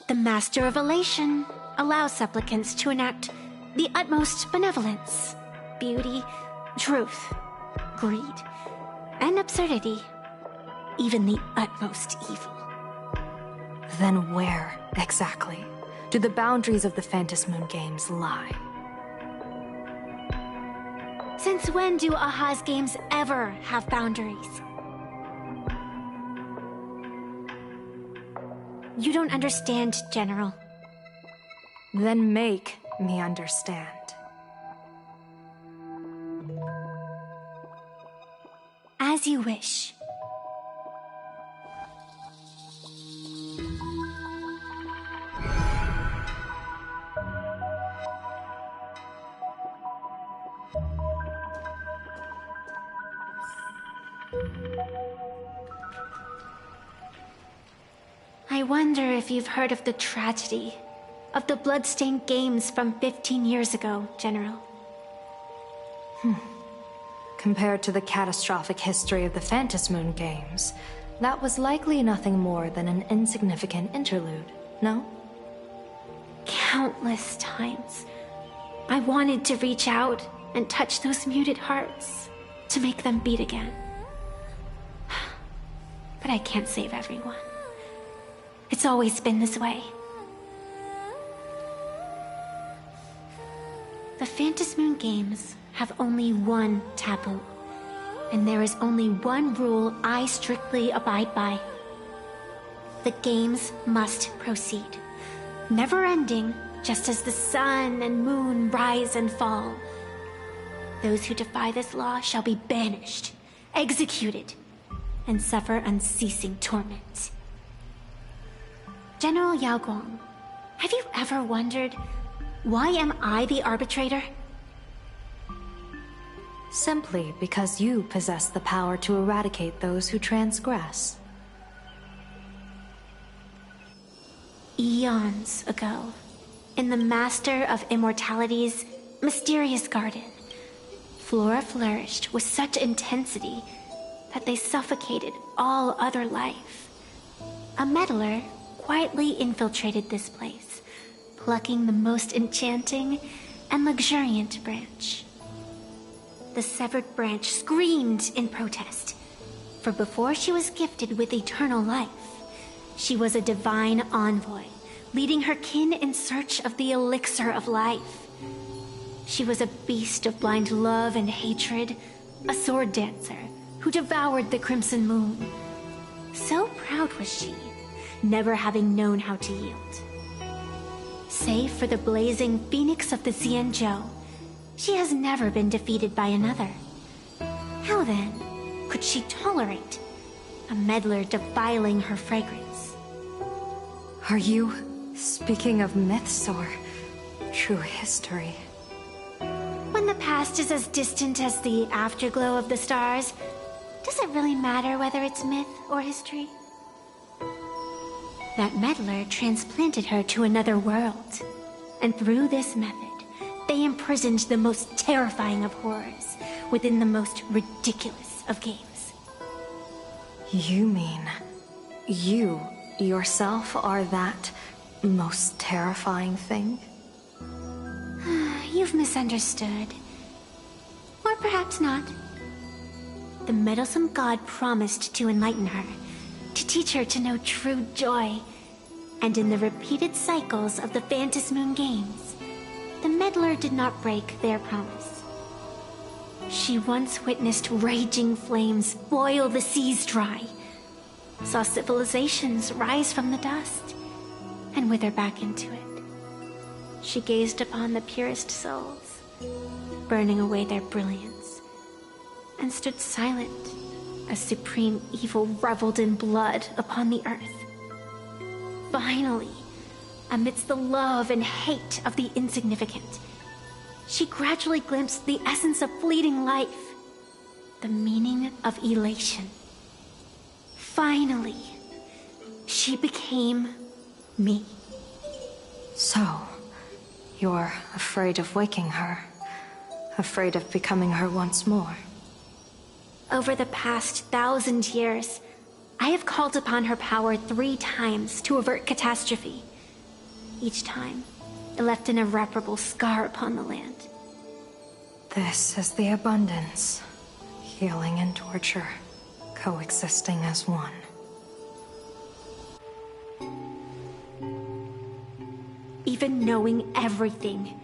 The Master of Elation allows supplicants to enact the utmost benevolence, beauty, truth, greed, and absurdity, even the utmost evil. Then where, exactly, do the boundaries of the Phantasmoon Games lie? Since when do Aha's games ever have boundaries? You don't understand, General. Then make me understand. As you wish. I wonder if you've heard of the tragedy of the Bloodstained Games from 15 years ago, General. Compared to the catastrophic history of the Phantasmoon Games, that was likely nothing more than an insignificant interlude, no? Countless times, I wanted to reach out and touch those muted hearts to make them beat again. But I can't save everyone. It's always been this way. The Phantasmoon Games have only one taboo, and there is only one rule I strictly abide by. The games must proceed, never ending, just as the sun and moon rise and fall. Those who defy this law shall be banished, executed, and suffer unceasing torment. General Yao Guang, have you ever wondered, why am I the arbitrator? Simply because you possess the power to eradicate those who transgress. eons ago, in the Master of Immortality's mysterious garden, flora flourished with such intensity that they suffocated all other life. A meddler quietly infiltrated this place, plucking the most enchanting and luxuriant branch. The severed branch screamed in protest, for before she was gifted with eternal life, she was a divine envoy, leading her kin in search of the elixir of life. She was a beast of blind love and hatred, a sword dancer who devoured the crimson moon. So proud was she, never having known how to yield. Save for the blazing phoenix of the Xianzhou, she has never been defeated by another. How then could she tolerate a meddler defiling her fragrance? Are you speaking of myths or true history? When the past is as distant as the afterglow of the stars, does it really matter whether it's myth or history? That meddler transplanted her to another world, and through this method, they imprisoned the most terrifying of horrors within the most ridiculous of games. You mean you yourself are that most terrifying thing? You've misunderstood. Or perhaps not. The meddlesome god promised to enlighten her, to teach her to know true joy. And in the repeated cycles of the Phantasmoon games, the meddler did not break their promise. She once witnessed raging flames boil the seas dry, saw civilizations rise from the dust, and wither back into it. She gazed upon the purest souls, burning away their brilliance, and stood silent as supreme evil reveled in blood upon the earth. Finally, amidst the love and hate of the insignificant, she gradually glimpsed the essence of fleeting life, the meaning of elation. Finally, she became me. So, you're afraid of waking her, afraid of becoming her once more. Over the past 1,000 years, I have called upon her power 3 times to avert catastrophe. Each time, it left an irreparable scar upon the land. This is the abundance, healing and torture, coexisting as one. Even knowing everything,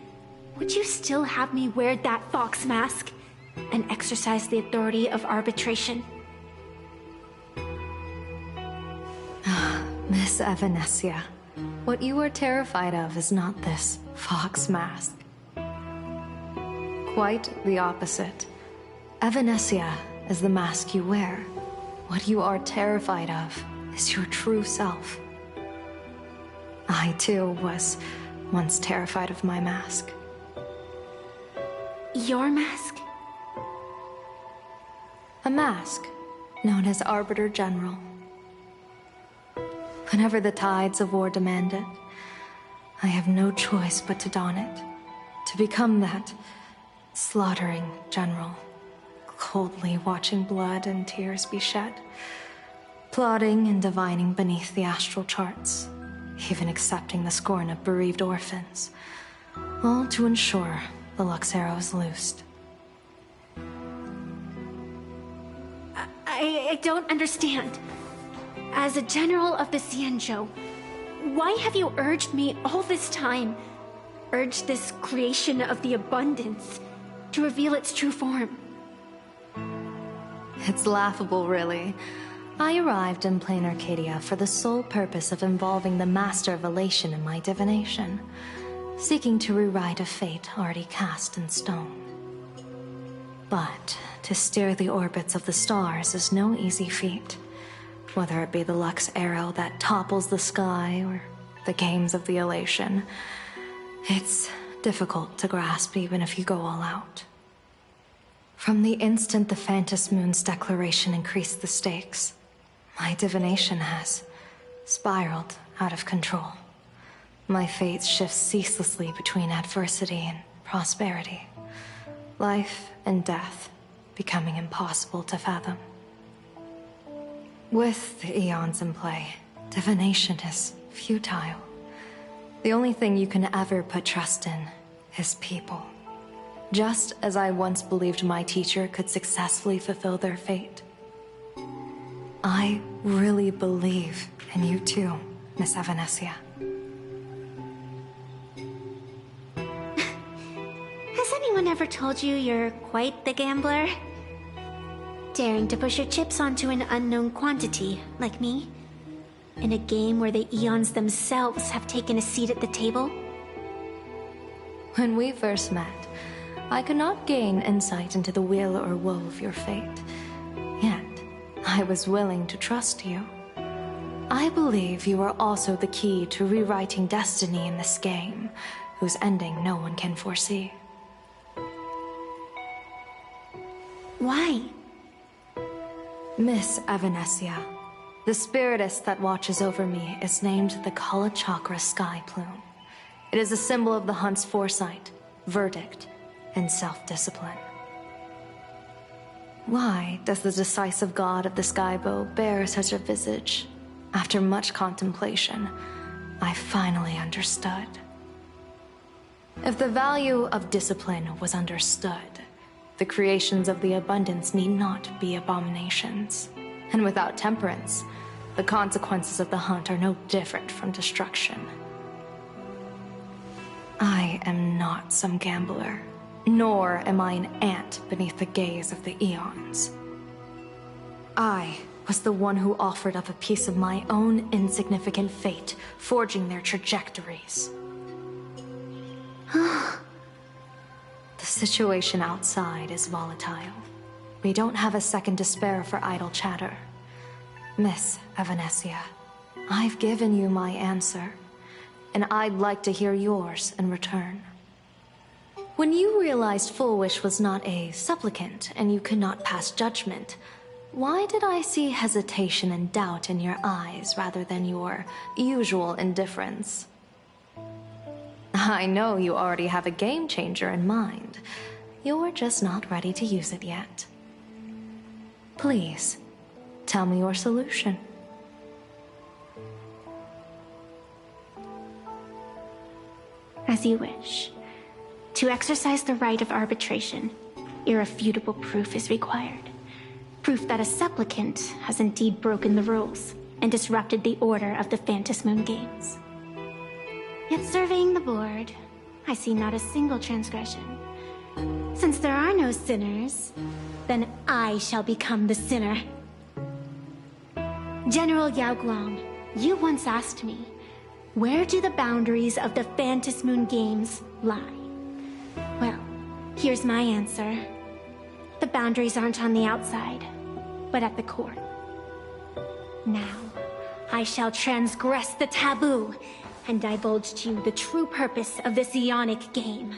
would you still have me wear that fox mask and exercise the authority of arbitration? Miss Evanesia, what you are terrified of is not this fox mask. Quite the opposite. Evanesia is the mask you wear. What you are terrified of is your true self. I, too, was once terrified of my mask. Your mask? A mask known as Arbiter General. Whenever the tides of war demand it, I have no choice but to don it, to become that slaughtering general, coldly watching blood and tears be shed, plotting and divining beneath the astral charts, even accepting the scorn of bereaved orphans, all to ensure the Luxero is loosed. I don't understand. As a general of the Xianzhou, why have you urged me all this time, urged this creation of the abundance, to reveal its true form? It's laughable, really. I arrived in plain Arcadia for the sole purpose of involving the Master of Elation in my divination, seeking to rewrite a fate already cast in stone. But to steer the orbits of the stars is no easy feat, whether it be the Lux arrow that topples the sky or the games of the Elation. It's difficult to grasp even if you go all out. From the instant the Phantasmoon's declaration increased the stakes, my divination has spiraled out of control. My fate shifts ceaselessly between adversity and prosperity. Life and death becoming impossible to fathom. With the eons in play, divination is futile. The only thing you can ever put trust in is people. Just as I once believed my teacher could successfully fulfill their fate. I really believe in you too, Miss Evanesia. Has anyone ever told you you're quite the gambler? Daring to push your chips onto an unknown quantity, like me? In a game where the eons themselves have taken a seat at the table? When we first met, I could not gain insight into the will or woe of your fate. Yet, I was willing to trust you. I believe you are also the key to rewriting destiny in this game, whose ending no one can foresee. Why? Miss Evanesia, the spiritess that watches over me is named the Kala Chakra Sky Plume. It is a symbol of the hunt's foresight, verdict, and self-discipline. Why does the decisive god of the Skybow bear such a visage? After much contemplation, I finally understood. If the value of discipline was understood, the creations of the abundance need not be abominations. And without temperance, the consequences of the hunt are no different from destruction. I am not some gambler, nor am I an ant beneath the gaze of the eons. I was the one who offered up a piece of my own insignificant fate, forging their trajectories. The situation outside is volatile. We don't have a second to spare for idle chatter. Miss Evanesia, I've given you my answer, and I'd like to hear yours in return. When you realized Full Wish was not a supplicant and you could not pass judgment, why did I see hesitation and doubt in your eyes rather than your usual indifference? I know you already have a game changer in mind. You're just not ready to use it yet. Please, tell me your solution. As you wish. To exercise the right of arbitration, irrefutable proof is required. Proof that a supplicant has indeed broken the rules and disrupted the order of the Phantom Moon Games. Yet surveying the board, I see not a single transgression. Since there are no sinners, then I shall become the sinner. General Yao Guang, you once asked me, where do the boundaries of the Phantom Moon Games lie? Well, here's my answer. The boundaries aren't on the outside, but at the core. Now, I shall transgress the taboo and divulge to you the true purpose of this Ionic game.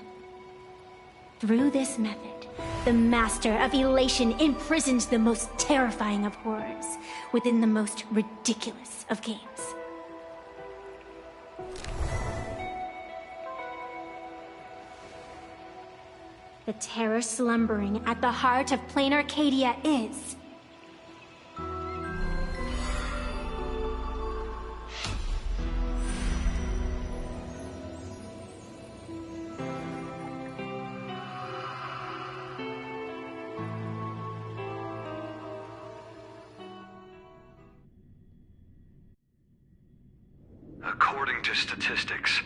Through this method, the Master of Elation imprisoned the most terrifying of horrors within the most ridiculous of games. The terror slumbering at the heart of plain Arcadia is... According to statistics,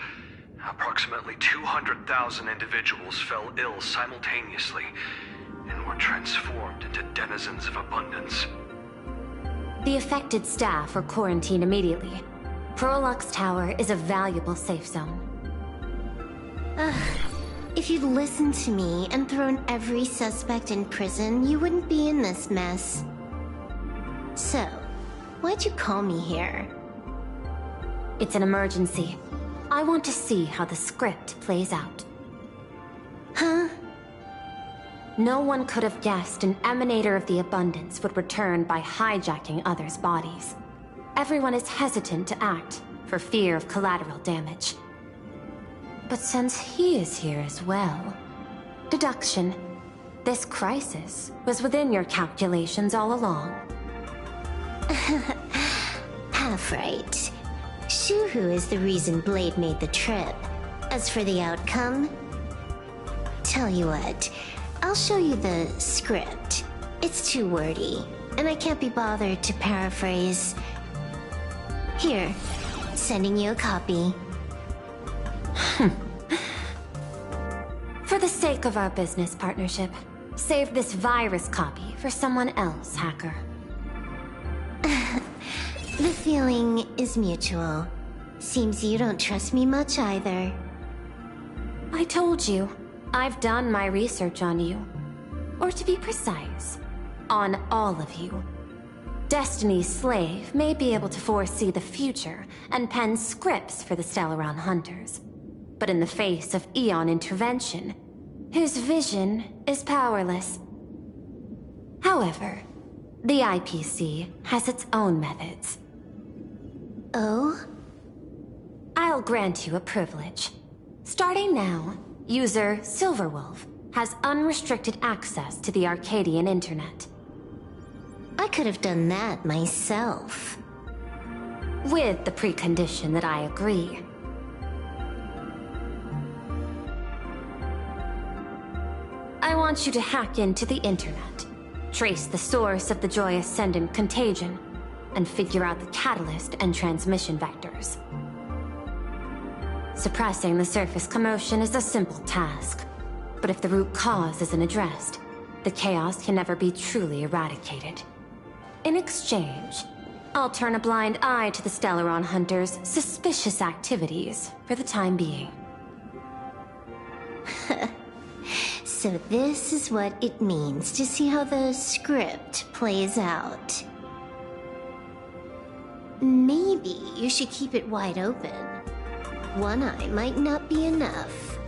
approximately 200,000 individuals fell ill simultaneously and were transformed into denizens of abundance. The affected staff are quarantined immediately. Prolux Tower is a valuable safe zone. If you'd listened to me and thrown every suspect in prison, you wouldn't be in this mess. So, why'd you call me here? It's an emergency. I want to see how the script plays out. Huh? No one could have guessed an emanator of the abundance would return by hijacking others' bodies. Everyone is hesitant to act, for fear of collateral damage. But since he is here as well... Deduction. This crisis was within your calculations all along. Half right. Shuhu is the reason Blade made the trip. As for the outcome... Tell you what, I'll show you the script. It's too wordy, and I can't be bothered to paraphrase. Here, sending you a copy. For the sake of our business partnership, save this virus copy for someone else, hacker. The feeling is mutual. Seems you don't trust me much either. I told you, I've done my research on you. Or to be precise, on all of you. Destiny's slave may be able to foresee the future and pen scripts for the Stellaron hunters. But in the face of Eon intervention, his vision is powerless. However, the IPC has its own methods. Oh? I'll grant you a privilege. Starting now, user Silverwolf has unrestricted access to the Arcadian internet. I could have done that myself. With the precondition that I agree. I want you to hack into the internet, trace the source of the Joy Ascendant contagion, and figure out the catalyst and transmission vectors. Suppressing the surface commotion is a simple task, but if the root cause isn't addressed, the chaos can never be truly eradicated. In exchange, I'll turn a blind eye to the Stellaron hunters' suspicious activities for the time being. So this is what it means to see how the script plays out. Maybe you should keep it wide open. One eye might not be enough.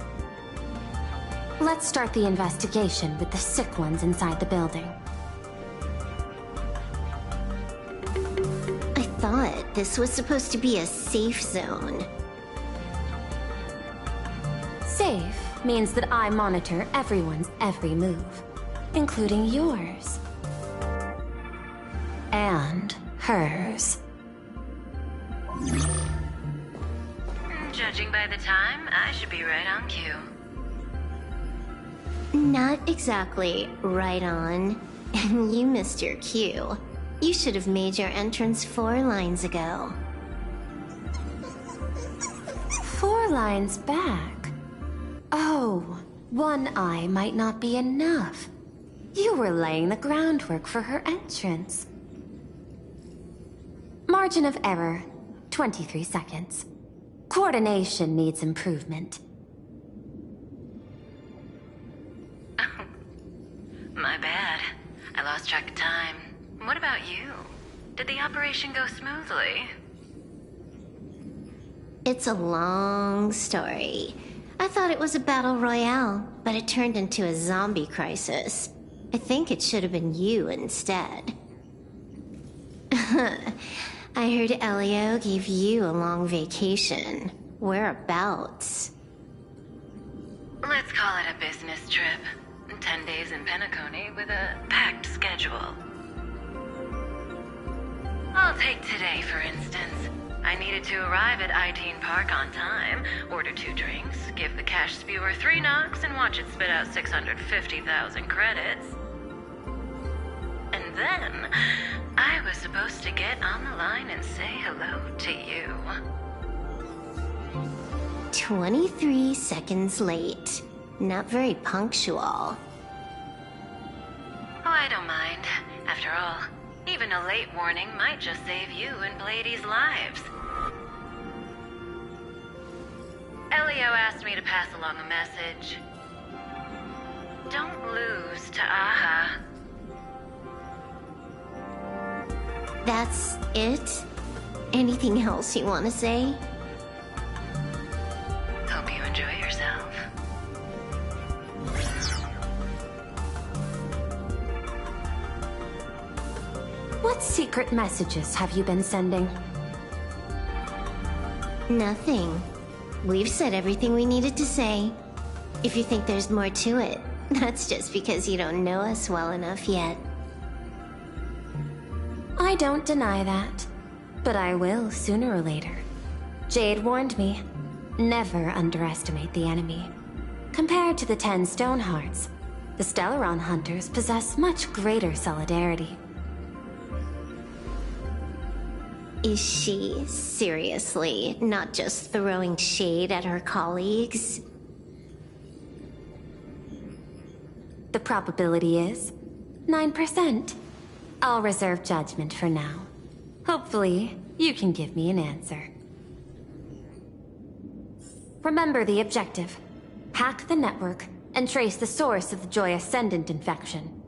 Let's start the investigation with the sick ones inside the building. I thought this was supposed to be a safe zone. Safe means that I monitor everyone's every move, including yours. And hers. Judging by the time, I should be right on cue. Not exactly right on. You missed your cue. You should have made your entrance 4 lines ago. 4 lines back? Oh, one eye might not be enough. You were laying the groundwork for her entrance. Margin of error, 23 seconds. Coordination needs improvement. My bad. I lost track of time. What about you? Did the operation go smoothly? It's a long story. I thought it was a battle royale, but it turned into a zombie crisis. I think it should have been you instead. I heard Elio gave you a long vacation. Whereabouts? Let's call it a business trip. 10 days in Penacony with a packed schedule. I'll take today, for instance. I needed to arrive at Itine Park on time, order 2 drinks, give the cash spewer 3 knocks, and watch it spit out 650,000 credits. And then, I was supposed to get on the line and say hello to you. 23 seconds late. Not very punctual. Oh, I don't mind. After all, even a late warning might just save you and Blady's lives. Elio asked me to pass along a message. Don't lose to Aha. That's it? Anything else you want to say? Hope you enjoy yourself. What secret messages have you been sending? Nothing. We've said everything we needed to say. If you think there's more to it, that's just because you don't know us well enough yet. I don't deny that, but I will sooner or later. Jade warned me, never underestimate the enemy. Compared to the 10 Stonehearts, the Stellaron Hunters possess much greater solidarity. Is she seriously not just throwing shade at her colleagues? The probability is 9%. I'll reserve judgment for now. Hopefully, you can give me an answer. Remember the objective. Hack the network and trace the source of the Joy Ascendant infection.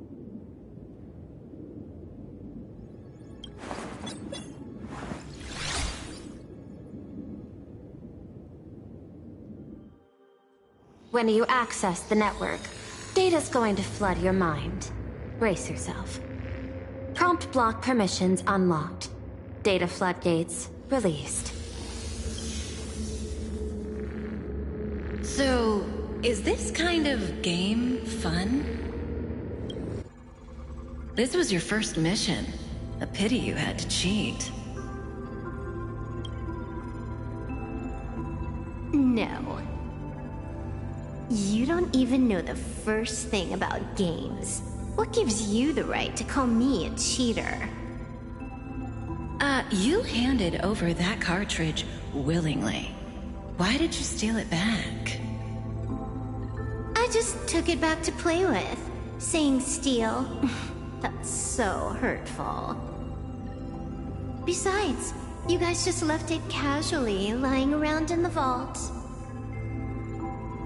When you access the network, data's going to flood your mind. Brace yourself. Prompt block permissions unlocked. Data floodgates released. So, is this kind of game fun? This was your first mission. A pity you had to cheat. No. You don't even know the first thing about games. What gives you the right to call me a cheater? You handed over that cartridge willingly. Why did you steal it back? I just took it back to play with. Saying steal, that's so hurtful. Besides, you guys just left it casually lying around in the vault.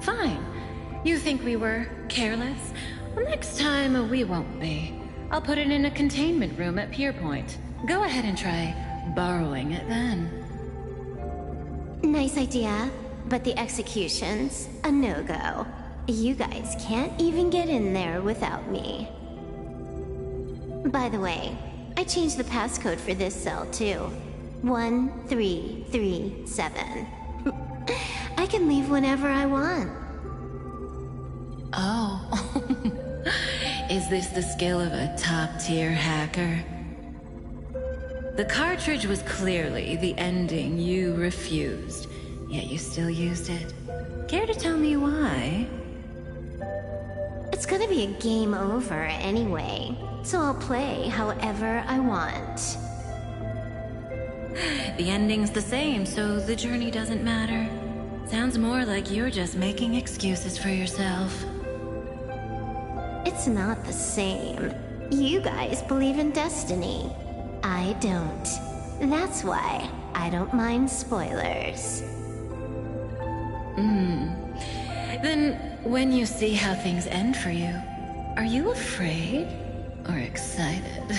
Fine. You think we were careless? Well, next time we won't be. I'll put it in a containment room at Pierpoint. Go ahead and try borrowing it then. Nice idea, but the execution's a no-go. You guys can't even get in there without me. By the way, I changed the passcode for this cell too. 1337. I can leave whenever I want. Oh. Is this the skill of a top-tier hacker? The cartridge was clearly the ending you refused, yet you still used it. Care to tell me why? It's gonna be a game over anyway, so I'll play however I want. The ending's the same, so the journey doesn't matter. Sounds more like you're just making excuses for yourself. It's not the same. You guys believe in destiny. I don't. That's why I don't mind spoilers. Then, when you see how things end for you, are you afraid or excited?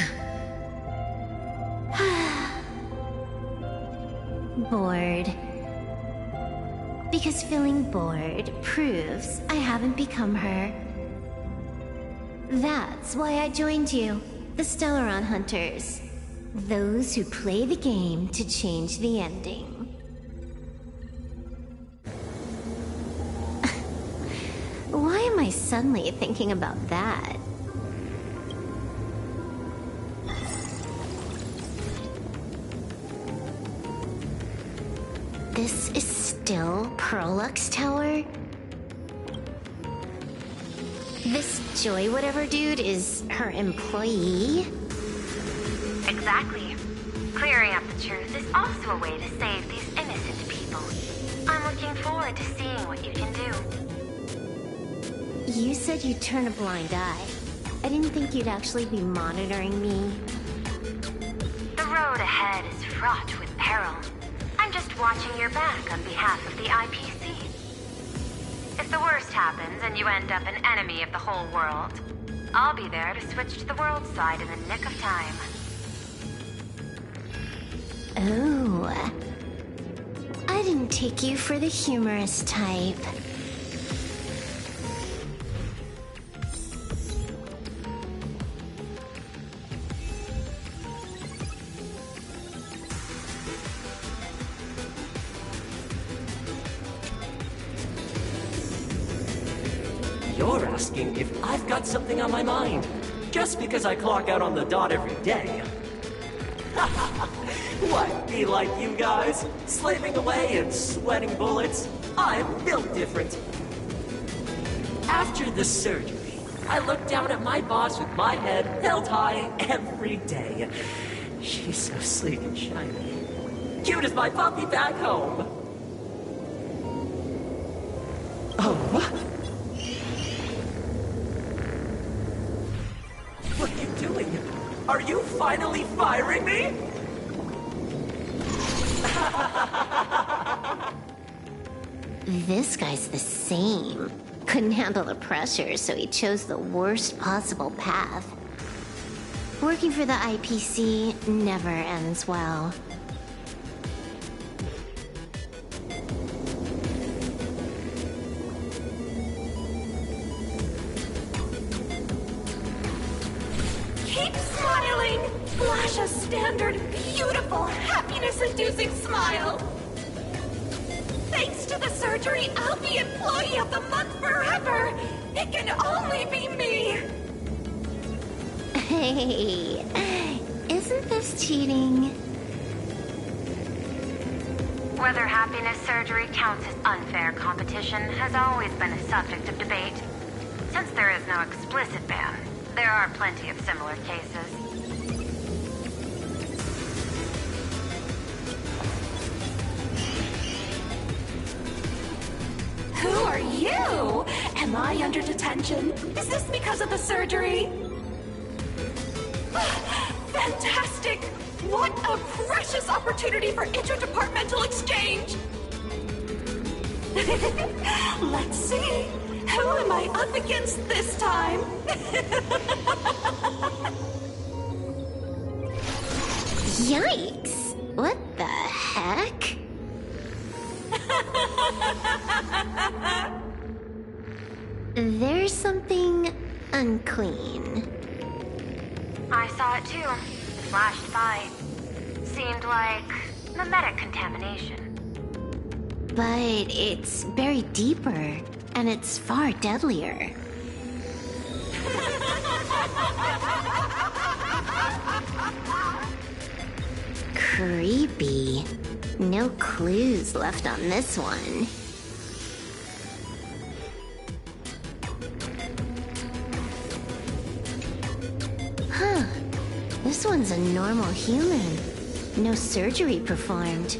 Bored. Because feeling bored proves I haven't become her. That's why I joined you, the Stellaron Hunters. Those who play the game to change the ending. Why am I suddenly thinking about that? This is still Perlux Tower? This Joy whatever dude is her employee? Exactly. Clearing up the truth is also a way to save these innocent people. I'm looking forward to seeing what you can do. You said you'd turn a blind eye. I didn't think you'd actually be monitoring me. The road ahead is fraught with peril. I'm just watching your back on behalf of the IPC. If the worst happens and you end up an enemy of the whole world, I'll be there to switch to the world side in the nick of time. Oh. I didn't take you for the humorous type. asking if I've got something on my mind, just because I clock out on the dot every day. What, be like you guys? Slaving away and sweating bullets? I'm built different. After the surgery, I look down at my boss with my head held high every day. She's so sleek and shiny. Cute as my puppy back home. Oh, what? What are you doing? Are you finally firing me? This guy's the same. Couldn't handle the pressure, so he chose the worst possible path. Working for the IPC never ends well. Keep smiling! Flash a standard, beautiful, happiness-inducing smile! Thanks to the surgery, I'll be Employee of the Month forever! It can only be me! Hey, isn't this cheating? Whether happiness surgery counts as unfair competition has always been a subject of debate. Since there is no explicit ban, there are plenty of similar cases. Who are you? Am I under detention? Is this because of the surgery? Fantastic! What a precious opportunity for interdepartmental exchange! Let's see. Who am I up against this time? Yikes! What the heck? There's something unclean. I saw it too. Flashed by. Seemed like mimetic contamination. But it's buried deeper, and it's far deadlier. Creepy. No clues left on this one. Huh. This one's a normal human. No surgery performed.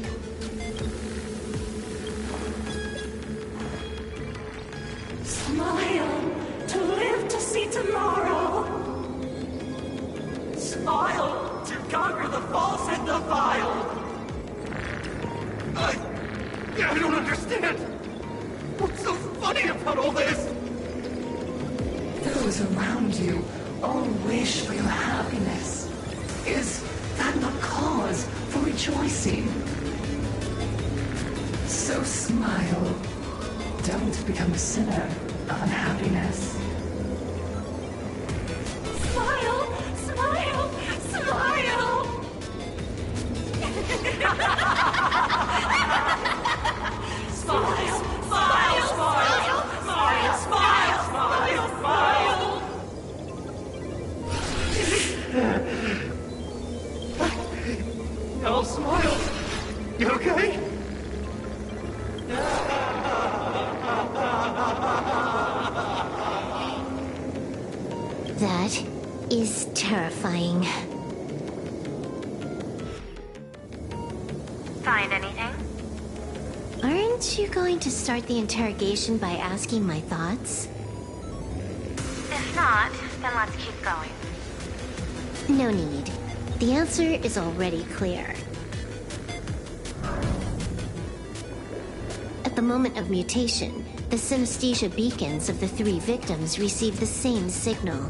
Smile to live to see tomorrow. Smile to conquer the false and the vile. I don't understand. What's so funny about all this? Those around you all wish for your happiness. Is that not cause for rejoicing? So smile. Don't become a sinner of unhappiness. Smile, smile, smile. Smile, smile, smile, smile, smile, smile, smile. I'll smile. You okay? That is terrifying. Find anything? Aren't you going to start the interrogation by asking my thoughts? If not, then let's keep going. No need. The answer is already clear. At the moment of mutation, the synesthesia beacons of the 3 victims received the same signal.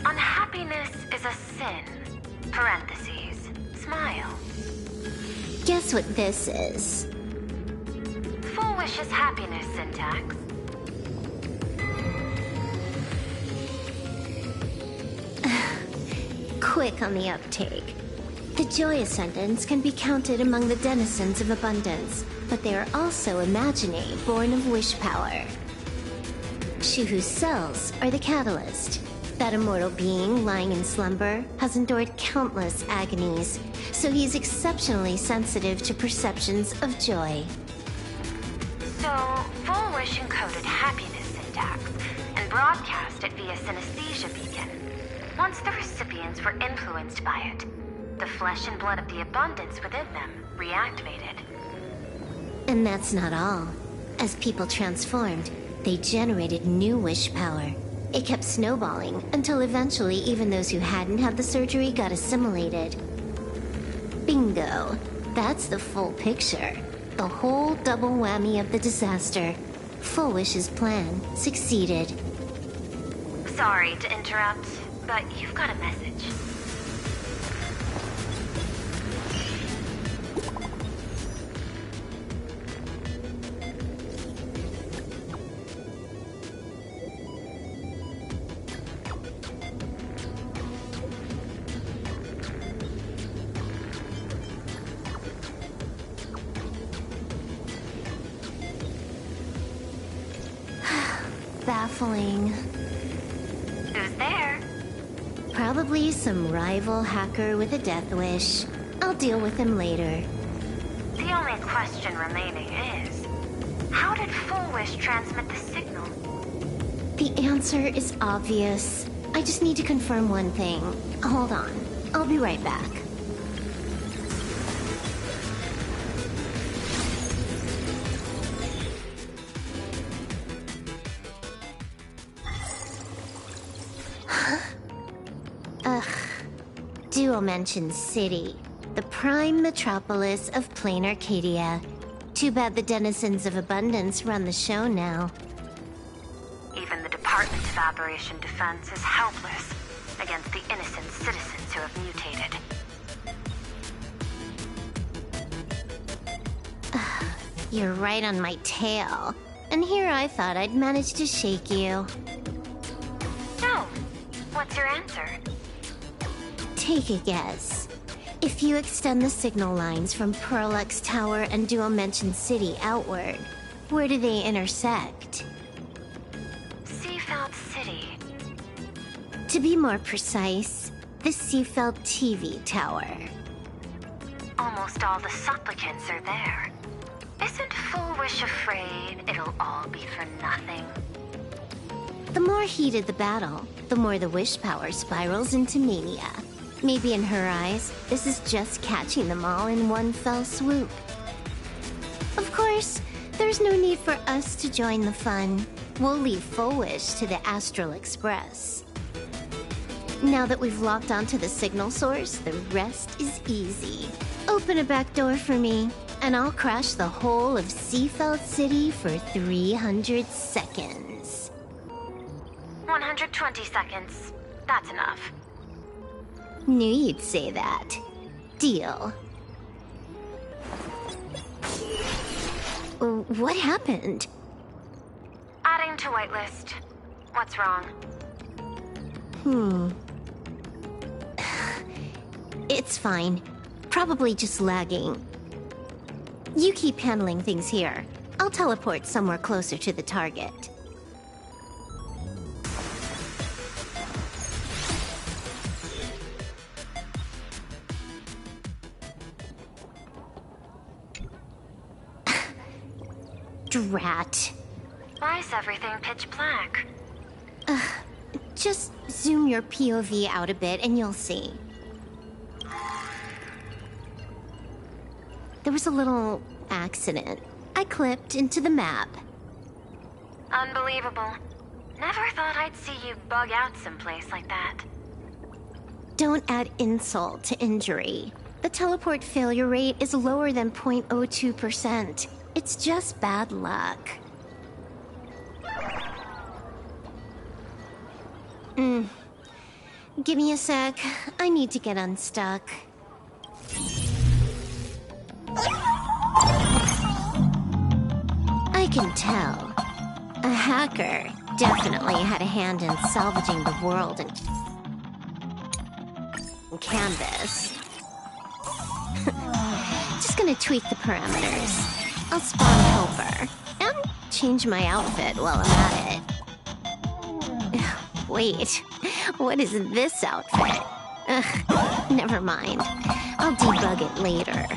Unhappiness is a sin. Parentheses. Smile. Guess what this is? Full wish is happiness syntax. quick on the uptake. The Joy Ascendants can be counted among the denizens of abundance, but they are also imaginae born of wish power. Shuhu's cells are the catalyst. That immortal being lying in slumber has endured countless agonies, so he's exceptionally sensitive to perceptions of joy. So, Full Wish encoded happiness syntax and broadcast it via synesthesia beacon. Once the recipients were influenced by it, the flesh and blood of the abundance within them reactivated. And that's not all. As people transformed, they generated new wish power. It kept snowballing until eventually even those who hadn't had the surgery got assimilated. Bingo. That's the full picture. The whole double whammy of the disaster. Full Wish's plan succeeded. Sorry to interrupt, but you've got a message. Baffling. Who's there? Probably some rival hacker with a death wish. I'll deal with him later. The only question remaining is, how did Full Wish transmit the signal? The answer is obvious. I just need to confirm one thing. Hold on. I'll be right back. Dual-Mention City, the prime metropolis of plain Arcadia. Too bad the denizens of abundance run the show now. Even the Department of Aberration Defense is helpless against the innocent citizens who have mutated. You're right on my tail. And here I thought I'd manage to shake you. So, what's your answer? Take a guess. If you extend the signal lines from Pearlux Tower and Dual-Mention City outward, where do they intersect? Seafeld City. To be more precise, the Seafeld TV Tower. Almost all the supplicants are there. Isn't Full Wish afraid it'll all be for nothing? The more heated the battle, the more the wish power spirals into mania. Maybe in her eyes, this is just catching them all in one fell swoop. Of course, there's no need for us to join the fun. We'll leave Full Wish to the Astral Express. Now that we've locked onto the signal source, the rest is easy. Open a back door for me, and I'll crash the whole of Seafeld City for 300 seconds. 120 seconds. That's enough. Knew you'd say that. Deal. What happened? Adding to whitelist. What's wrong? It's fine. Probably just lagging. You keep handling things here. I'll teleport somewhere closer to the target. Drat. Why is everything pitch black? Just zoom your POV out a bit and you'll see. There was a little accident. I clipped into the map. Unbelievable. Never thought I'd see you bug out someplace like that. Don't add insult to injury. The teleport failure rate is lower than 0.02%. It's just bad luck. Give me a sec. I need to get unstuck. I can tell. A hacker definitely had a hand in salvaging the world and... canvas. Just gonna tweak the parameters. I'll spawn helper and change my outfit while I'm at it. Wait, what is this outfit? Ugh, never mind. I'll debug it later.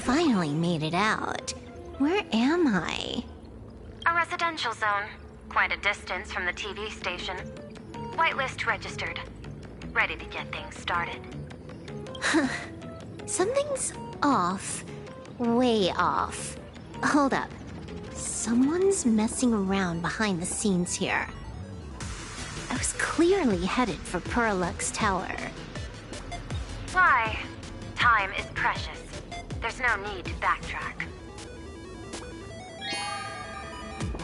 Finally made it out. Where am I? A residential zone. Quite a distance from the TV station. Whitelist registered. Ready to get things started. Something's off. Way off. Hold up. Someone's messing around behind the scenes here. I was clearly headed for Perlux Tower. Why? Time is precious. There's no need to backtrack.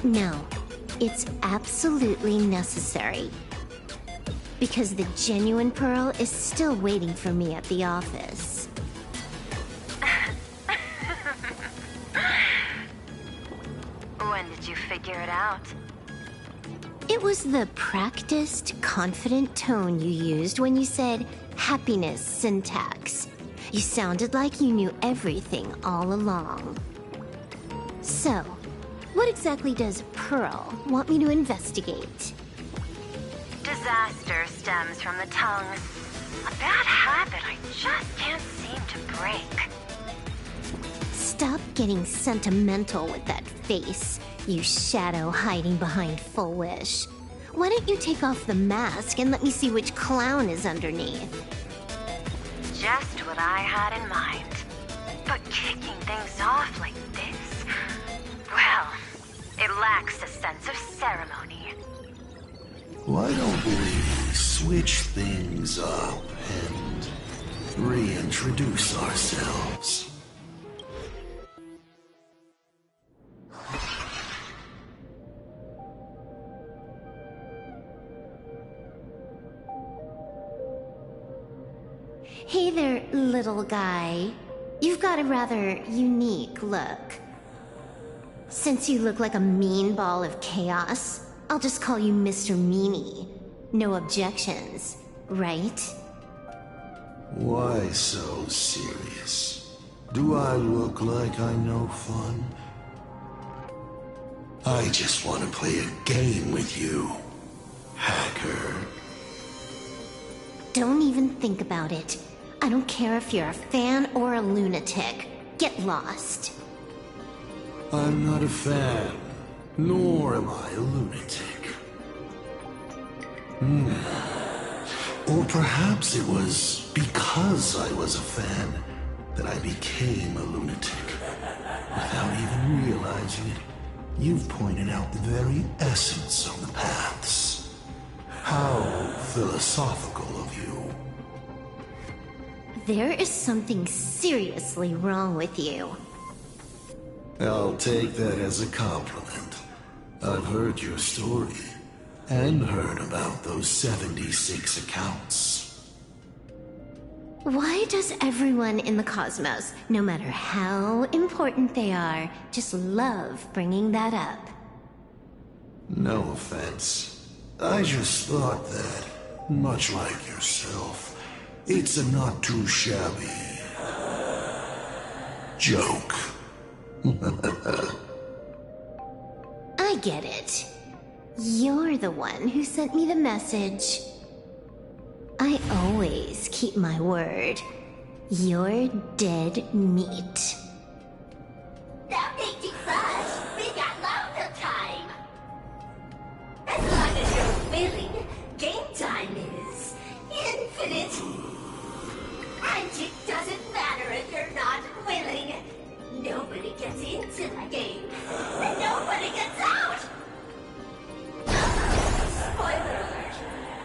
No, it's absolutely necessary. Because the genuine Pearl is still waiting for me at the office. When did you figure it out? It was the practiced, confident tone you used when you said happiness syntax. You sounded like you knew everything all along. So, what exactly does Pearl want me to investigate? Disaster stems from the tongue. A bad habit I just can't seem to break. Stop getting sentimental with that face, you shadow hiding behind Full Wish. Why don't you take off the mask and let me see which clown is underneath? Just what I had in mind. But kicking things off like this, well, it lacks a sense of ceremony. Why don't we switch things up and reintroduce ourselves? Hey there, little guy. You've got a rather unique look. Since you look like a mean ball of chaos, I'll just call you Mr. Meanie. No objections, right? Why so serious? Do I look like I know fun? I just want to play a game with you, hacker. Don't even think about it. I don't care if you're a fan or a lunatic. Get lost. I'm not a fan, nor am I a lunatic. Or perhaps it was because I was a fan that I became a lunatic. Without even realizing it, you've pointed out the very essence of the paths. How philosophical of you. There is something seriously wrong with you. I'll take that as a compliment. I've heard your story, and heard about those 76 accounts. Why does everyone in the cosmos, no matter how important they are, just love bringing that up? No offense. I just thought that, much like yourself, it's a not too shabby joke. I get it. You're the one who sent me the message. I always keep my word. You're dead meat. Stop making fuss. We got loads of time. As long as you're willing, game time is infinite. And it doesn't matter if you're not willing. Nobody gets into the game, and nobody gets out. Spoiler alert.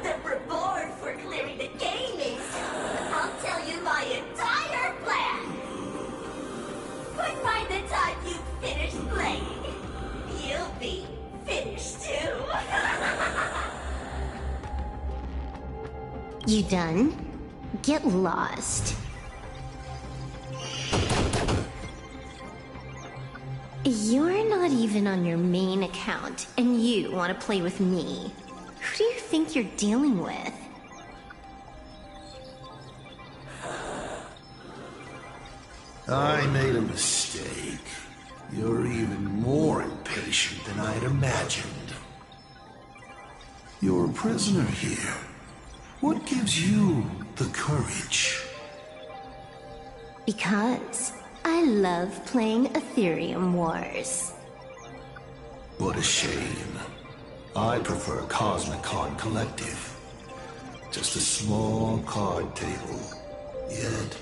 The reward for clearing the game is... I'll tell you my entire plan. But by the time you finish playing, you'll be finished too. You done? Get lost. You're not even on your main account, and you want to play with me. Who do you think you're dealing with? I made a mistake. You're even more impatient than I'd imagined. You're a prisoner here. What gives you the courage? Because I love playing Ethereum Wars. What a shame. I prefer Cosmicon Collective. Just a small card table. Yet,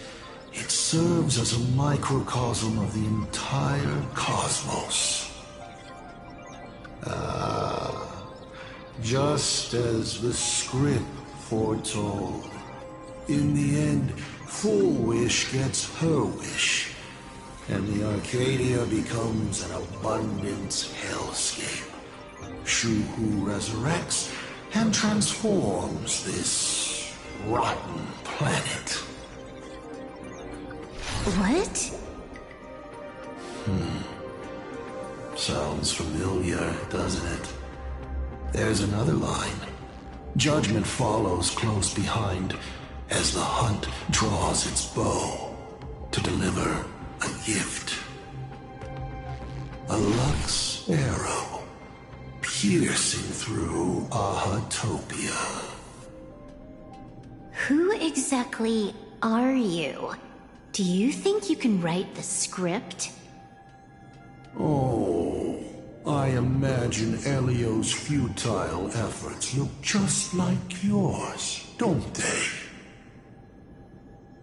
it serves as a microcosm of the entire cosmos. Just as the script foretold. In the end, Full Wish gets her wish. And the Arcadia becomes an abundance hellscape. Shuhu resurrects and transforms this rotten planet. What? Sounds familiar, doesn't it? There's another line. Judgment follows close behind as the hunt draws its bow to deliver a gift. A Lux arrow piercing through Ahatopia. Who exactly are you? Do you think you can write the script? Oh, I imagine Elio's futile efforts look just like yours, don't they?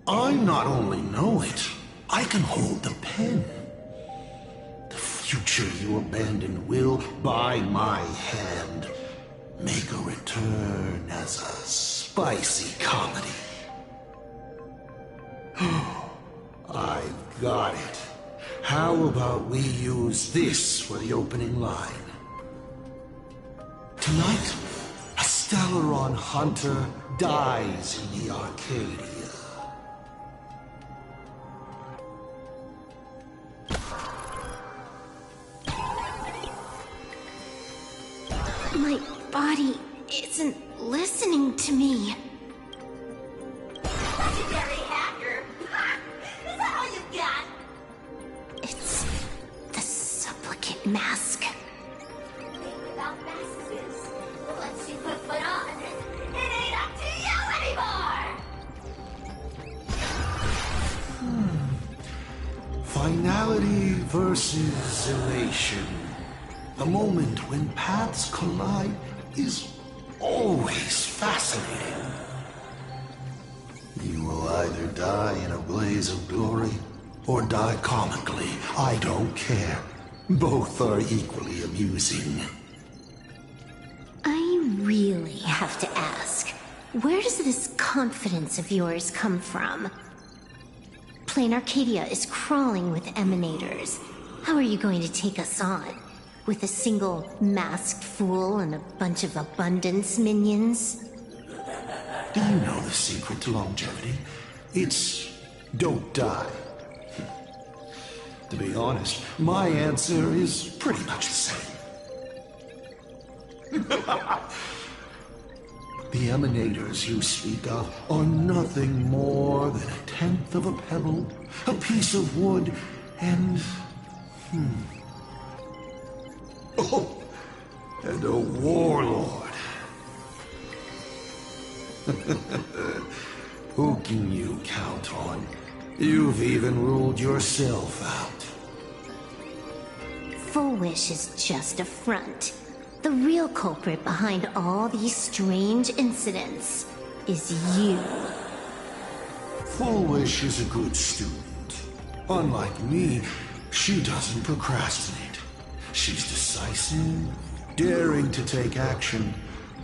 I not only know it, I can hold the pen. The future you abandoned will, by my hand, make a return as a spicy comedy. I've got it. How about we use this for the opening line? Tonight, a Stellaron hunter dies in the Arcadia. My body isn't listening to me. Legendary hacker. Is that all you got? It's the supplicant mask. Without masks is, once you put one on, it ain't up to you anymore! Finality versus elation. The moment when paths collide is always fascinating. You will either die in a blaze of glory or die comically. I don't care. Both are equally amusing. I really have to ask, where does this confidence of yours come from? Plain Arcadia is crawling with emanators. How are you going to take us on? With a single masked fool and a bunch of abundance minions? Do you know the secret to longevity? It's don't die. To be honest, my answer is pretty much the same. The emanators you speak of are nothing more than a tenth of a pebble, a piece of wood, and... Oh, and a warlord. Who can you count on? You've even ruled yourself out. Full Wish is just a front. The real culprit behind all these strange incidents is you. Full Wish is a good student. Unlike me, she doesn't procrastinate. She's decisive, daring to take action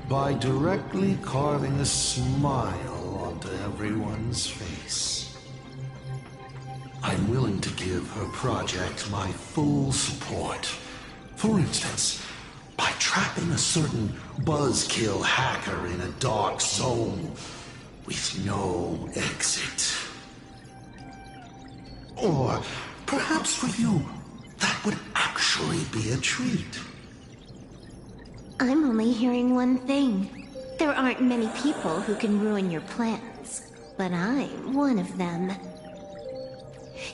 by directly carving a smile onto everyone's face. I'm willing to give her project my full support. For instance, by trapping a certain buzzkill hacker in a dark zone with no exit. Or perhaps for you, that would actually be a treat. I'm only hearing one thing. There aren't many people who can ruin your plans, but I'm one of them.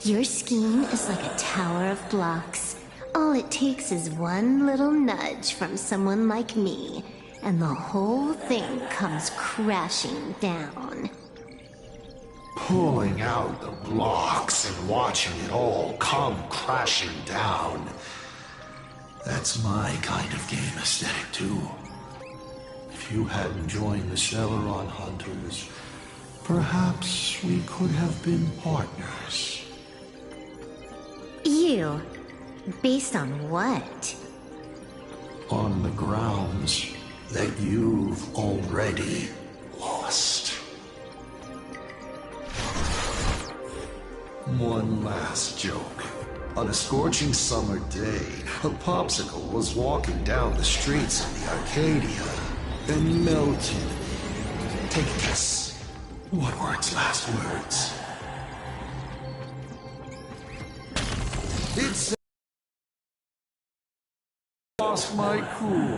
Your scheme is like a tower of blocks. All it takes is one little nudge from someone like me, and the whole thing comes crashing down. Pulling out the blocks and watching it all come crashing down. That's my kind of game aesthetic, too. If you hadn't joined the Celeron Hunters, perhaps we could have been partners. You? Based on what? On the grounds that you've already lost. One last joke. On a scorching summer day, a popsicle was walking down the streets of the Arcadia and melted. Take a guess. What were its last words? It's lost my cool.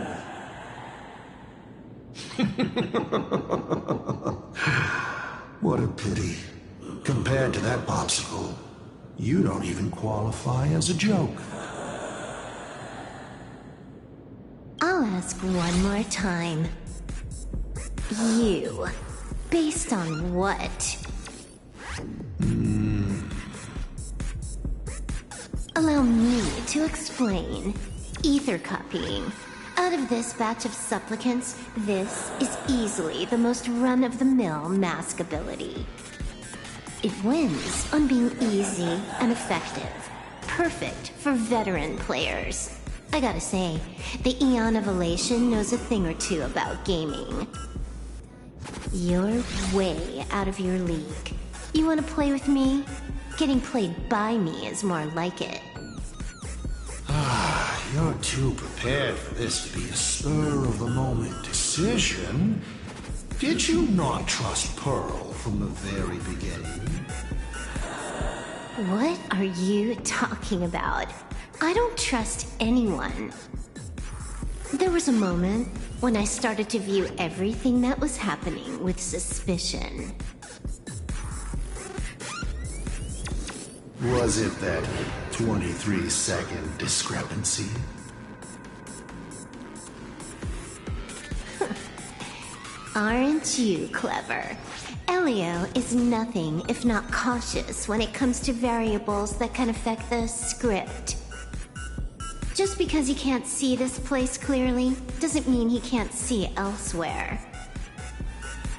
What a pity. Compared to that popsicle, you don't even qualify as a joke. I'll ask one more time. You. Based on what? Allow me to explain. Ether copying. Out of this batch of supplicants, this is easily the most run-of-the-mill mask ability. It wins on being easy and effective. Perfect for veteran players. I gotta say, the Eon of Elation knows a thing or two about gaming. You're way out of your league. You wanna play with me? Getting played by me is more like it. You're too prepared for this to be a spur-of-the-moment decision. Did you not trust Pearl from the very beginning? What are you talking about? I don't trust anyone. There was a moment when I started to view everything that was happening with suspicion. Was it that 23-second discrepancy? Aren't you clever? Elio is nothing if not cautious when it comes to variables that can affect the script. Just because he can't see this place clearly doesn't mean he can't see elsewhere.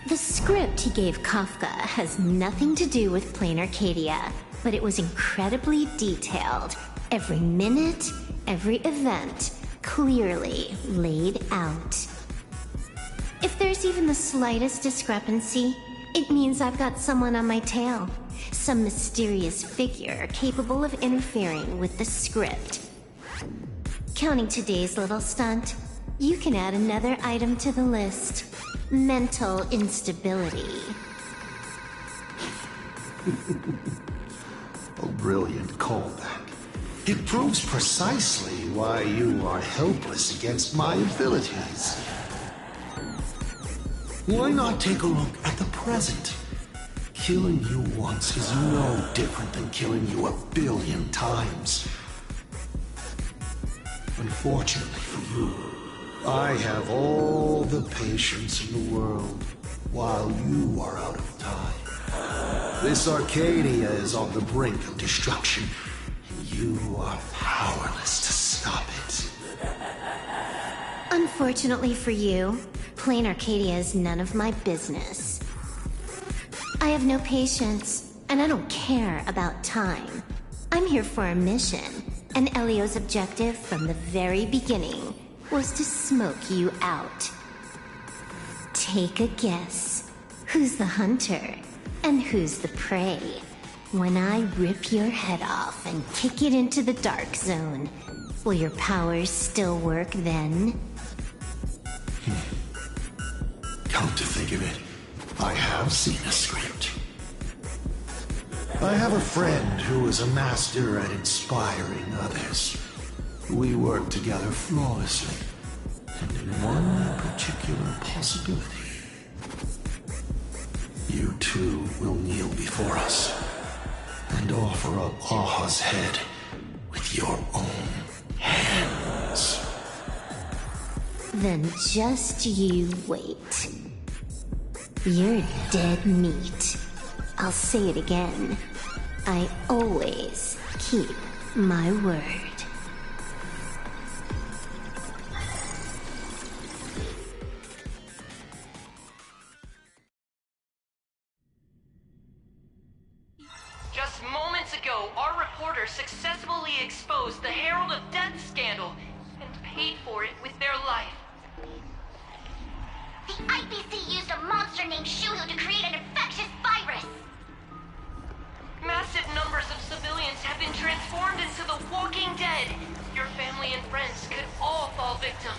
The script he gave Kafka has nothing to do with Plain Arcadia, but it was incredibly detailed. Every minute, every event, clearly laid out. If there's even the slightest discrepancy, it means I've got someone on my tail. Some mysterious figure capable of interfering with the script. Counting today's little stunt, you can add another item to the list. Mental instability. A brilliant callback. It proves precisely why you are helpless against my abilities. Why not take a look at the present? Killing you once is no different than killing you 1 billion times. Unfortunately for you, I have all the patience in the world, while you are out of time. This Arcadia is on the brink of destruction. You are powerless to stop it. Unfortunately for you, plain Arcadia is none of my business. I have no patience, and I don't care about time. I'm here for a mission, and Elio's objective from the very beginning was to smoke you out. Take a guess. Who's the hunter, and who's the prey? When I rip your head off and kick it into the dark zone, will your powers still work then? Come to think of it, I have seen a script. I have a friend who is a master at inspiring others. We work together flawlessly, and in one particular possibility. You two will kneel before us and offer up Aha's head with your own hands. Then just you wait. You're dead meat. I'll say it again. I always keep my word. Just moments ago, our reporter successfully exposed the Herald of Death scandal and paid for it with their life. The IPC used a monster named Shuhu to create an infectious virus. Massive numbers of civilians have been transformed into the Walking Dead. Your family and friends could all fall victim.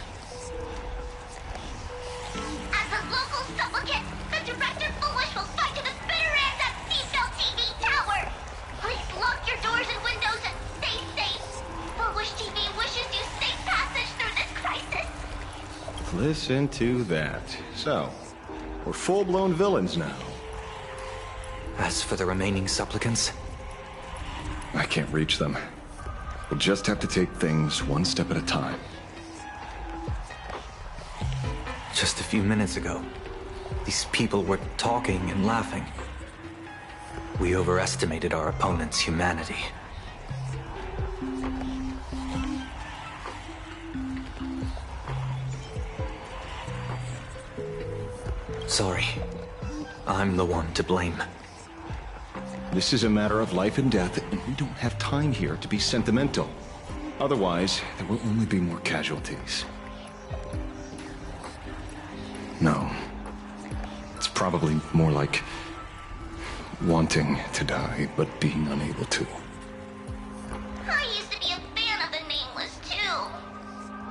As a local supplicant, the Director Foolish will fight to the bitter end at Seafell TV Tower. Please lock your doors and windows and stay safe. Foolish TV wishes you safe passage through this crisis. Listen to that. So, we're full-blown villains now. As for the remaining supplicants, I can't reach them. We'll just have to take things one step at a time. just a few minutes ago, these people were talking and laughing. We overestimated our opponent's humanity. Sorry. I'm the one to blame. This is a matter of life and death, and we don't have time here to be sentimental. Otherwise, there will only be more casualties. No. It's probably more like wanting to die, but being unable to. I used to be a fan of the Nameless, too.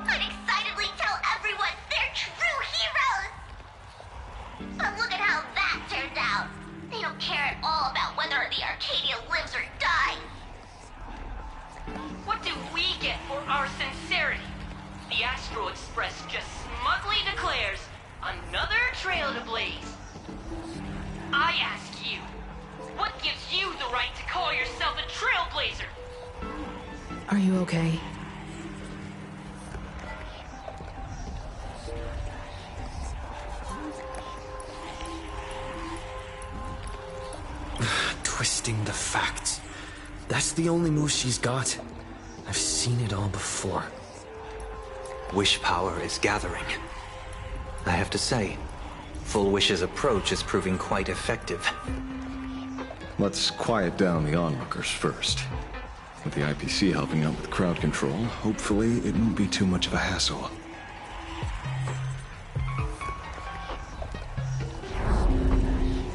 I'd excitedly tell everyone they're true heroes. But look at how that turned out. They don't care at all about whether the Arcadia lives or dies. What do we get for our sincerity? The Astral Express just smugly declares, another trail to blaze. I ask you, what gives you the right to call yourself a Trailblazer? Are you okay? Twisting the facts. That's the only move she's got. I've seen it all before. Wish power is gathering. I have to say, Full Wish's approach is proving quite effective. Let's quiet down the onlookers first. With the IPC helping out with crowd control, hopefully it won't be too much of a hassle.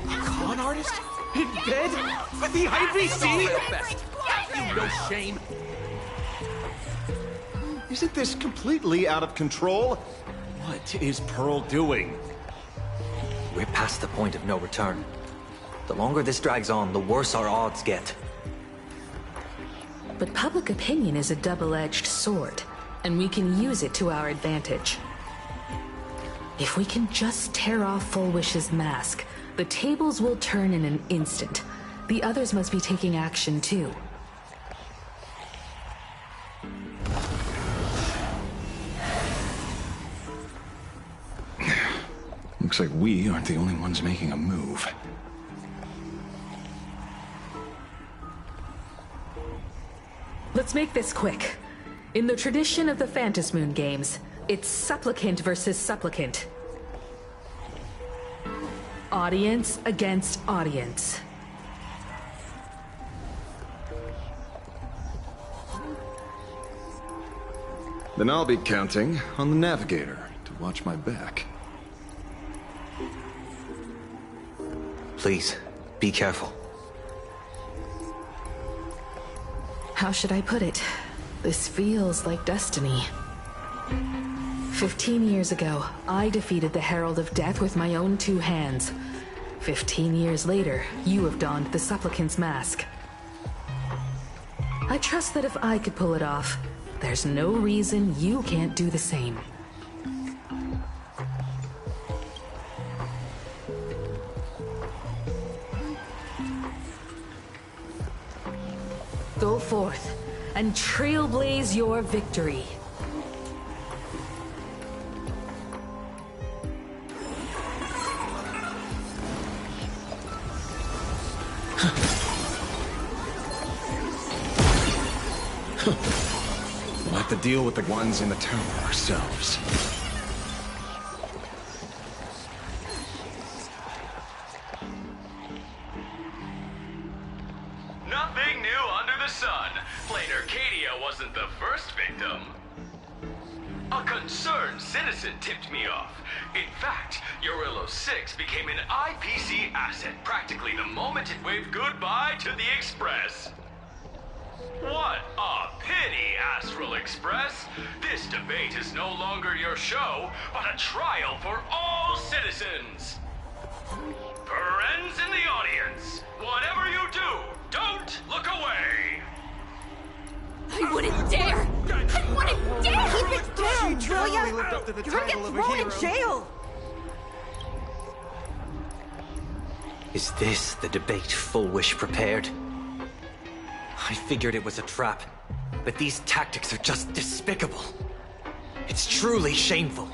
Con artist? In bed? With the IPC? You no shame. Isn't this completely out of control? What is Pearl doing? We're past the point of no return. The longer this drags on, the worse our odds get. But public opinion is a double-edged sword, and we can use it to our advantage. If we can just tear off Full Wish's mask, the tables will turn in an instant. The others must be taking action too. Looks like we aren't the only ones making a move. Let's make this quick. In the tradition of the Phantasmoon games, it's supplicant versus supplicant. Audience against audience. Then I'll be counting on the navigator to watch my back. Please, be careful. How should I put it? This feels like destiny. 15 years ago, I defeated the Herald of Death with my own 2 hands. 15 years later, you have donned the Supplicant's mask. I trust that if I could pull it off, there's no reason you can't do the same. Go forth and trailblaze your victory. We'll have to deal with the ones in the tower ourselves. Nothing new under the sun. Plain Arcadia wasn't the first victim. A concerned citizen tipped me off. In fact, Urillo 6 became an IPC asset practically the moment it waved goodbye to the Express. What a pity, Astral Express! This debate is no longer your show, but a trial for all citizens! Friends in the audience, whatever you do, don't look away! I wouldn't dare! I wouldn't dare! Keep it down, will ya? You're gonna get thrown in jail! Is this the debate Full Wish prepared? I figured it was a trap, but these tactics are just despicable. It's truly shameful.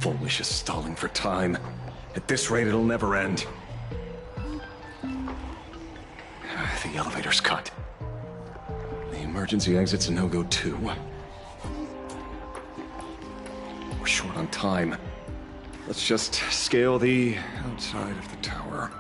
Full Wish is stalling for time. At this rate, it'll never end. The elevator's cut. The emergency exit's a no-go too. We're short on time. Let's just scale the outside of the tower.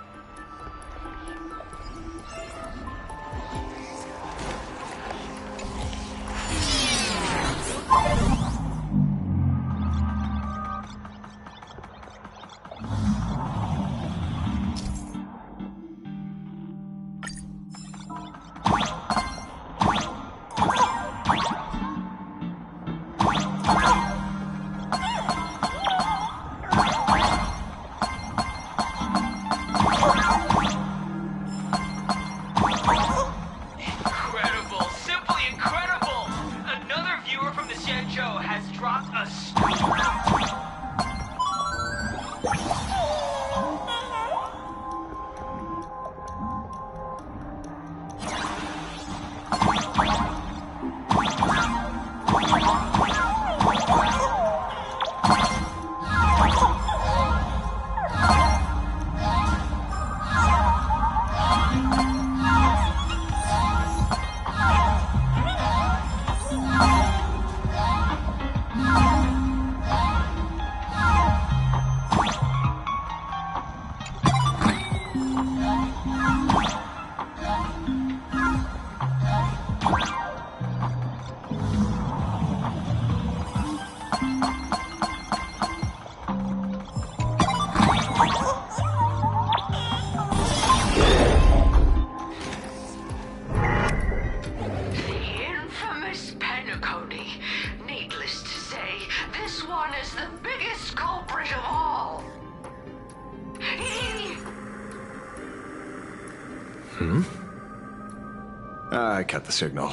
I cut the signal.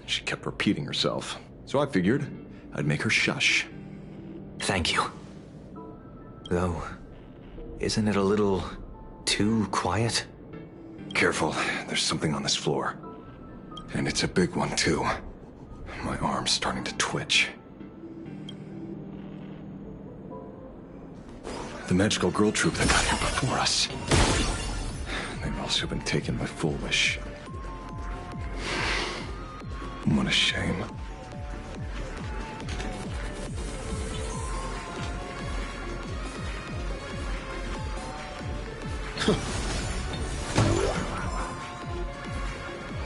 She kept repeating herself, so I figured I'd make her shush. Thank you. Though, isn't it a little too quiet? Careful, there's something on this floor. And it's a big one, too. My arm's starting to twitch. The magical girl troop that got here before us. They've also been taken by Foolish. What a shame.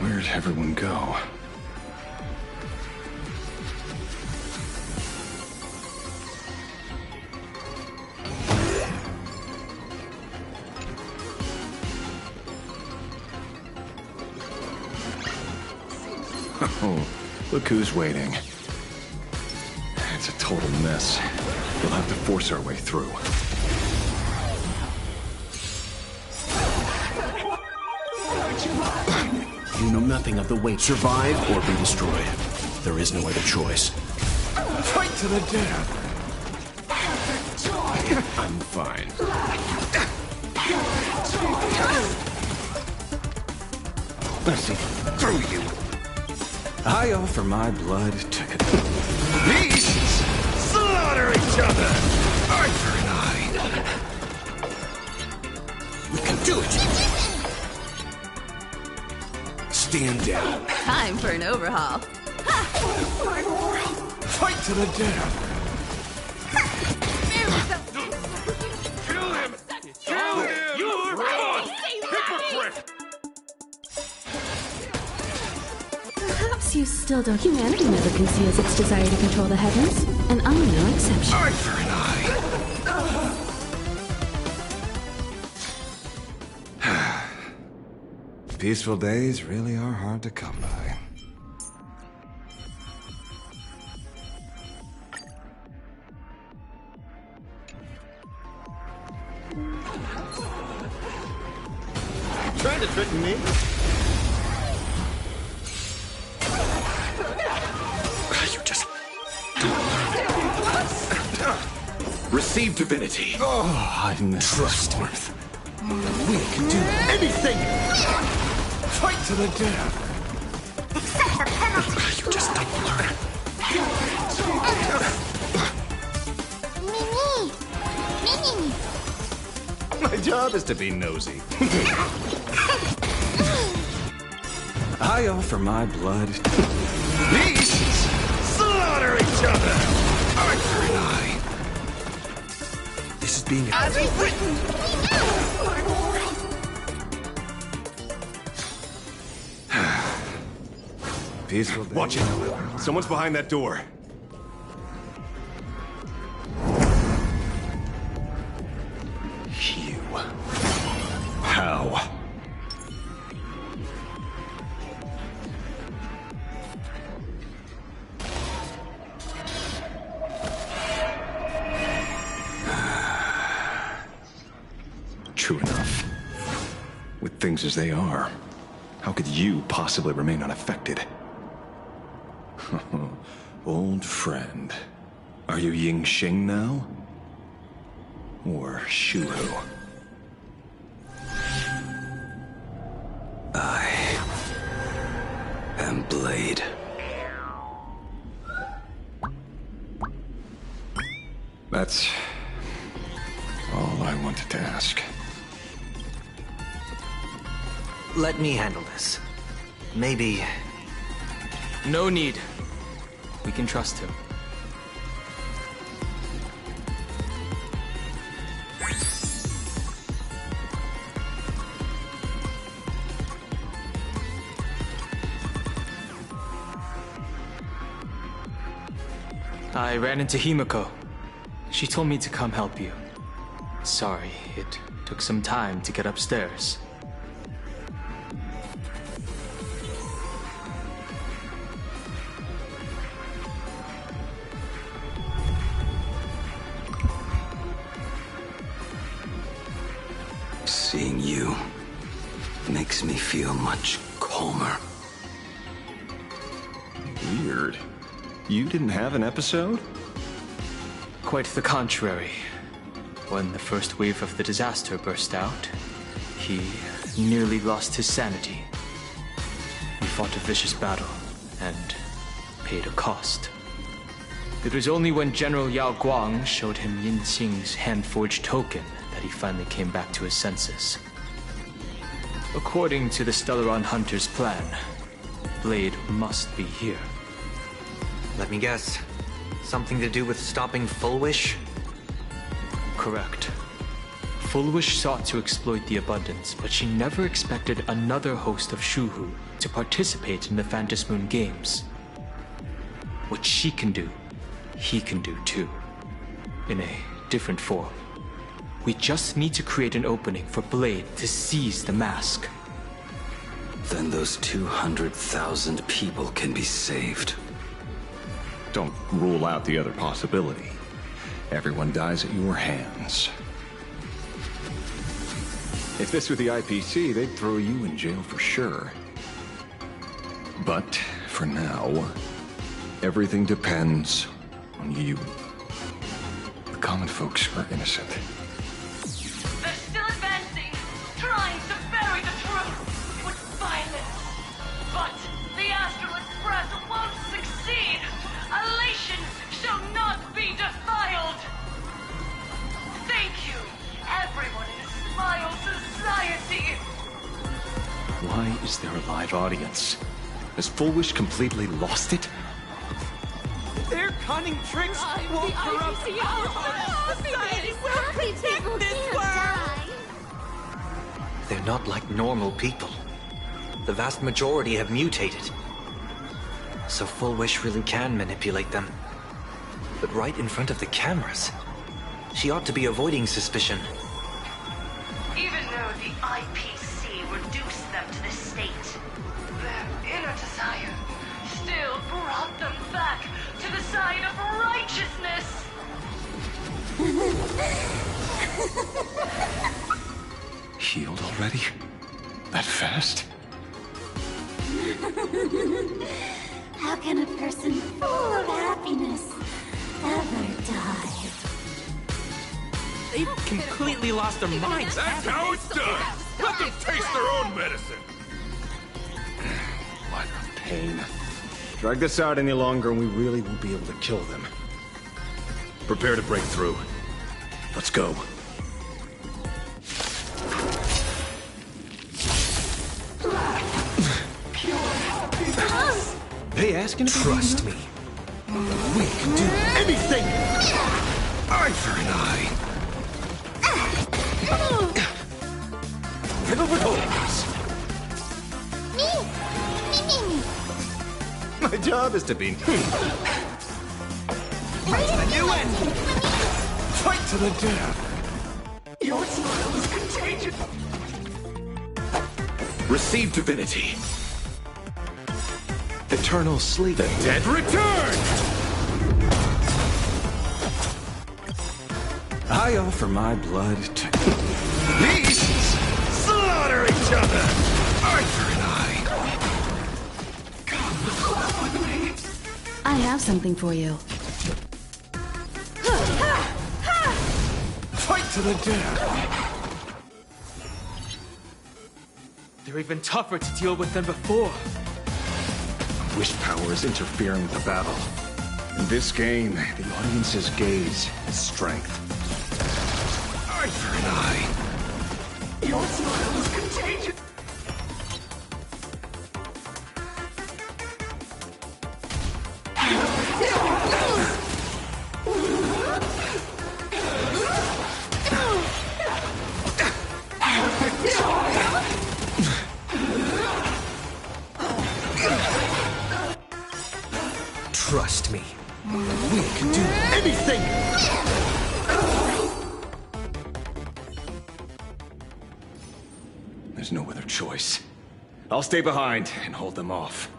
Where'd everyone go? Oh, look who's waiting. It's a total mess. We'll have to force our way through. You know nothing of the way. Survive or be destroyed. There is no other choice. Fight to the death! I'm fine. Let's see through you. I offer my blood to Beasts slaughter each other! Arthur and I. We can do it! Stand down. Time for an overhaul. Fight to the death! Kill him! Kill him! You're wrong! Hypocrite! Perhaps you still don't. Humanity never conceals its desire to control the heavens, and I'm no exception. Arthur and I. Peaceful days really are hard to come by. Trying to threaten me? You just receive divinity. Oh, I miss Trust me. We can do anything. Fight to the death! Accept the penalty. You just don't learn. Mimi. My job is to be nosy. I offer my blood. Beasts slaughter each other! Arthur and I. This is being As written! Peaceful days. Watch it! Someone's behind that door. You. How? True enough. With things as they are, how could you possibly remain unaffected? Old friend. Are you Ying Xing now? Or Shuhu? I am Blade. That's all I wanted to ask. Let me handle this. Maybe... No need. We can trust him. I ran into Himiko. She told me to come help you. Sorry, it took some time to get upstairs. Seeing you makes me feel much calmer. Weird. You didn't have an episode? Quite the contrary. When the first wave of the disaster burst out, he nearly lost his sanity. We fought a vicious battle and paid a cost. It was only when General Yao Guang showed him Yin Qing's hand-forged token that he finally came back to his senses. According to the Stellaron Hunter's plan, Blade must be here. Let me guess. Something to do with stopping Full Wish? Correct. Full Wish sought to exploit the abundance, but she never expected another host of Shuhu to participate in the Phantom Moon Games. What she can do, he can do too. In a different form. We just need to create an opening for Blade to seize the mask. Then those 200,000 people can be saved. Don't rule out the other possibility. Everyone dies at your hands. If this were the IPC, they'd throw you in jail for sure. But for now, everything depends on you. The common folks are innocent. They're still advancing, trying to bury the truth with violence. But the Astral Express won't succeed. Elation shall not be defiled. Thank you, everyone in Smile Society. Why is there a live audience? Has Full Wish completely lost it? Their cunning tricks won't corrupt our society. We'll protect this world. They're not like normal people. The vast majority have mutated. So Full Wish really can manipulate them. But right in front of the cameras. She ought to be avoiding suspicion. Even though the IPC reduced them to this state, their inner desire still brought them back to the side of righteousness. Healed already? That fast? How can a person full of happiness ever die? They've completely lost their minds. That's how it's done! Let them taste their own medicine! What a pain. Drag this out any longer and we really won't be able to kill them. Prepare to break through. Let's go. They asking to be Trust me. We can do anything! Eye for an eye. My job is to be... Right to the new end! Fight to the death! Your smile is contagious! Receive divinity. Eternal sleep. The dead return! I offer my blood to... Beasts slaughter each other! Eye for an eye. I have something for you. Fight to the death! They're even tougher to deal with than before. Wish power is interfering with the battle. In this game, the audience's gaze is strength. Eye for an eye. Your smile is contagious! Trust me. We can do anything! There's no other choice. I'll stay behind and hold them off.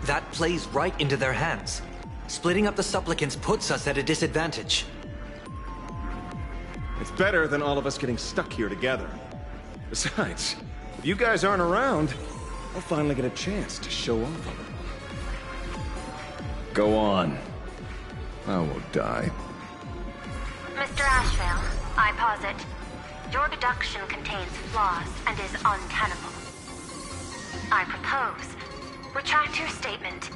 That plays right into their hands. Splitting up the supplicants puts us at a disadvantage. It's better than all of us getting stuck here together. Besides, if you guys aren't around, I'll finally get a chance to show off a little. Go on. I won't die. Mr. Ashvale, I posit, your deduction contains flaws and is untenable. I propose, retract your statement,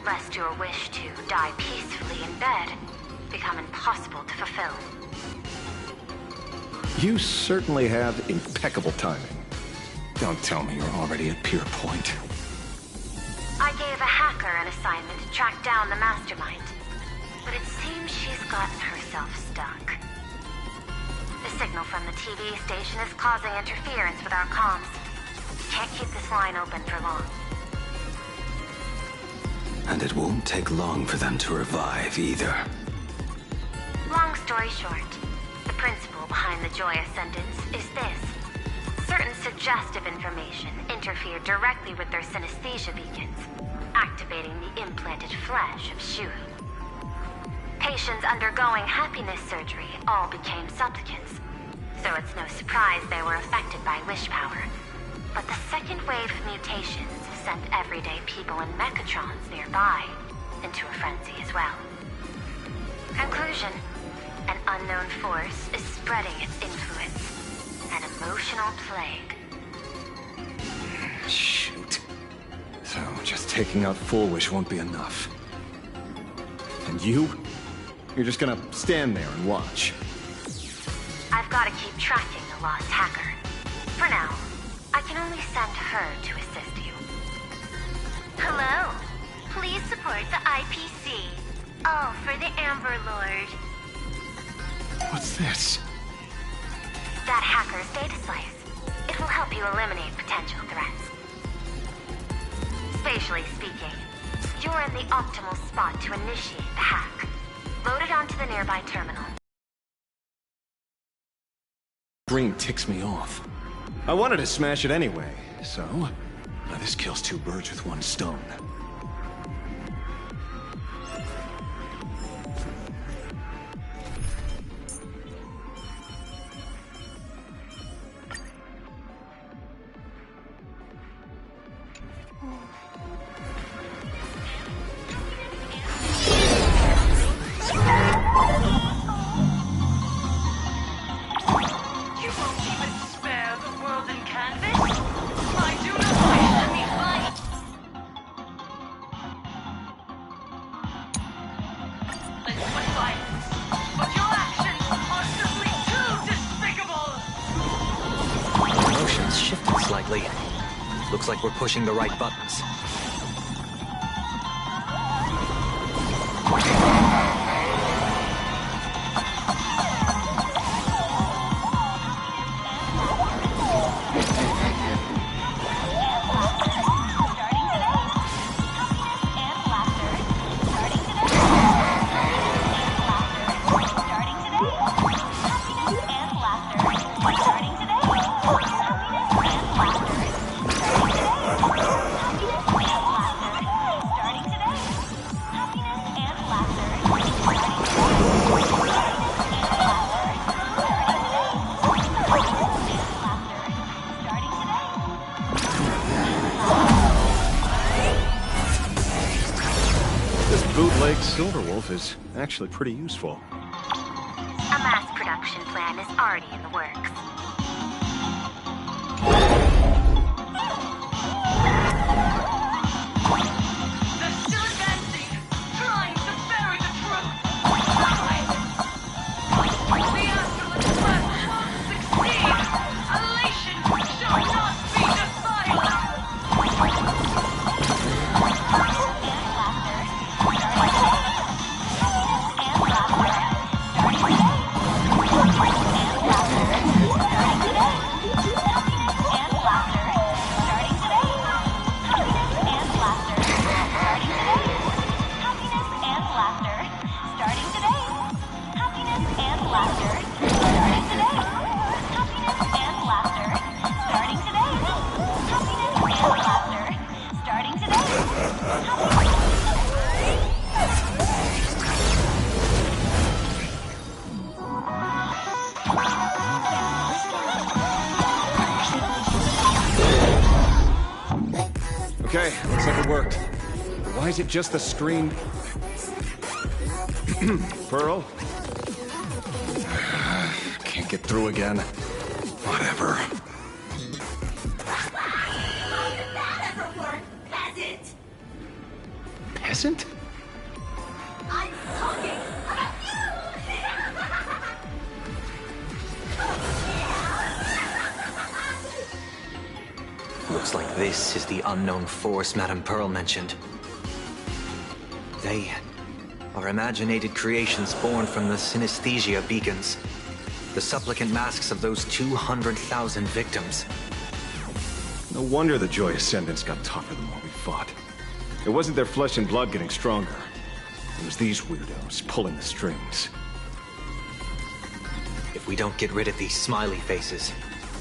lest your wish to die peacefully in bed become impossible to fulfill. You certainly have impeccable timing. Don't tell me you're already at Pier Point. I gave a hacker an assignment to track down the mastermind, but it seems she's gotten herself stuck. The signal from the TV station is causing interference with our comms. Can't keep this line open for long. And it won't take long for them to revive either. Long story short, the principle behind the Joy Ascendants is this. Certain suggestive information interfered directly with their synesthesia beacons, activating the implanted flesh of Shuhu. Patients undergoing happiness surgery all became supplicants, so it's no surprise they were affected by wish power. But the second wave of mutations sent everyday people in mechatrons nearby into a frenzy as well. Conclusion: an unknown force is spreading its influence. An emotional plague. Shoot. So just taking out Full Wish won't be enough. And you? You're just gonna stand there and watch. I've got to keep tracking the lost hacker. For now, I can only send her to assist you. Hello. Please support the IPC. All for the Amber Lord. What's this? That hacker's data slice. It will help you eliminate potential threats. Spatially speaking, you're in the optimal spot to initiate the hack. Load it onto the nearby terminal. Green ticks me off. I wanted to smash it anyway, so this kills two birds with one stone. Looks like we're pushing the right buttons. Silverwolf is actually pretty useful. A mass production plan is already in the works. They're still advancing, trying to bury the truth. The Astral Express won't succeed. Elation shall not be defiled. Okay, looks like it worked. Why is it just the screen? Pearl? Can't get through again. Whatever. isn't? I'm talking about you! Looks like this is the unknown force Madame Pearl mentioned. They are imaginated creations born from the synesthesia beacons. The supplicant masks of those 200,000 victims. No wonder the Joy Ascendants got tougher the more we fought. It wasn't their flesh and blood getting stronger. It was these weirdos pulling the strings. If we don't get rid of these smiley faces,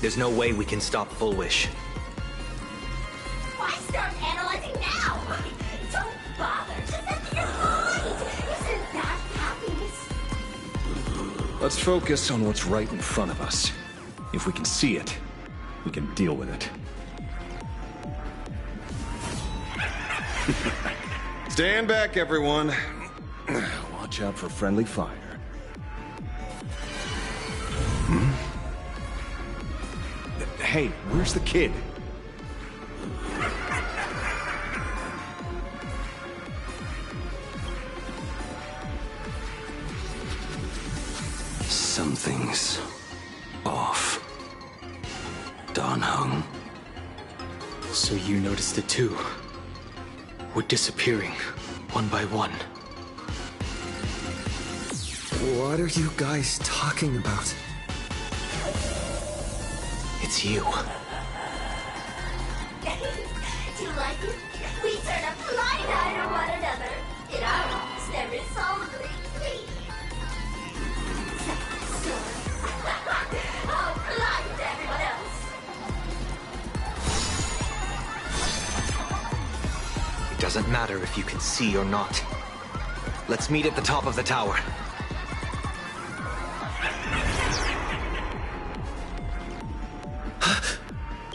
there's no way we can stop Full Wish. Why start analyzing now? Don't bother. Just empty your mind. Isn't that happiness? Let's focus on what's right in front of us. If we can see it, we can deal with it. Stand back, everyone. Watch out for friendly fire. Hey, where's the kid? Something's off. Dan Heng. So you noticed it too. We're disappearing, one by one. What are you guys talking about? It's you. Do you like it? We turn a blind eye to one another. In our homes, there is only me. Oh, blind everyone else. It doesn't matter if you can see or not. Let's meet at the top of the tower.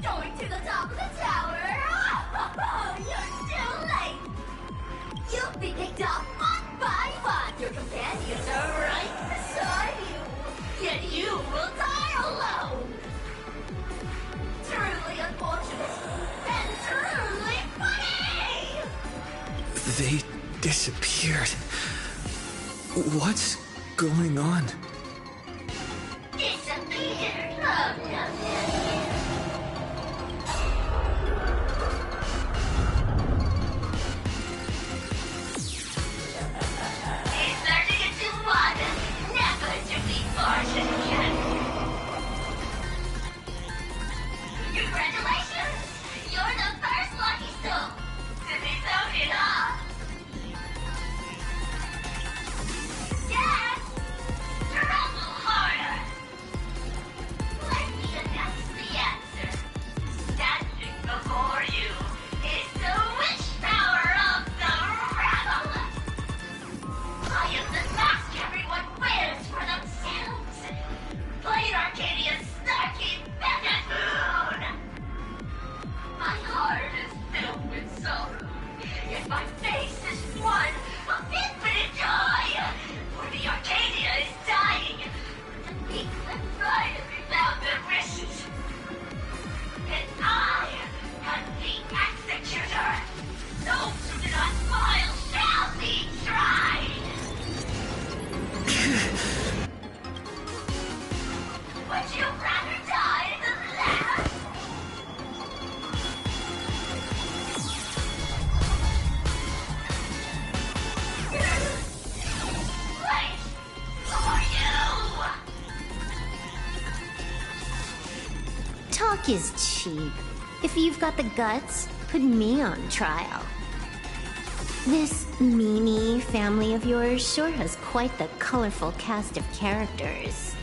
Going to the top of the tower. Oh, you're too late. You'll be picked off one by one. Your companions are right beside you. Yet you will die alone. Truly unfortunate and truly funny. They disappeared. What's going on? Disappeared. Oh, no. It's starting into one. Never to be fortune again. Congratulations! You're the first lucky soul to be thrown in off. Dad! Trouble harder! Let me announce the answer. Standing before you is the witch power of the rebel! I am the mask everyone wears for themselves! Plain Arcadia's snarky buffoon! My heart is filled with sorrow, yet my face is one of infinite joy! For the Arcadia is dying, but the people that try to be found their wishes. And I am the executor! Those who do not smile shall be tried! Would you rather die than laugh? Wait for you! Talk is cheap. If you've got the guts, put me on trial. This Mimi family of yours sure has quite the colorful cast of characters.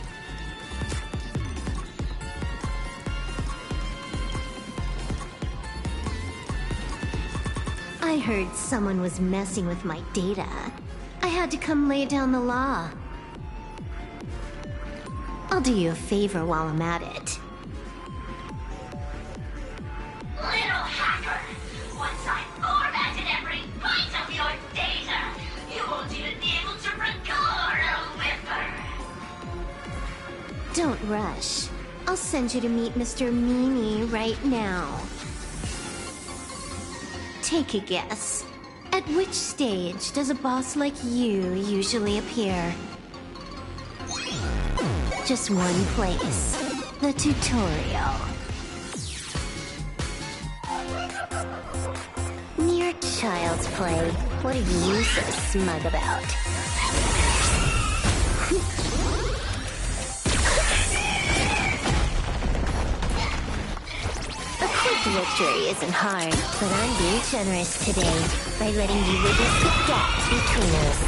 I heard someone was messing with my data. I had to come lay down the law. I'll do you a favor while I'm at it. Little hacker! Once I formatted every byte of your data, you won't even be able to record a whimper! Don't rush. I'll send you to meet Mr. Mimi right now. Take a guess. At which stage does a boss like you usually appear? Just one place. The tutorial. Mere child's play. What are you so smug about? A quick victory isn't hard, but I'm being generous today by letting you witness the gap between us.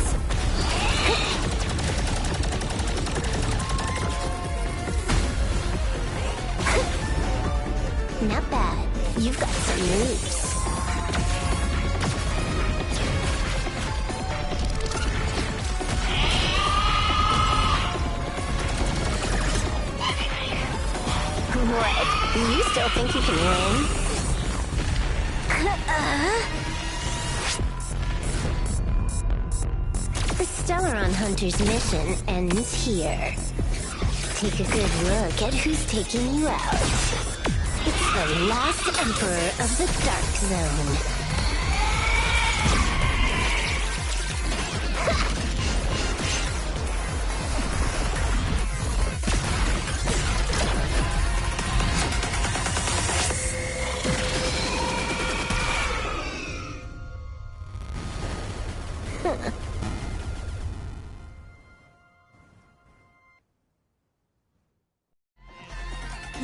Not bad. You've got some moves. What? You still think you can win? The Stellaron Hunter's mission ends here. Take a good look at who's taking you out. It's the last Emperor of the Dark Zone.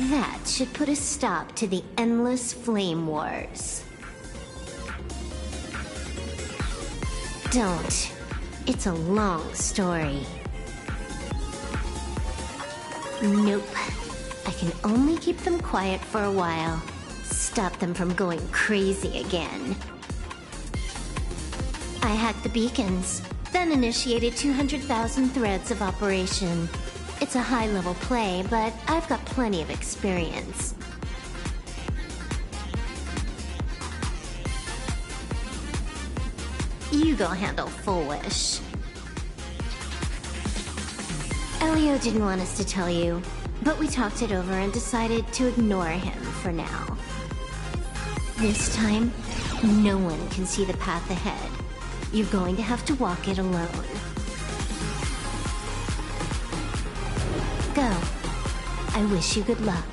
That should put a stop to the endless flame wars. Don't. It's a long story. Nope. I can only keep them quiet for a while. Stop them from going crazy again. I hacked the beacons, then initiated 200,000 threads of operation. It's a high-level play, but I've got plenty of experience. You go handle Full Wish. Elio didn't want us to tell you, but we talked it over and decided to ignore him for now. This time, no one can see the path ahead. You're going to have to walk it alone. Go. I wish you good luck.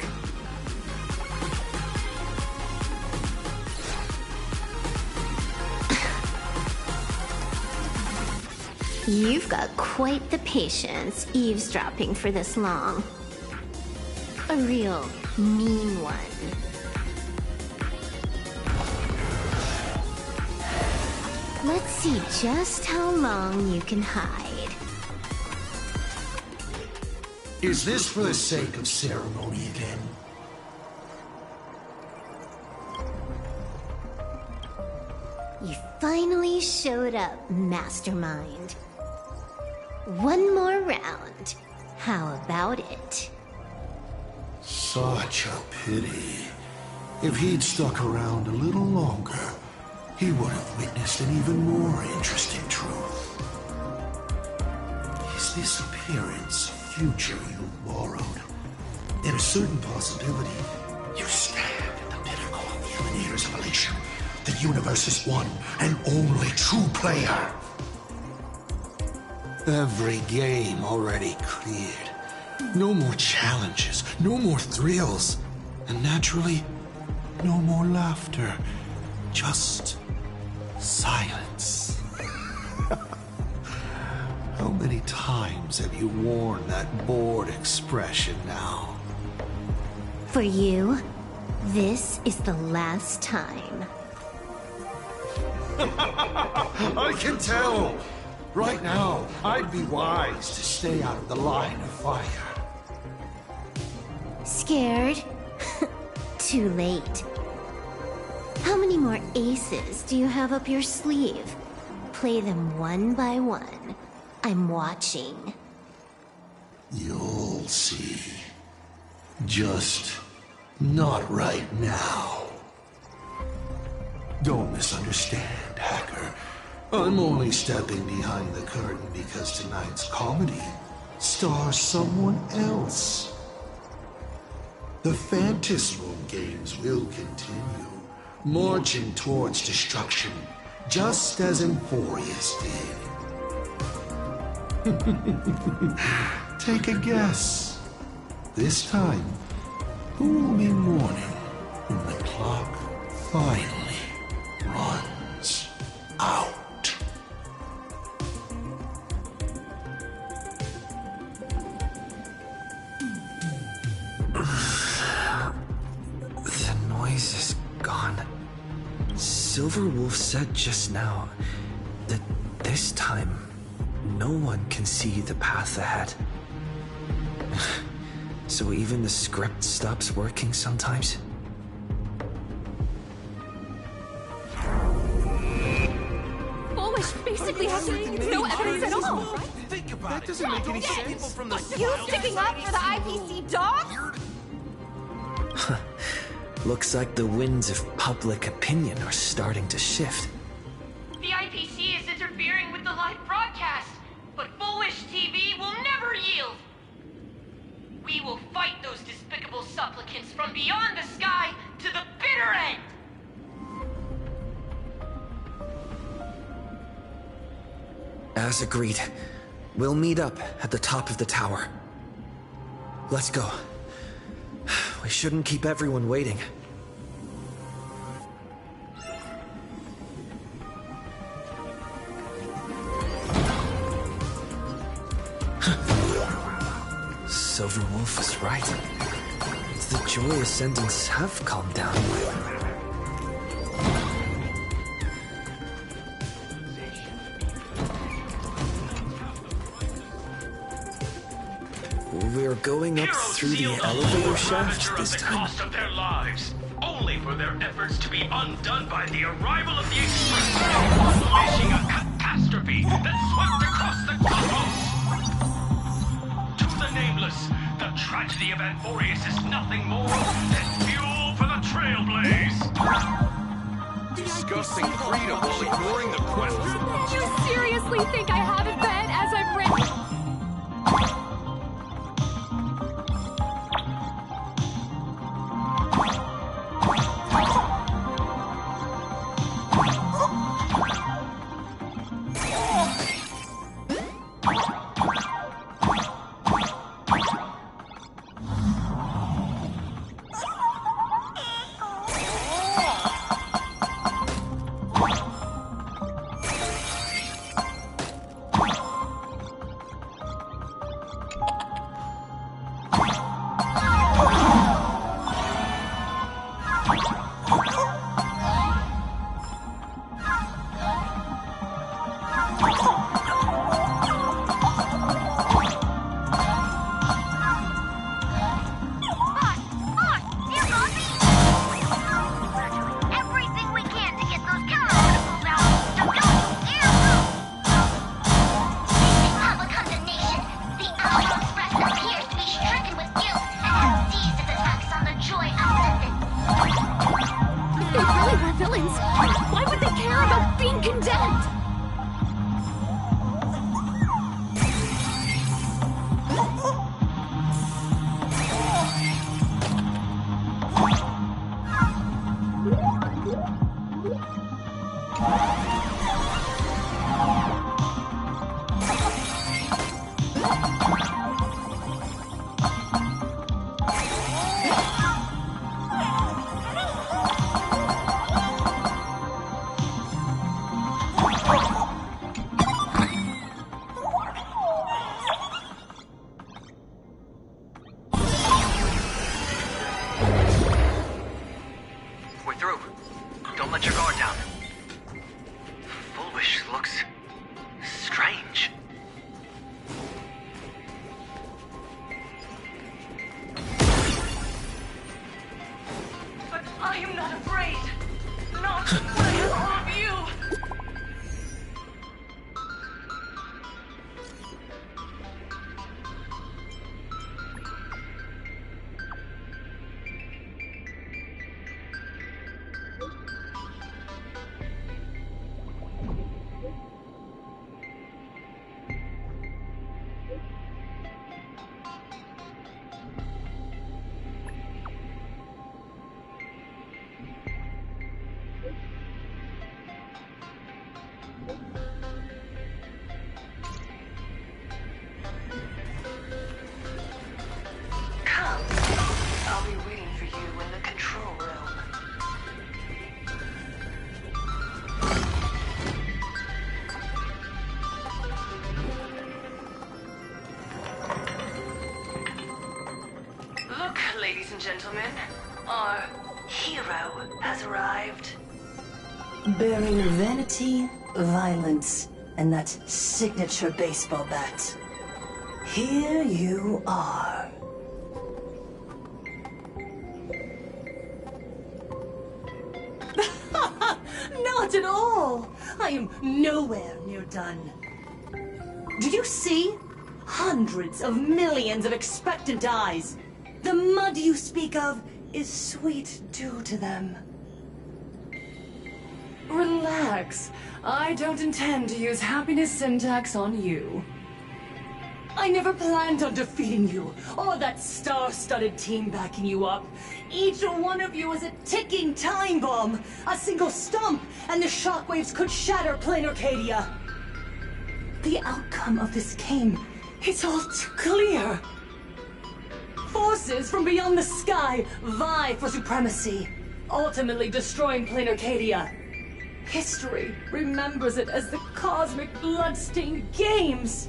You've got quite the patience eavesdropping for this long. A real mean one. Let's see just how long you can hide. Is this for the sake of ceremony again? You finally showed up, Mastermind. One more round. How about it? Such a pity. If he'd stuck around a little longer, he would have witnessed an even more interesting truth. Is this appearance future you borrowed? In a certain possibility, you stand at the pinnacle of the Emanator's evolution, the universe's one and only true player. Every game already cleared. No more challenges, no more thrills, and naturally, no more laughter. Just silence. How many times have you worn that bored expression now? For you, this is the last time. I can tell! Right now, I'd be wise to stay out of the line of fire. Scared? Too late. How many more aces do you have up your sleeve? Play them one by one. I'm watching. You'll see. Just not right now. Don't misunderstand, Hacker. I'm only stepping behind the curtain because tonight's comedy stars someone else. The Fantasy Room games will continue, marching towards destruction, just as Emphorius did. Take a guess. This time, who will be mourning when the clock finally runs out? The noise is gone. Silverwolf said just now that this time no one can see the path ahead. So even the script stops working sometimes? Foolish basically has no evidence at all. Think about that doesn't make any sense. People from the You sticking up for the IPC dog? Looks like the winds of public opinion are starting to shift. The IPC is interfering with the live broadcast, but Foolish TV will never yield. We will fight those despicable supplicants from beyond the sky to the bitter end. As agreed, we'll meet up at the top of the tower. Let's go. We shouldn't keep everyone waiting. Silverwolf was right. The joy ascendants have calmed down. We're going up through the elevator shaft this time. Cost of their lives, only for their efforts to be undone by the arrival of the Express, unleashing a catastrophe that swept across the cosmos. To the nameless, the tragedy of Emphorius is nothing more than fuel for the Trailblaze. Discussing freedom while ignoring the question. You seriously think I haven't been as I've written? Why would they care about being condemned? bearing vanity, violence, and that signature baseball bat. Here you are. Not at all! I am nowhere near done. Do you see? Hundreds of millions of expectant eyes. The mud you speak of is sweet dew to them. Relax. I don't intend to use happiness syntax on you. I never planned on defeating you, or that star-studded team backing you up. Each one of you is a ticking time bomb. A single stump, and the shockwaves could shatter plain Arcadia. The outcome of this game is all too clear. Forces from beyond the sky vie for supremacy, ultimately destroying plain Arcadia. History remembers it as the cosmic bloodstained games.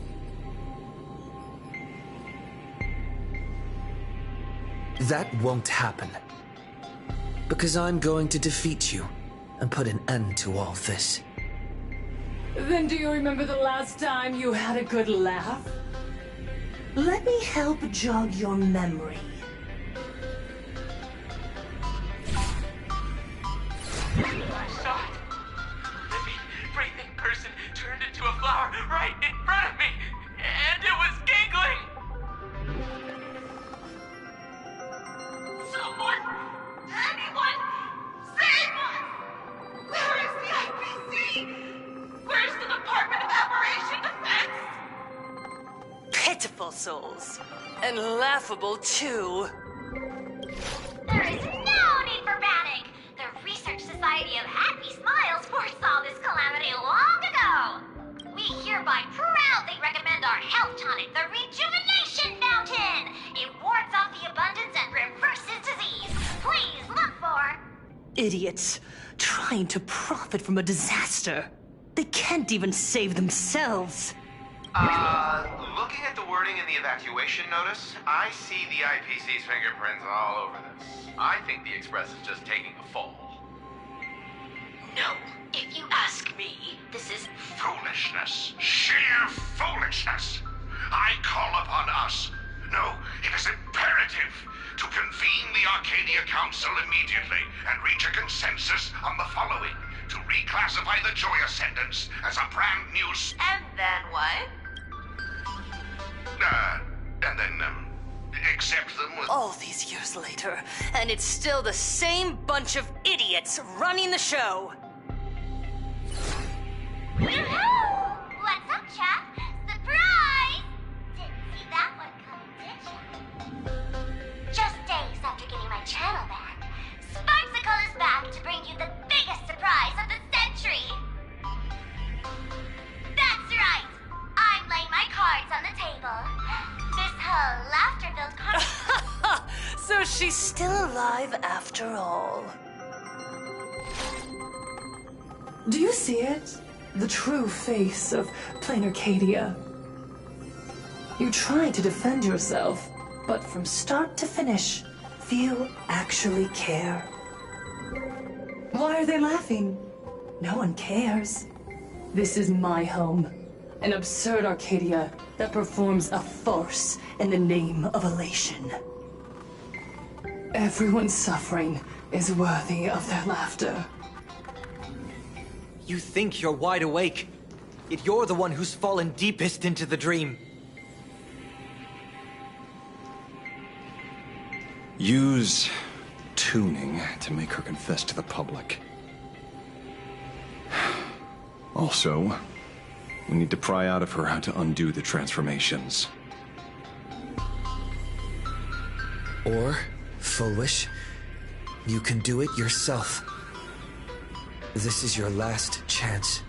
That won't happen. Because I'm going to defeat you and put an end to all this. Then do you remember the last time you had a good laugh? Let me help jog your memory. I saw it. A living, breathing person turned into a flower right in front of me, and it was giggling. Someone! Anyone! Save us! Where is the IPC? Where's the Department of Operation Defense? Pitiful souls. And laughable, too. There is no need for panic! The Research Society of Happy Smiles foresaw this calamity long ago! We hereby proudly recommend our health tonic, the Rejuvenation Fountain! It wards off the abundance and reverses disease. Please look for... Idiots. Trying to profit from a disaster. They can't even save themselves. Looking at the wording in the evacuation notice, I see the IPC's fingerprints all over this. I think the Express is just taking a fall. No, if you ask me, this is Foolishness. Sheer foolishness. I call upon us. No, it is imperative to convene the Arcadia Council immediately and reach a consensus on the following. To reclassify the Joy Ascendants as a brand new... And then what? And then, accept them with... All these years later, and it's still the same bunch of idiots running the show. Woohoo! What's up, chap? Surprise! Didn't see that one coming, did you? Just days after getting my channel back, Sparksicle is back to bring you the biggest surprise of the century! That's right! I'm laying my cards on the table. This whole laughter-filled card... So she's still alive after all. Do you see it? The true face of plain Arcadia. You try to defend yourself, but from start to finish, few actually care. Why are they laughing? No one cares. This is my home. An absurd Arcadia that performs a farce in the name of elation. Everyone's suffering is worthy of their laughter. You think you're wide awake, yet you're the one who's fallen deepest into the dream. Use tuning to make her confess to the public. Also, we need to pry out of her how to undo the transformations. Or, foolish, you can do it yourself. This is your last chance.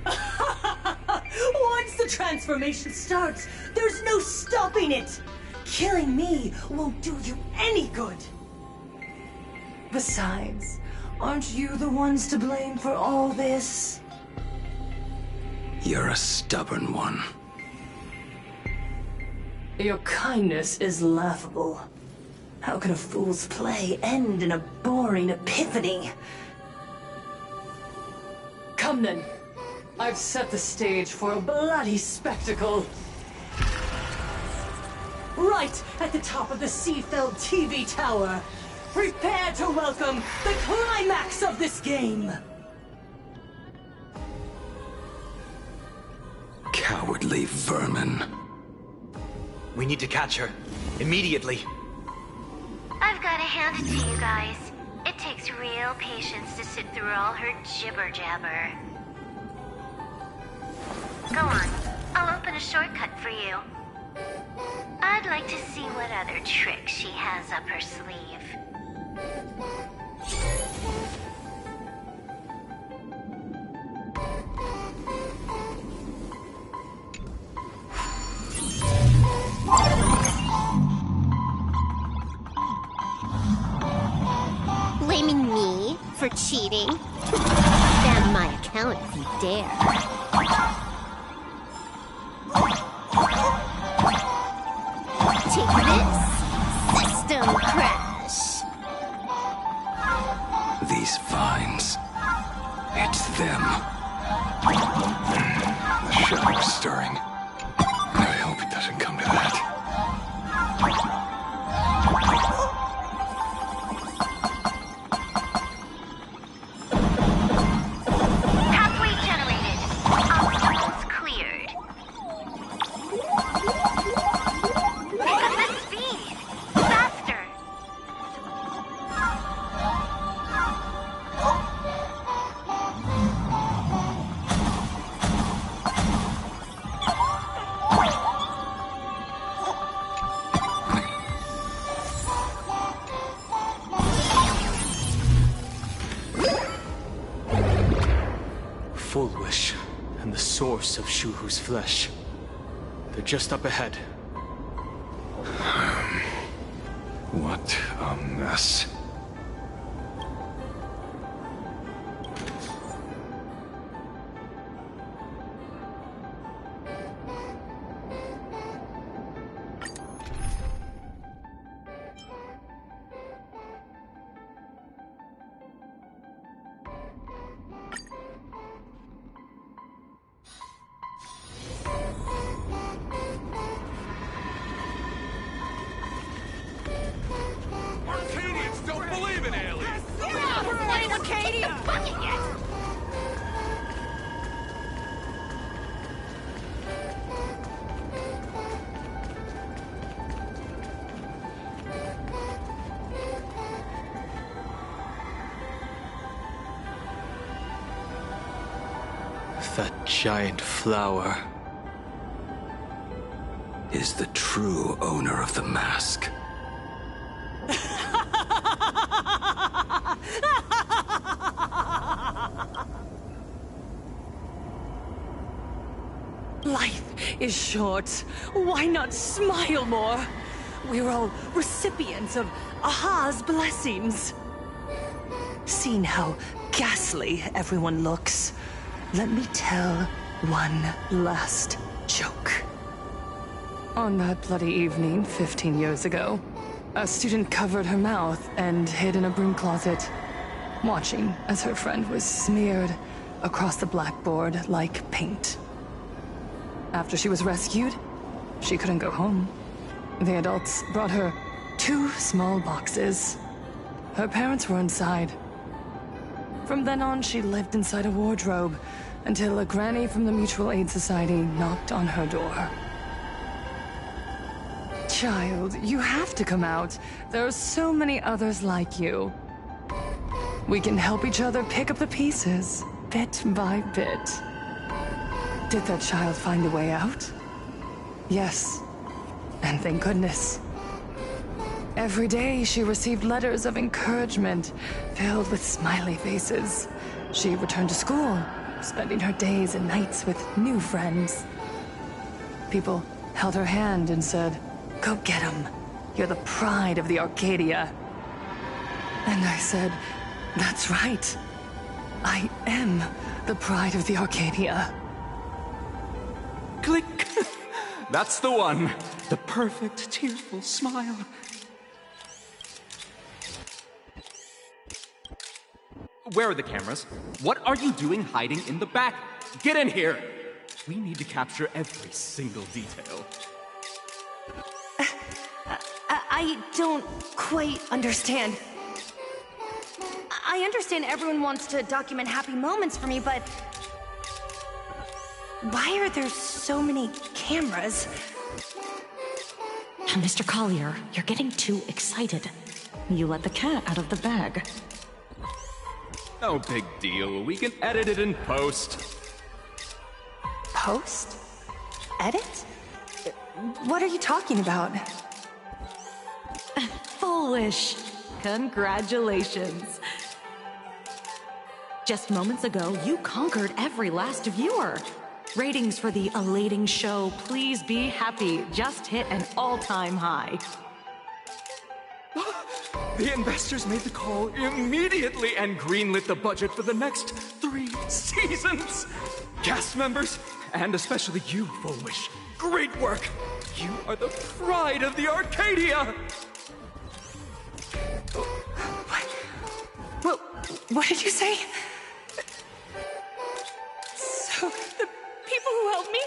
Once the transformation starts, there's no stopping it! Killing me won't do you any good! Besides, aren't you the ones to blame for all this? You're a stubborn one. Your kindness is laughable. How can a fool's play end in a boring epiphany? Come then. I've set the stage for a bloody spectacle. Right at the top of the sea-filled TV tower, prepare to welcome the climax of this game! Cowardly vermin. We need to catch her. Immediately. I've got to hand it to you guys. It takes real patience to sit through all her jibber-jabber. Go on. I'll open a shortcut for you. I'd like to see what other tricks she has up her sleeve. Blaming me for cheating? Spam my account if you dare. Take this, system crash. These vines. It's them. The shadow's stirring. I hope it doesn't come to that. Pathway generated. Obstacles cleared. Pick up the speed. Faster. Full Wish, and the source of Shuhu's flesh. They're just up ahead. What a mess. Arcadians don't believe in aliens! We're playing Arcadia! Fucking yes! That giant flower Is the true owner of the mask. Life is short. Why not smile more? We're all recipients of Aha's blessings. Seeing how ghastly everyone looks, let me tell one last joke. On that bloody evening 15 years ago, a student covered her mouth and hid in a broom closet, watching as her friend was smeared across the blackboard like paint. After she was rescued, she couldn't go home. The adults brought her 2 small boxes. Her parents were inside. From then on, she lived inside a wardrobe until a granny from the Mutual Aid Society knocked on her door. Child, you have to come out. There are so many others like you. We can help each other pick up the pieces, bit by bit. Did that child find a way out? Yes. And thank goodness. Every day she received letters of encouragement filled with smiley faces. She returned to school, spending her days and nights with new friends. People held her hand and said, "Go get him. You're the pride of the Arcadia." And I said, "That's right. I am the pride of the Arcadia." Click! That's the one. The perfect, tearful smile. Where are the cameras? What are you doing hiding in the back? Get in here! We need to capture every single detail. I don't quite understand. I understand everyone wants to document happy moments for me, but why are there so many cameras? Mr. Collier, you're getting too excited. You let the cat out of the bag. No big deal. We can edit it in post. Post? Edit? What are you talking about? Foolish. Congratulations. Just moments ago, you conquered every last viewer. Ratings for the elating show, Please Be Happy, just hit an all-time high. The investors made the call immediately and greenlit the budget for the next 3 seasons. Cast members, and especially you, Foolish. Great work. You are the pride of the Arcadia. What did you say? So, the people who helped me?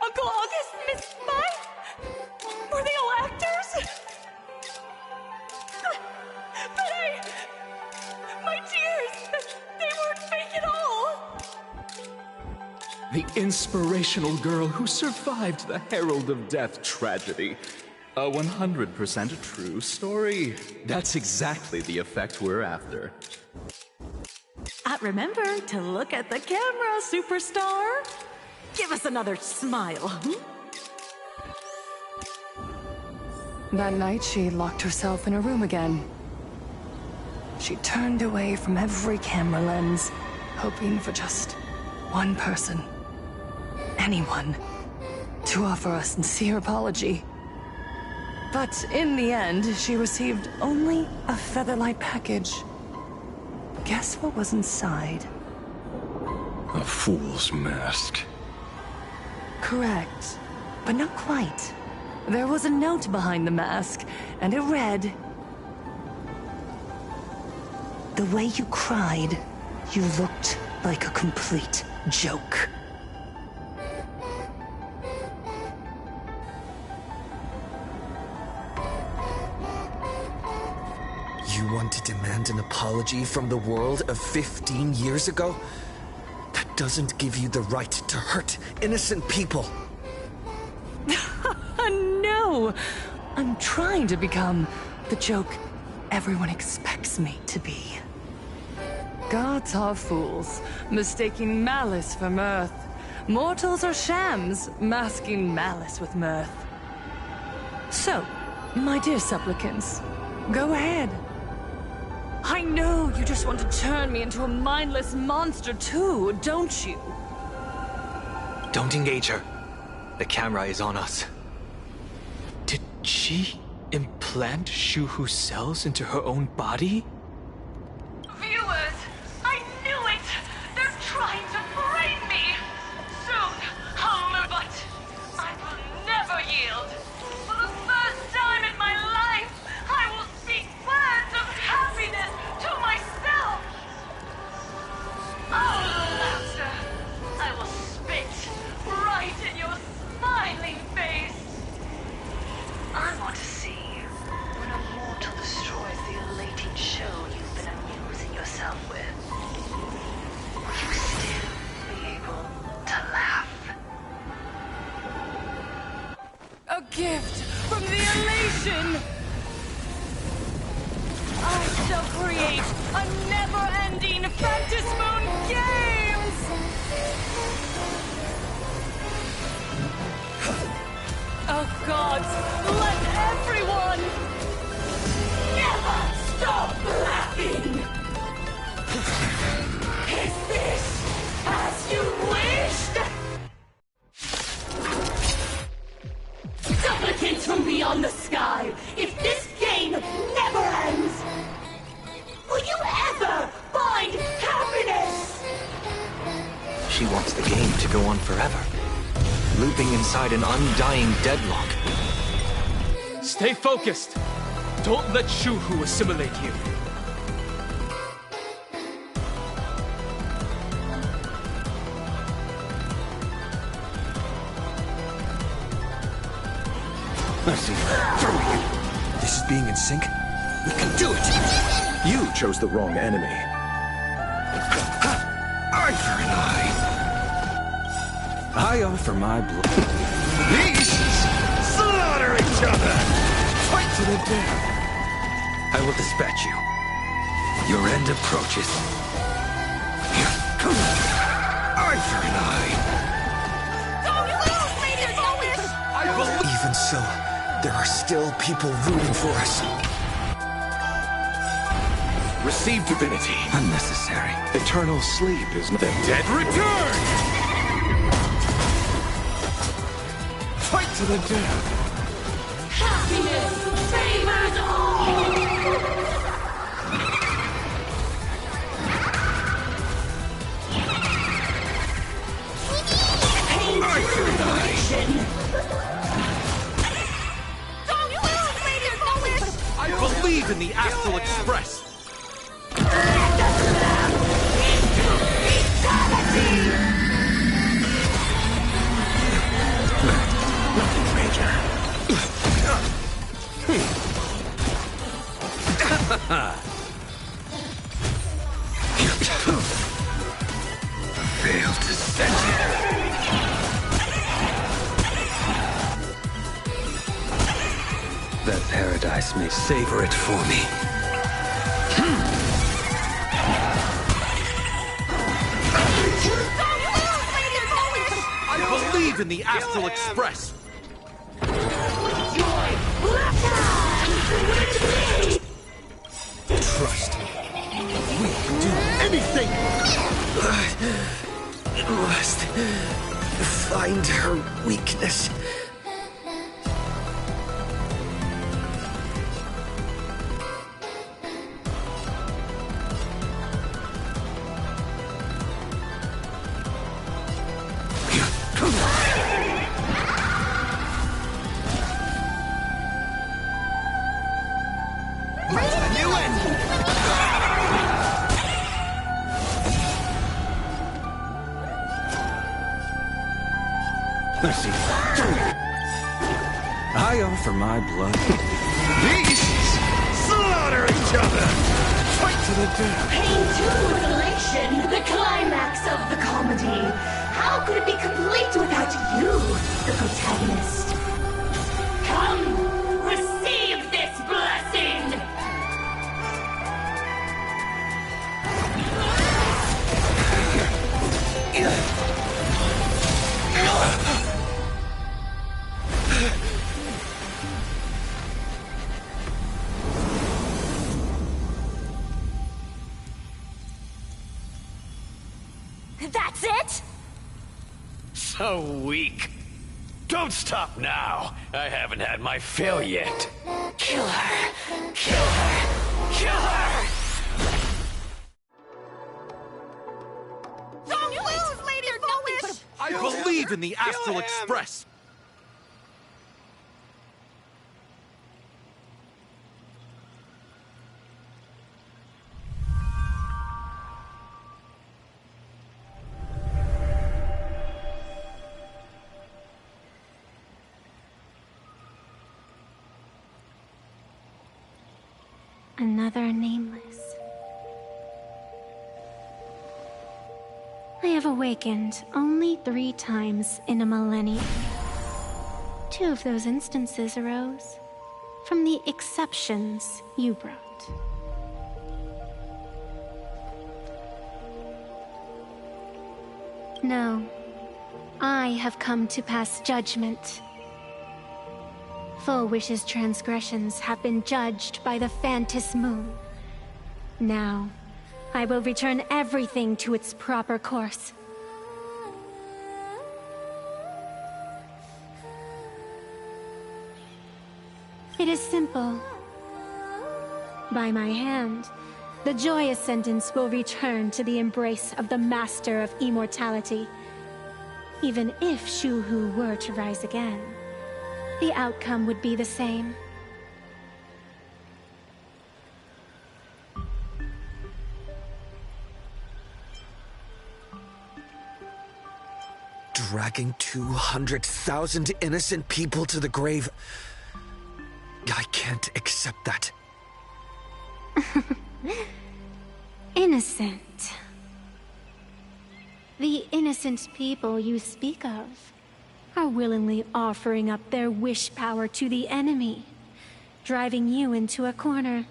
Uncle August, Miss Spy? Were they all actors? But my tears, they weren't fake at all. The inspirational girl who survived the Herald of Death tragedy. A 100% true story. That's exactly the effect we're after. Remember to look at the camera, superstar. Give us another smile. That night, she locked herself in a room again. She turned away from every camera lens, hoping for just one person, anyone, to offer a sincere apology. But in the end, she received only a Featherlight package. Guess what was inside? A fool's mask. Correct, but not quite. There was a note behind the mask, and it read, "The way you cried, you looked like a complete joke." You want to demand an apology from the world of 15 years ago? That doesn't give you the right to hurt innocent people. No! I'm trying to become the joke everyone expects me to be. Gods are fools, mistaking malice for mirth. Mortals are shams, masking malice with mirth. So, my dear supplicants, go ahead. I know you just want to turn me into a mindless monster too, don't you? Don't engage her. The camera is on us. Did she implant Shuhu's cells into her own body? Viewers, I knew it! They're trying to frame me! Soon, I'll learn, but I will never yield. For the first time in my life, I will speak words of happiness to myself! Oh, laughter! I will spit right in your smiling face! I want to see when a mortal destroys the elating show you've been amusing yourself with. Will you still be able to laugh? A gift from the elation! I shall create a never-ending Phantasmoon Games! Oh gods, let everyone Never stop laughing! Is this as you wished? Supplicants from beyond the sky, if this game never ends, will you ever find happiness? She wants the game to go on forever, looping inside an undying deadlock. Stay focused. Don't let Shuhu assimilate you. I see. Through you. This is being in sync. We can do it. You chose the wrong enemy. Eye for an eye. I offer my blood. Beasts slaughter each other. Fight to the death. I will dispatch you. Your end approaches. Eye for an eye. Even so, there are still people rooting for us. Receive divinity. Unnecessary. Eternal sleep is the dead. Return! Fight to the death. Happiness favors all! I believe in the Astral Express! Nothing major. Failed to set it. That paradise may savor it for me. I believe in the Astral Express! Trust me. We can do anything! I must find her weakness. Let's see. I offer my blood. Beasts slaughter each other. Fight to the death. Pain to elation, the climax of the comedy. How could it be complete without you, the protagonist? Come, receive this blessing! That's it? So weak. Don't stop now. I haven't had my fill yet. Kill her! Kill her! Kill her! Don't lose, Lady Foolish! I believe in the Astral Express! Another nameless. I have awakened only 3 times in a millennium. 2 of those instances arose from the exceptions you brought. No, I have come to pass judgment. Full Wish's transgressions have been judged by the Phantom Moon. Now, I will return everything to its proper course. It is simple. By my hand, the joyous sentence will return to the embrace of the Master of Immortality. Even if Shu-Hu were to rise again, the outcome would be the same. Dragging 200,000 innocent people to the grave. I can't accept that. Innocent. The innocent people you speak of are willingly offering up their wish power to the enemy, driving you into a corner.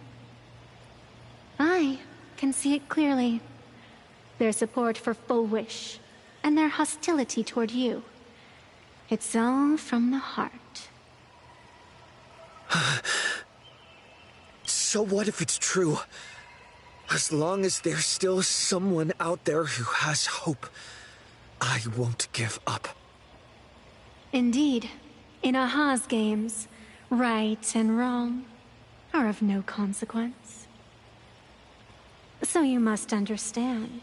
I can see it clearly. Their support for Full Wish, and their hostility toward you. It's all from the heart. So what if it's true? As long as there's still someone out there who has hope, I won't give up. Indeed, in Aha's games, right and wrong are of no consequence. So you must understand,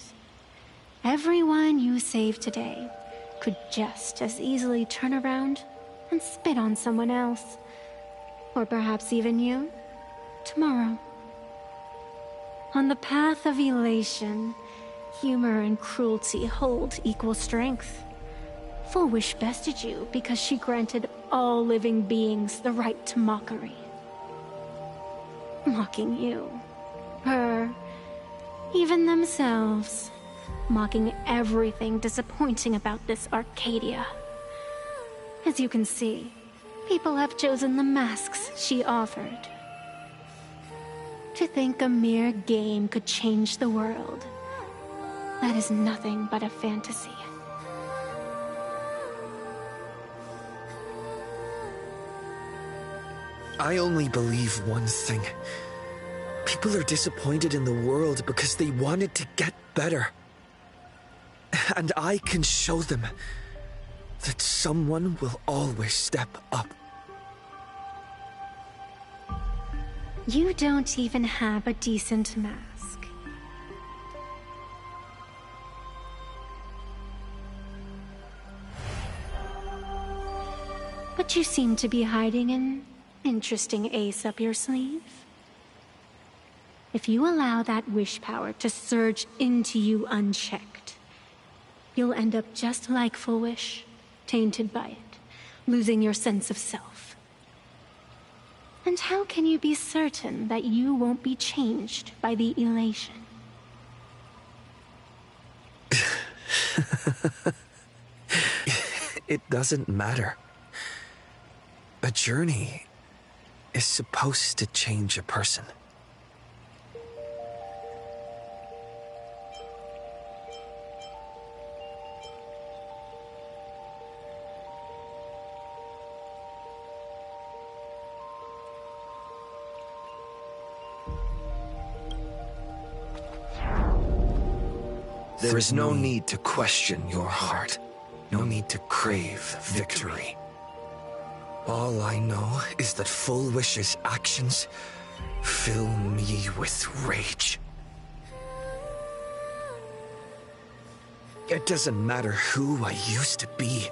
everyone you save today could just as easily turn around and spit on someone else, or perhaps even you, tomorrow. On the path of elation, humor and cruelty hold equal strength. Full Wish bested you because she granted all living beings the right to mockery. Mocking you, her, even themselves. Mocking everything disappointing about this Arcadia. As you can see, people have chosen the masks she offered. To think a mere game could change the world, that is nothing but a fantasy. I only believe one thing. People are disappointed in the world because they wanted to get better. And I can show them that someone will always step up. You don't even have a decent mask. But you seem to be hiding an interesting ace up your sleeve. If you allow that wish power to surge into you unchecked, you'll end up just like Full Wish, tainted by it, losing your sense of self. And how can you be certain that you won't be changed by the elation? It doesn't matter. A journey is supposed to change a person. There is no need to question your heart. No need to crave victory. All I know is that Full Wish's actions fill me with rage. It doesn't matter who I used to be.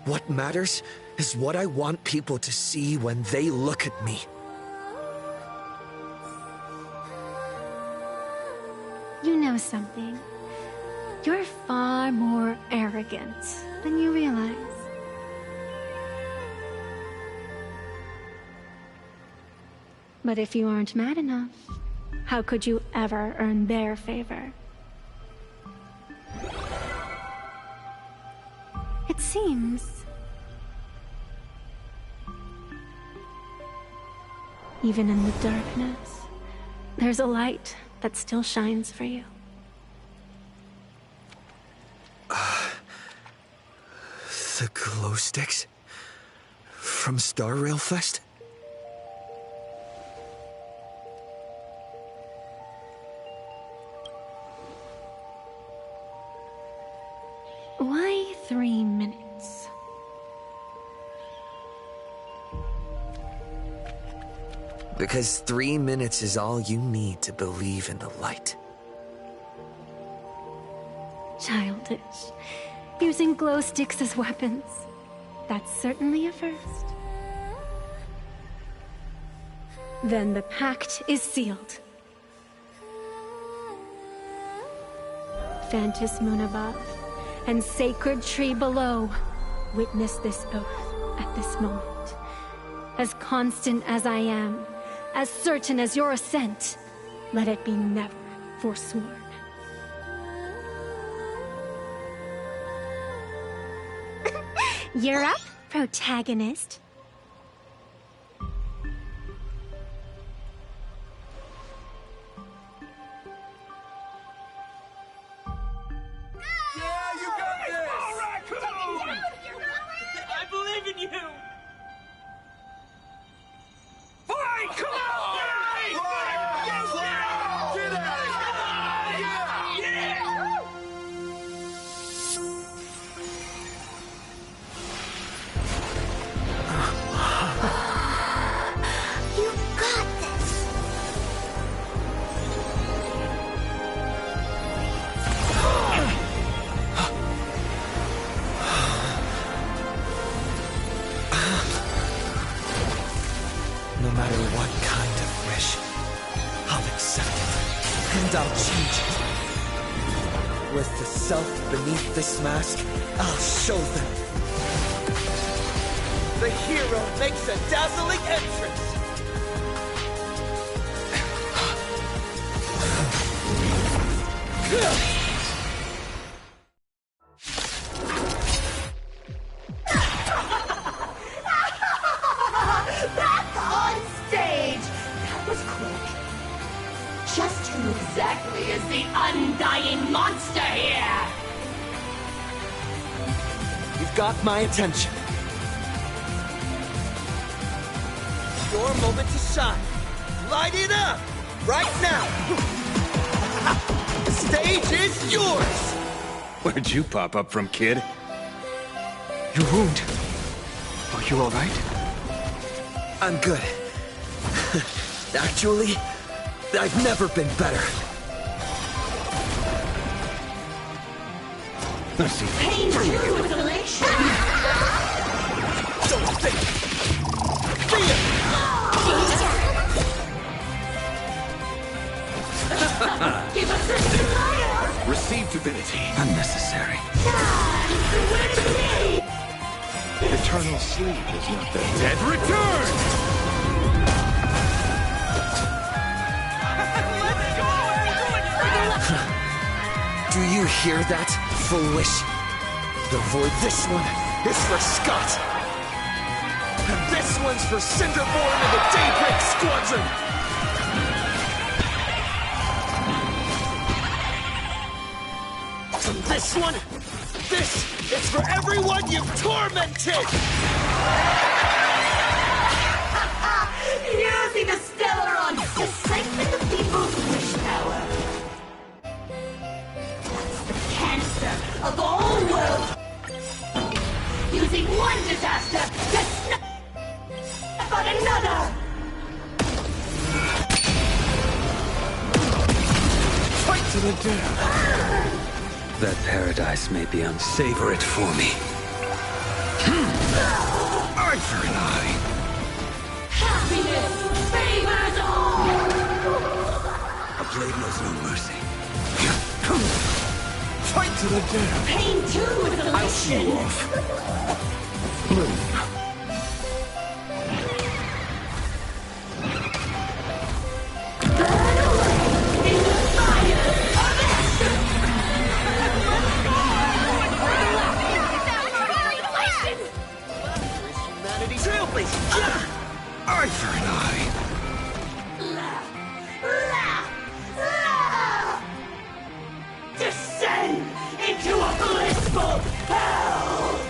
What matters is what I want people to see when they look at me. You know something. You're far more arrogant than you realize. But if you aren't mad enough, how could you ever earn their favor? It seems even in the darkness, there's a light that still shines for you. The glow sticks? From Star Rail Fest? Why 3 minutes? Because 3 minutes is all you need to believe in the light. Childish. Using glow sticks as weapons. That's certainly a first. Then the pact is sealed. Phantom Moon above and Sacred Tree below, witness this oath at this moment. As constant as I am, as certain as your ascent, let it be never forsworn. You're up, protagonist. I believe in you! Fine! Come on! Get out of here! Yeah! You got this! No matter what kind of wish, I'll accept it, and I'll change it. With the self beneath this mask, I'll show them. The hero makes a dazzling entrance! Back on stage! That was quick. Just who exactly is the undying monster here? You've got my attention. Your moment to shine. Light it up! Right now! The stage is yours! Where'd you pop up from, kid? Your wound. Are you alright? I'm good. Actually, I've never been better. Let's see. Pain to isolation. Don't think! Give us a smile! Receive divinity. Unnecessary. Eternal sleep is not the dead return! Do you hear that, foolish? The void. This one is for Scott. And this one's for Cinderborn and the Daybreak Squadron! From this one, this is for everyone you've tormented! Using the Stellaron to siphon the people's wish power. That's the cancer of all worlds. Using one disaster to snap on another. Fight to the death. That paradise may be savor it for me. Eye for an eye. Happiness favors all. A blade knows no mercy. Fight to the death. Pain too is I'll see you off. Bloom. Eye for an eye. Descend into a blissful hell!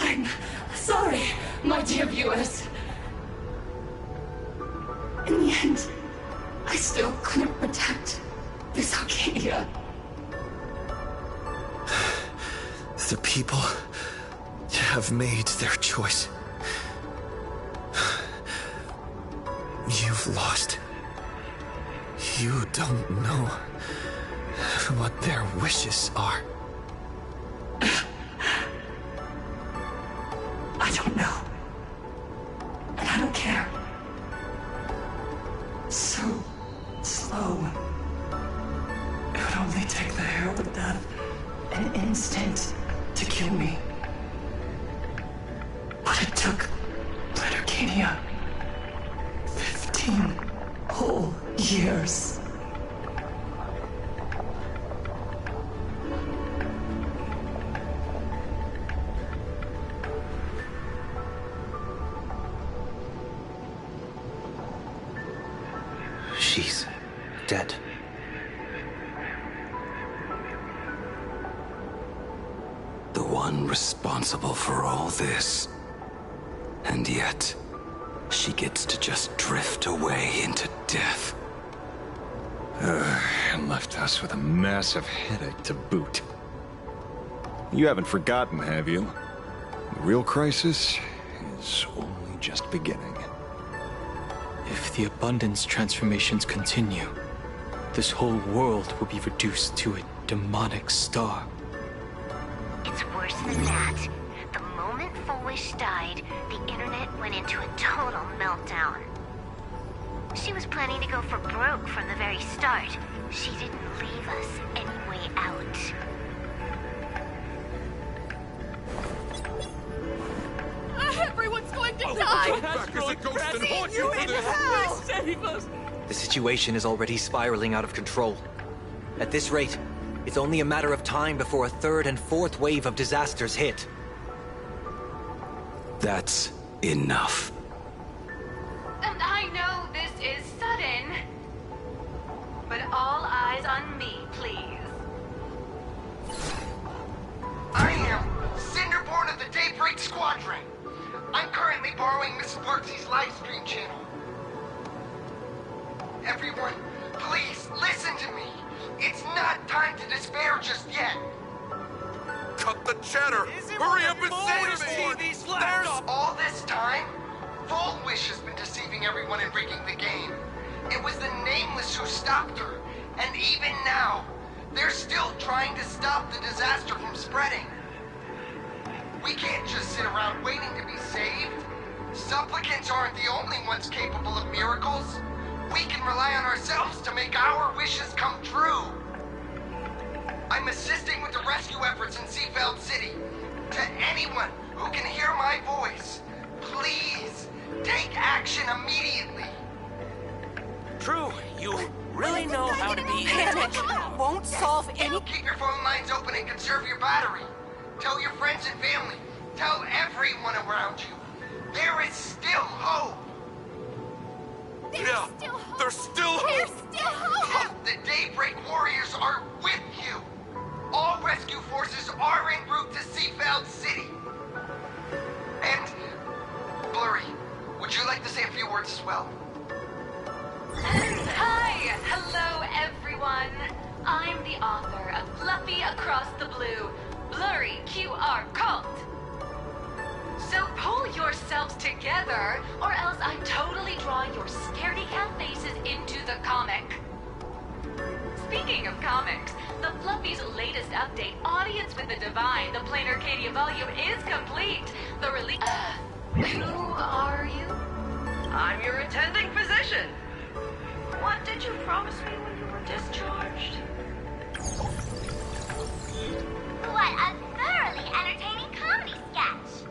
I'm sorry, my dear viewers. In the end, I still couldn't protect this Arcadia. The people have made their choice. You've lost. You don't know what their wishes are. So slow. It would only take the herald of death an instant to kill me. But it took Lettercadia 15 whole years. She's dead. The one responsible for all this. And yet, she gets to just drift away into death. And left us with a massive headache to boot. You haven't forgotten, have you? The real crisis is only just beginning. If the abundance transformations continue, this whole world will be reduced to a demonic star. It's worse than that. The moment Foolish died, the internet went into a total meltdown. She was planning to go for broke from the very start. She didn't leave us any way out. Everyone's going to die! Back as a ghost and haunt you for this! Please save us! The situation is already spiraling out of control. At this rate, it's only a matter of time before a third and fourth wave of disasters hit. That's enough. And I know this is sudden, but all eyes on me, please. I am Cinderborn of the Daybreak Squadron. I'm currently borrowing Mrs. Larksy's live stream channel. Everyone, please listen to me. It's not time to despair just yet. Cut the chatter! Hurry up and say to me! There's all this time, Foolish has been deceiving everyone and rigging the game. It was the Nameless who stopped her, and even now, they're still trying to stop the disaster from spreading. We can't just sit around waiting to be saved. Supplicants aren't the only ones capable of miracles. We can rely on ourselves to make our wishes come true. I'm assisting with the rescue efforts in Seafeld City. To anyone who can hear my voice, please take action immediately. True, you really know how to be... Panic won't solve any... Keep your phone lines open and conserve your battery. Tell your friends and family. Tell everyone around you. There is still hope. There's still hope! There's still hope! The Daybreak Warriors are with you. All rescue forces are en route to Seafeld City. And, Blurry, would you like to say a few words as well? Hi! Hello, everyone! I'm the author of Fluffy Across the Blue, Blurry QR Cult. So pull yourselves together, or else I totally draw your scaredy cat faces into the comic. Speaking of comics, the Fluffy's latest update, Audience with the Divine, the Plain Arcadia volume, is complete. The release... who are you? I'm your attending physician. What did you promise me when you were discharged? What a thoroughly entertaining comedy sketch.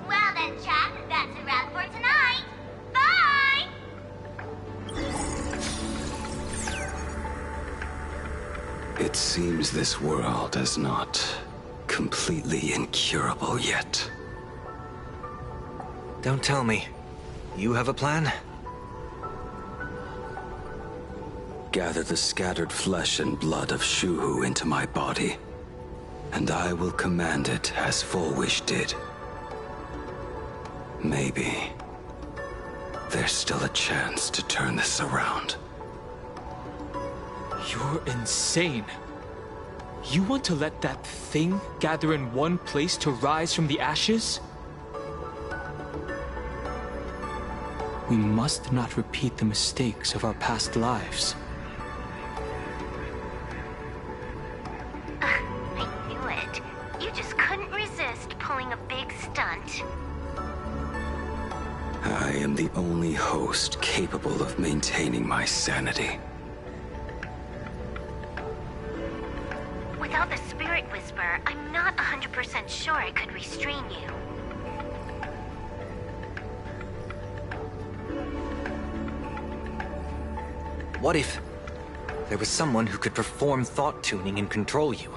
Well then, chat, that's a wrap for tonight. Bye! It seems this world is not completely incurable yet. Don't tell me. You have a plan? Gather the scattered flesh and blood of Shuhu into my body, and I will command it as Foolish did. Maybe there's still a chance to turn this around. You're insane. You want to let that thing gather in one place to rise from the ashes? We must not repeat the mistakes of our past lives. I knew it. You just couldn't resist pulling a big stunt. I am the only host incapable of maintaining my sanity. Without the Spirit Whisper, I'm not 100% sure I could restrain you. What if there was someone who could perform thought tuning and control you?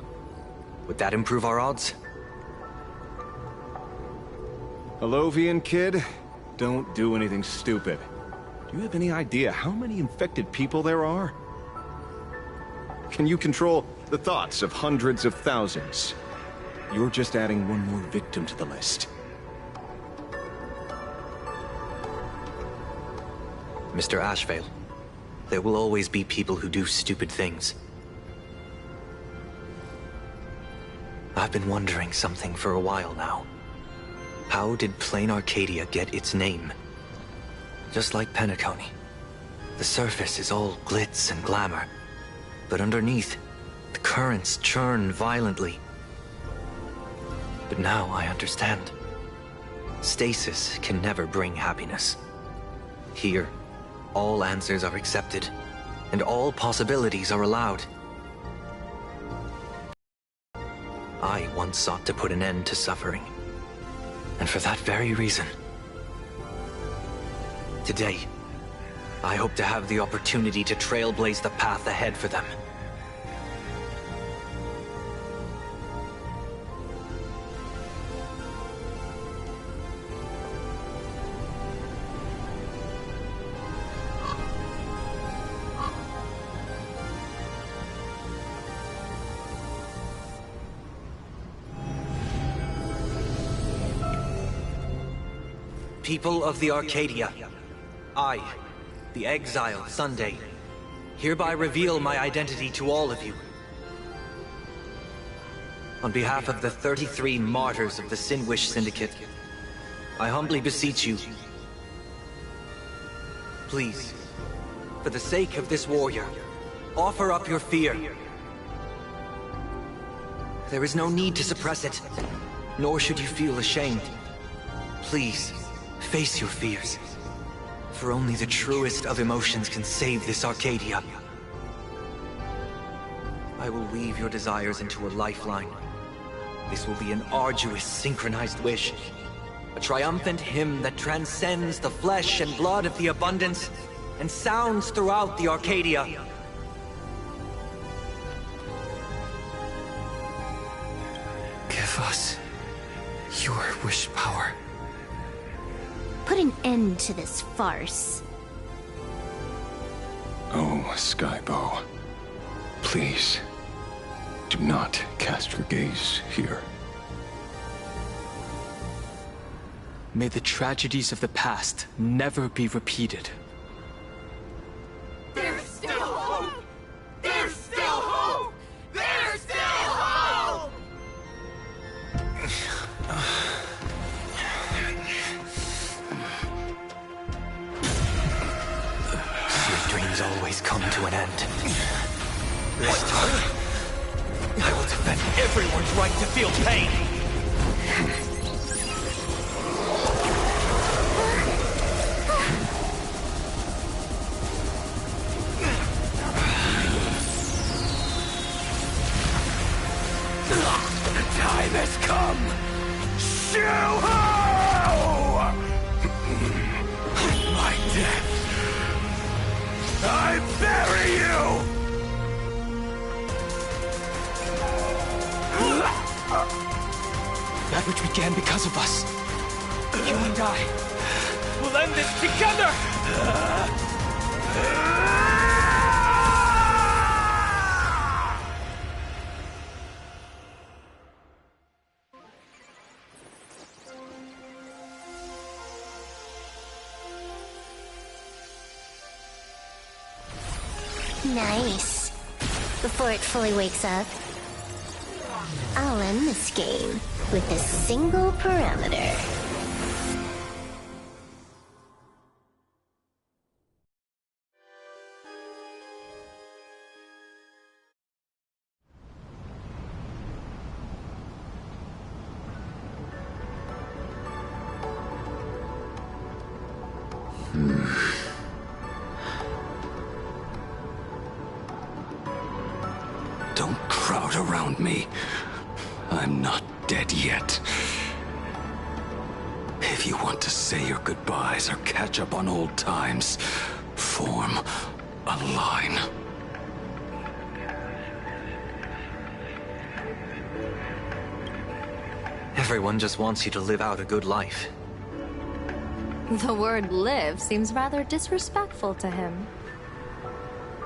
Would that improve our odds? Alovian kid, don't do anything stupid. Do you have any idea how many infected people there are? Can you control the thoughts of hundreds of thousands? You're just adding one more victim to the list. Mr. Ashvale, there will always be people who do stupid things. I've been wondering something for a while now. How did Plain Arcadia get its name? Just like Penacony, the surface is all glitz and glamour, but underneath, the currents churn violently. But now I understand. Stasis can never bring happiness. Here, all answers are accepted, and all possibilities are allowed. I once sought to put an end to suffering, and for that very reason, today, I hope to have the opportunity to trailblaze the path ahead for them. People of the Arcadia, I, the exile Sunday, hereby reveal my identity to all of you. On behalf of the 33 martyrs of the Sinwish Syndicate, I humbly beseech you, please, for the sake of this warrior, offer up your fear. There is no need to suppress it, nor should you feel ashamed. Please, face your fears, for only the truest of emotions can save this Arcadia. I will weave your desires into a lifeline. This will be an arduous, synchronized wish. A triumphant hymn that transcends the flesh and blood of the abundance and sounds throughout the Arcadia. Give us your wish power. Put an end to this farce. Oh, Skybow. Please, do not cast your gaze here. May the tragedies of the past never be repeated. There's still hope! There's still hope! There's still hope! Your dreams always come to an end. This time, I will defend everyone's right to feel pain. The time has come! Shoo-ho! My death! I bury you! That which began because of us. You and I will end this together! Nice. Before it fully wakes up, I'll end this game with a single parameter. crowd around me. I'm not dead yet. If you want to say your goodbyes or catch up on old times, form a line. Everyone just wants you to live out a good life. The word live seems rather disrespectful to him.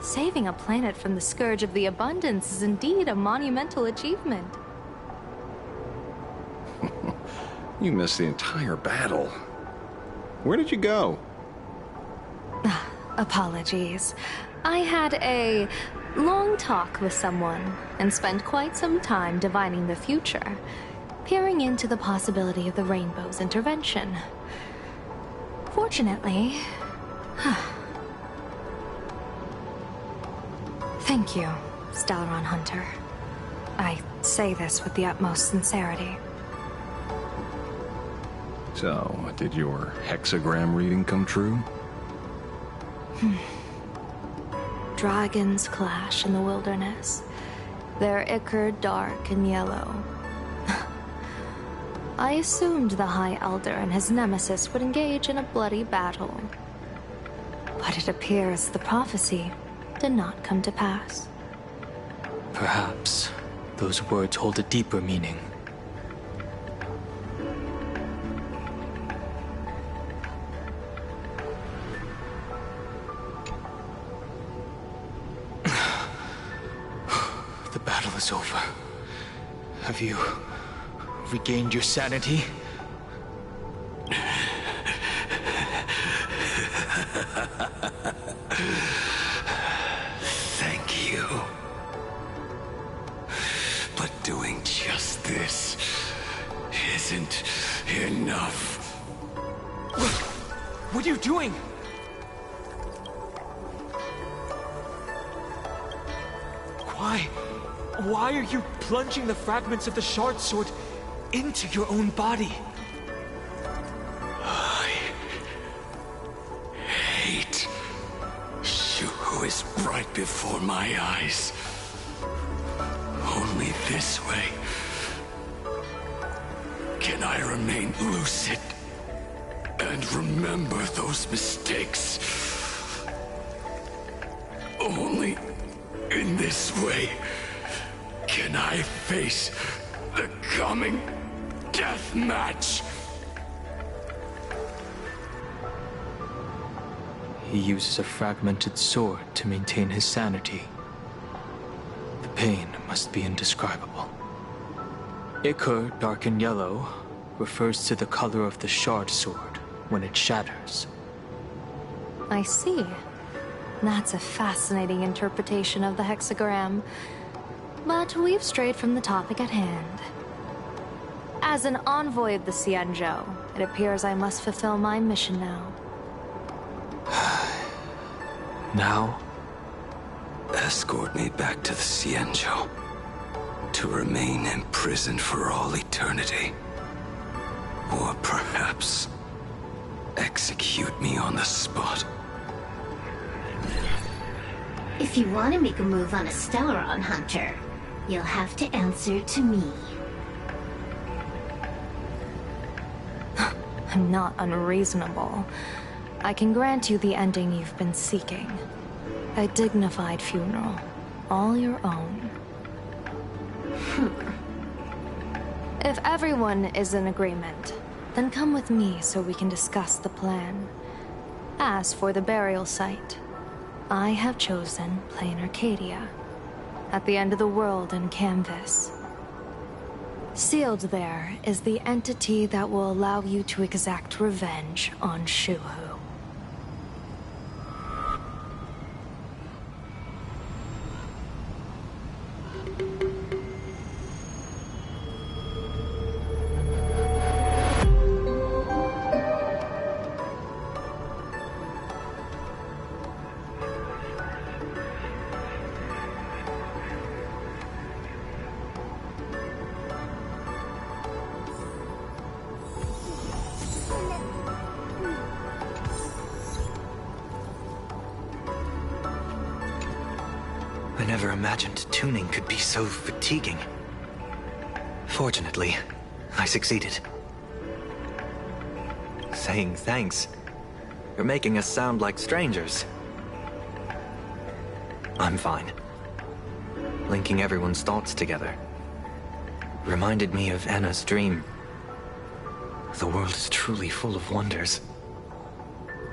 Saving a planet from the scourge of the abundance is indeed a monumental achievement. You missed the entire battle. Where did you go? Apologies. I had a long talk with someone and spent quite some time divining the future, peering into the possibility of the Rainbow's intervention. Fortunately... Thank you, Stellaron Hunter. I say this with the utmost sincerity. So, did your hexagram reading come true? Dragons clash in the wilderness. Their ichor dark and yellow. I assumed the High Elder and his nemesis would engage in a bloody battle. But it appears the prophecy did not come to pass. Perhaps those words hold a deeper meaning. The battle is over. Have you regained your sanity? Thank you. But doing just this isn't enough. What are you doing? Why are you plunging the fragments of the shard sword into your own body? I hate Shuhu is right before my eyes. Only this way can I remain lucid and remember those mistakes. Only in this way can I face the coming death match. He uses a fragmented sword to maintain his sanity. The pain must be indescribable. Ichor, dark and yellow, refers to the color of the shard sword when it shatters. I see. That's a fascinating interpretation of the hexagram. But we've strayed from the topic at hand. As an envoy of the Xianzhou, it appears I must fulfill my mission now. Now? Escort me back to the Xianzhou, to remain imprisoned for all eternity. Or perhaps execute me on the spot. If you want to make a move on a Stellaron Hunter, you'll have to answer to me. I'm not unreasonable. I can grant you the ending you've been seeking. A dignified funeral, all your own. If everyone is in agreement, then come with me so we can discuss the plan. As for the burial site, I have chosen Plain Arcadia, at the end of the world in Canvas. Sealed there is the entity that will allow you to exact revenge on Shuhu. I never imagined tuning could be so fatiguing. Fortunately, I succeeded. Saying thanks. You're making us sound like strangers. I'm fine. Linking everyone's thoughts together reminded me of Anna's dream. The world is truly full of wonders.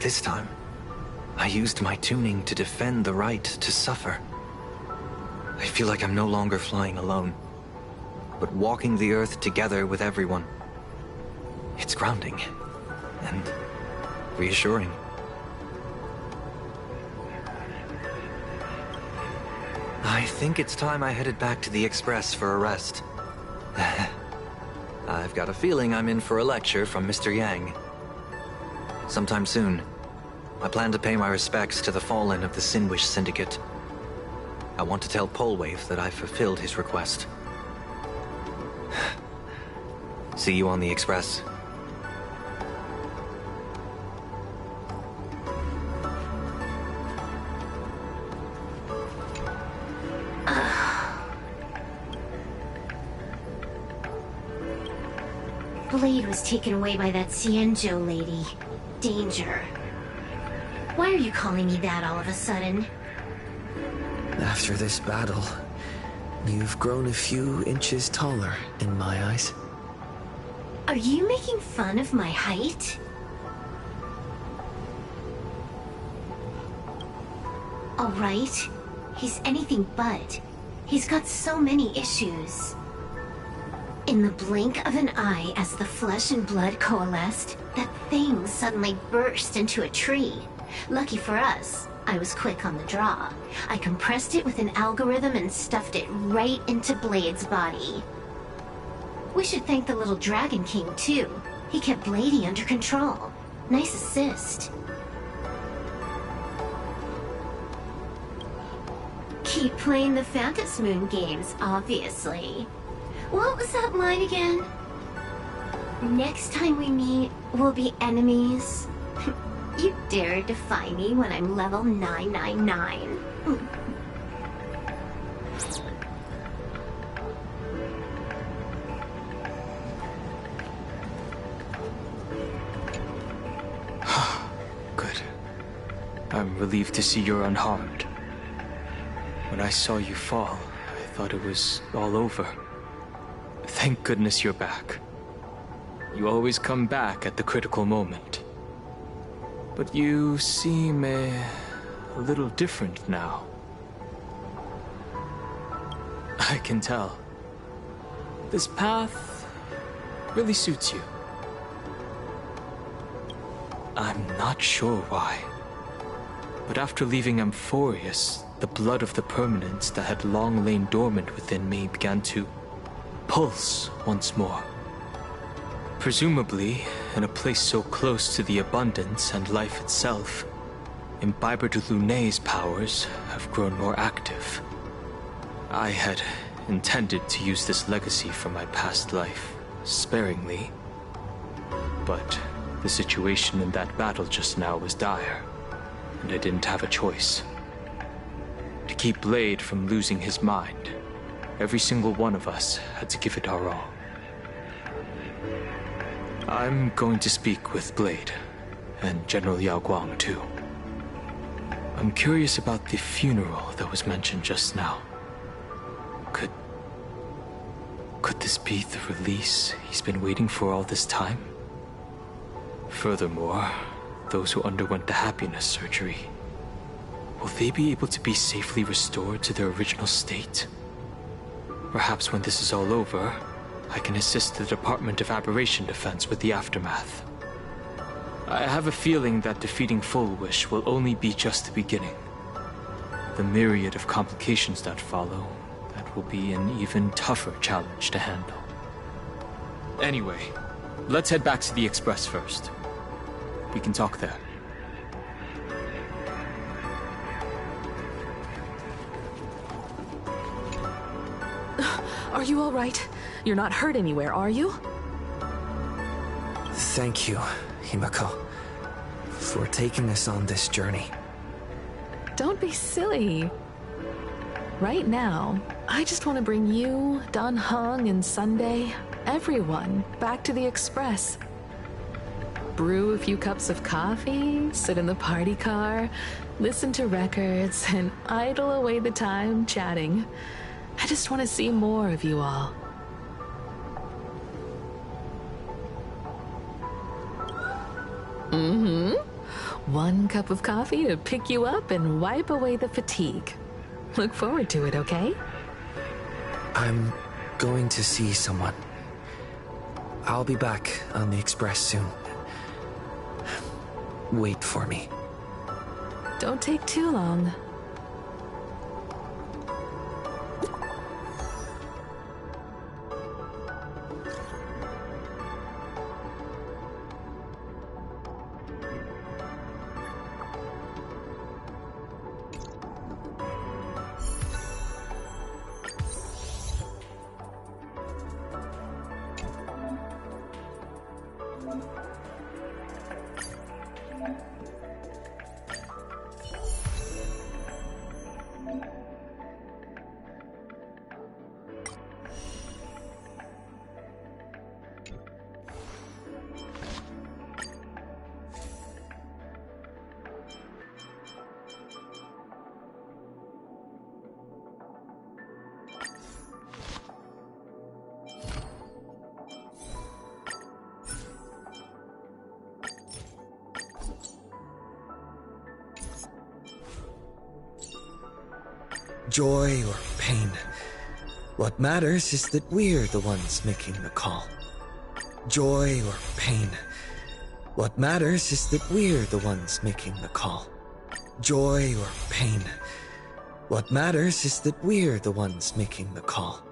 This time, I used my tuning to defend the right to suffer. I feel like I'm no longer flying alone, but walking the earth together with everyone. It's grounding and reassuring. I think it's time I headed back to the Express for a rest. I've got a feeling I'm in for a lecture from Mr. Yang. Sometime soon, I plan to pay my respects to the fallen of the Sinwish Syndicate. I want to tell Polwave that I fulfilled his request. See you on the Express. Blade was taken away by that Xianzhou lady. Danger. Why are you calling me that all of a sudden? After this battle, you've grown a few inches taller in my eyes. Are you making fun of my height? Alright, he's anything but. He's got so many issues. In the blink of an eye, as the flesh and blood coalesced, that thing suddenly burst into a tree. Lucky for us, I was quick on the draw. I compressed it with an algorithm and stuffed it right into Blade's body. We should thank the little Dragon King, too. He kept Bladey under control. Nice assist. Keep playing the Phantom Moon games, obviously. What was that line again? Next time we meet, we'll be enemies. You dare defy me when I'm level 999. Good. I'm relieved to see you're unharmed. When I saw you fall, I thought it was all over. Thank goodness you're back. You always come back at the critical moment. But you seem a little different now. I can tell. This path really suits you. I'm not sure why. But after leaving Amphorius, the blood of the permanence that had long lain dormant within me began to pulse once more. Presumably, in a place so close to the abundance and life itself, Imbiber de Lunay's powers have grown more active. I had intended to use this legacy from my past life sparingly, but the situation in that battle just now was dire, and I didn't have a choice. To keep Blade from losing his mind, every single one of us had to give it our all. I'm going to speak with Blade, and General Yao Guang too. I'm curious about the funeral that was mentioned just now. Could this be the release he's been waiting for all this time? Furthermore, those who underwent the happiness surgery, will they be able to be safely restored to their original state? Perhaps when this is all over, I can assist the Department of Aberration Defense with the aftermath. I have a feeling that defeating Full Wish will only be just the beginning. The myriad of complications that follow, that will be an even tougher challenge to handle. Anyway, let's head back to the Express first. We can talk there. Are you all right? You're not hurt anywhere, are you? Thank you, Himiko, for taking us on this journey. Don't be silly. Right now, I just want to bring you, Dan Heng, and Sunday, everyone, back to the Express. Brew a few cups of coffee, sit in the party car, listen to records, and idle away the time chatting. I just want to see more of you all. One cup of coffee to pick you up and wipe away the fatigue. Look forward to it, okay? I'm going to see someone. I'll be back on the Express soon. Wait for me. Don't take too long. Joy or pain. What matters is that we're the ones making the call. Joy or pain. What matters is that we're the ones making the call. Joy or pain. What matters is that we're the ones making the call.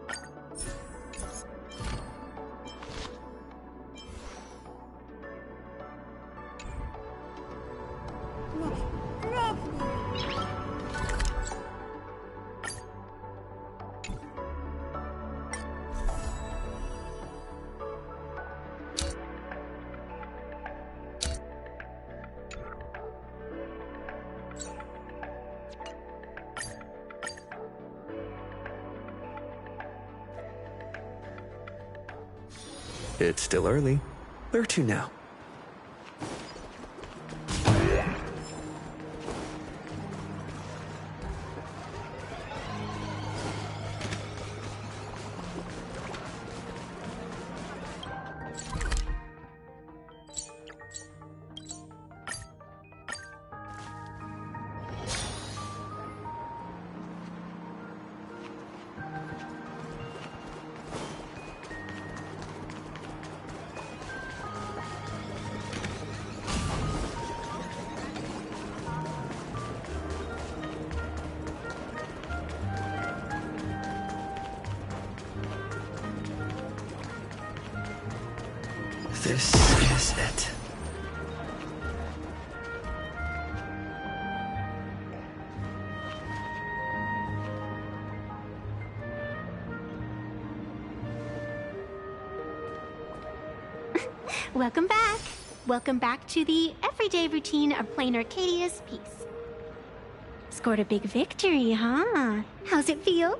It's still early. Where to now? This is it. Welcome back. Welcome back to the everyday routine of playing Arcadia's Peace. Scored a big victory, huh? How's it feel?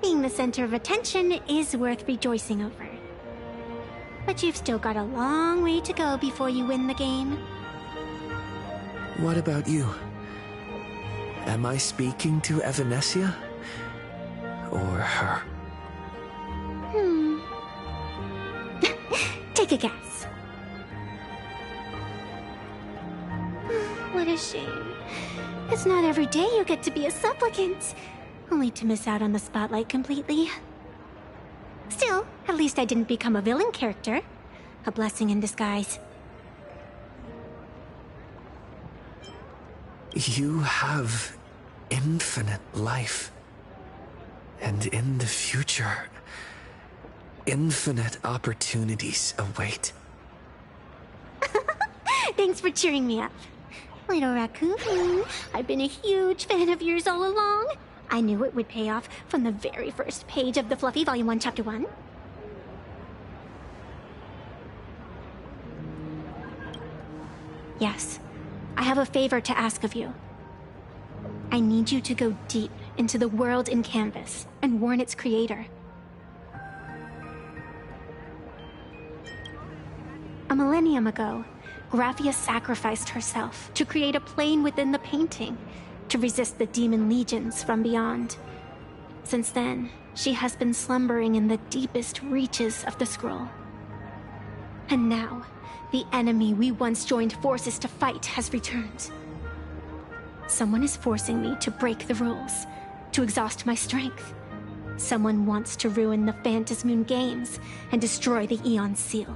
Being the center of attention is worth rejoicing over. But you've still got a long way to go before you win the game. What about you? Am I speaking to Evanesia? Or her? Take a guess. What a shame. It's not every day you get to be a supplicant, only to miss out on the spotlight completely. Still, at least I didn't become a villain character. A blessing in disguise. You have infinite life. And in the future, infinite opportunities await. Thanks for cheering me up. Little raccoon, I've been a huge fan of yours all along. I knew it would pay off from the very first page of the Fluffy Volume 1, Chapter 1. Yes, I have a favor to ask of you. I need you to go deep into the world in Canvas and warn its creator. A millennium ago, Graphia sacrificed herself to create a plane within the painting to resist the demon legions from beyond. Since then, she has been slumbering in the deepest reaches of the scroll. And now, the enemy we once joined forces to fight has returned. Someone is forcing me to break the rules, to exhaust my strength. Someone wants to ruin the Phantasmoon games and destroy the Aeon Seal.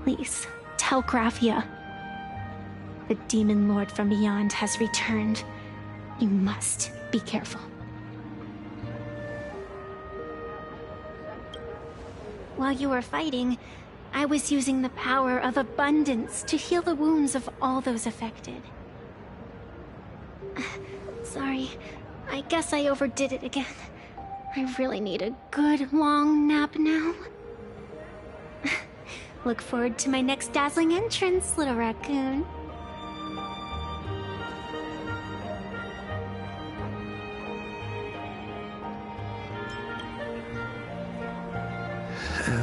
Please, tell Graphia. The Demon Lord from beyond has returned. You must be careful. While you were fighting, I was using the power of abundance to heal the wounds of all those affected. Sorry, I guess I overdid it again. I really need a good long nap now. Look forward to my next dazzling entrance, little raccoon.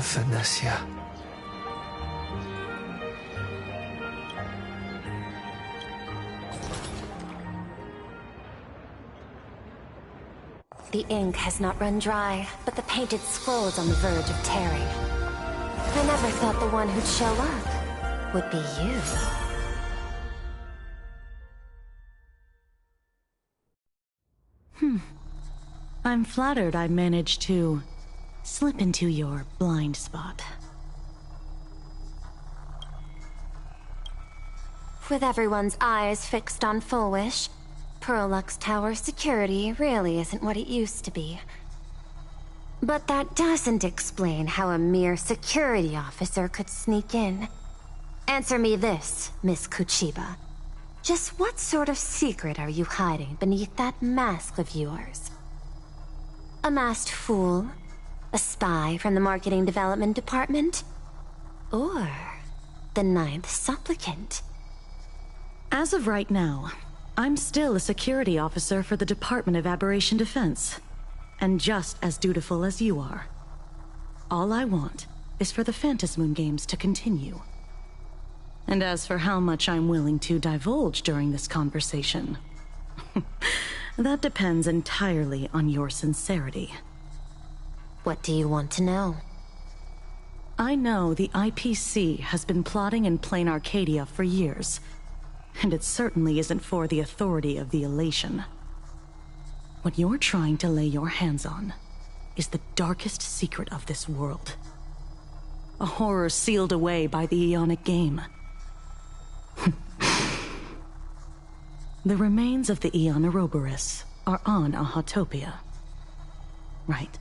Vanessa. The ink has not run dry, but the painted scroll is on the verge of tearing. I never thought the one who'd show up would be you. I'm flattered I managed to slip into your blind spot. With everyone's eyes fixed on Full Wish, Pearlux Tower security really isn't what it used to be. But that doesn't explain how a mere security officer could sneak in. Answer me this, Miss Kuchiba. Just what sort of secret are you hiding beneath that mask of yours? A masked fool? A spy from the Marketing Development Department? Or the Ninth Supplicant? As of right now, I'm still a security officer for the Department of Aberration Defense, and just as dutiful as you are. All I want is for the Phantasmoon games to continue. And as for how much I'm willing to divulge during this conversation, that depends entirely on your sincerity. What do you want to know? I know the IPC has been plotting in Plain Arcadia for years, and it certainly isn't for the authority of the Elation. What you're trying to lay your hands on is the darkest secret of this world. A horror sealed away by the Aeonic game. The remains of the Aeon Ouroboros are on Ahatopia. Right?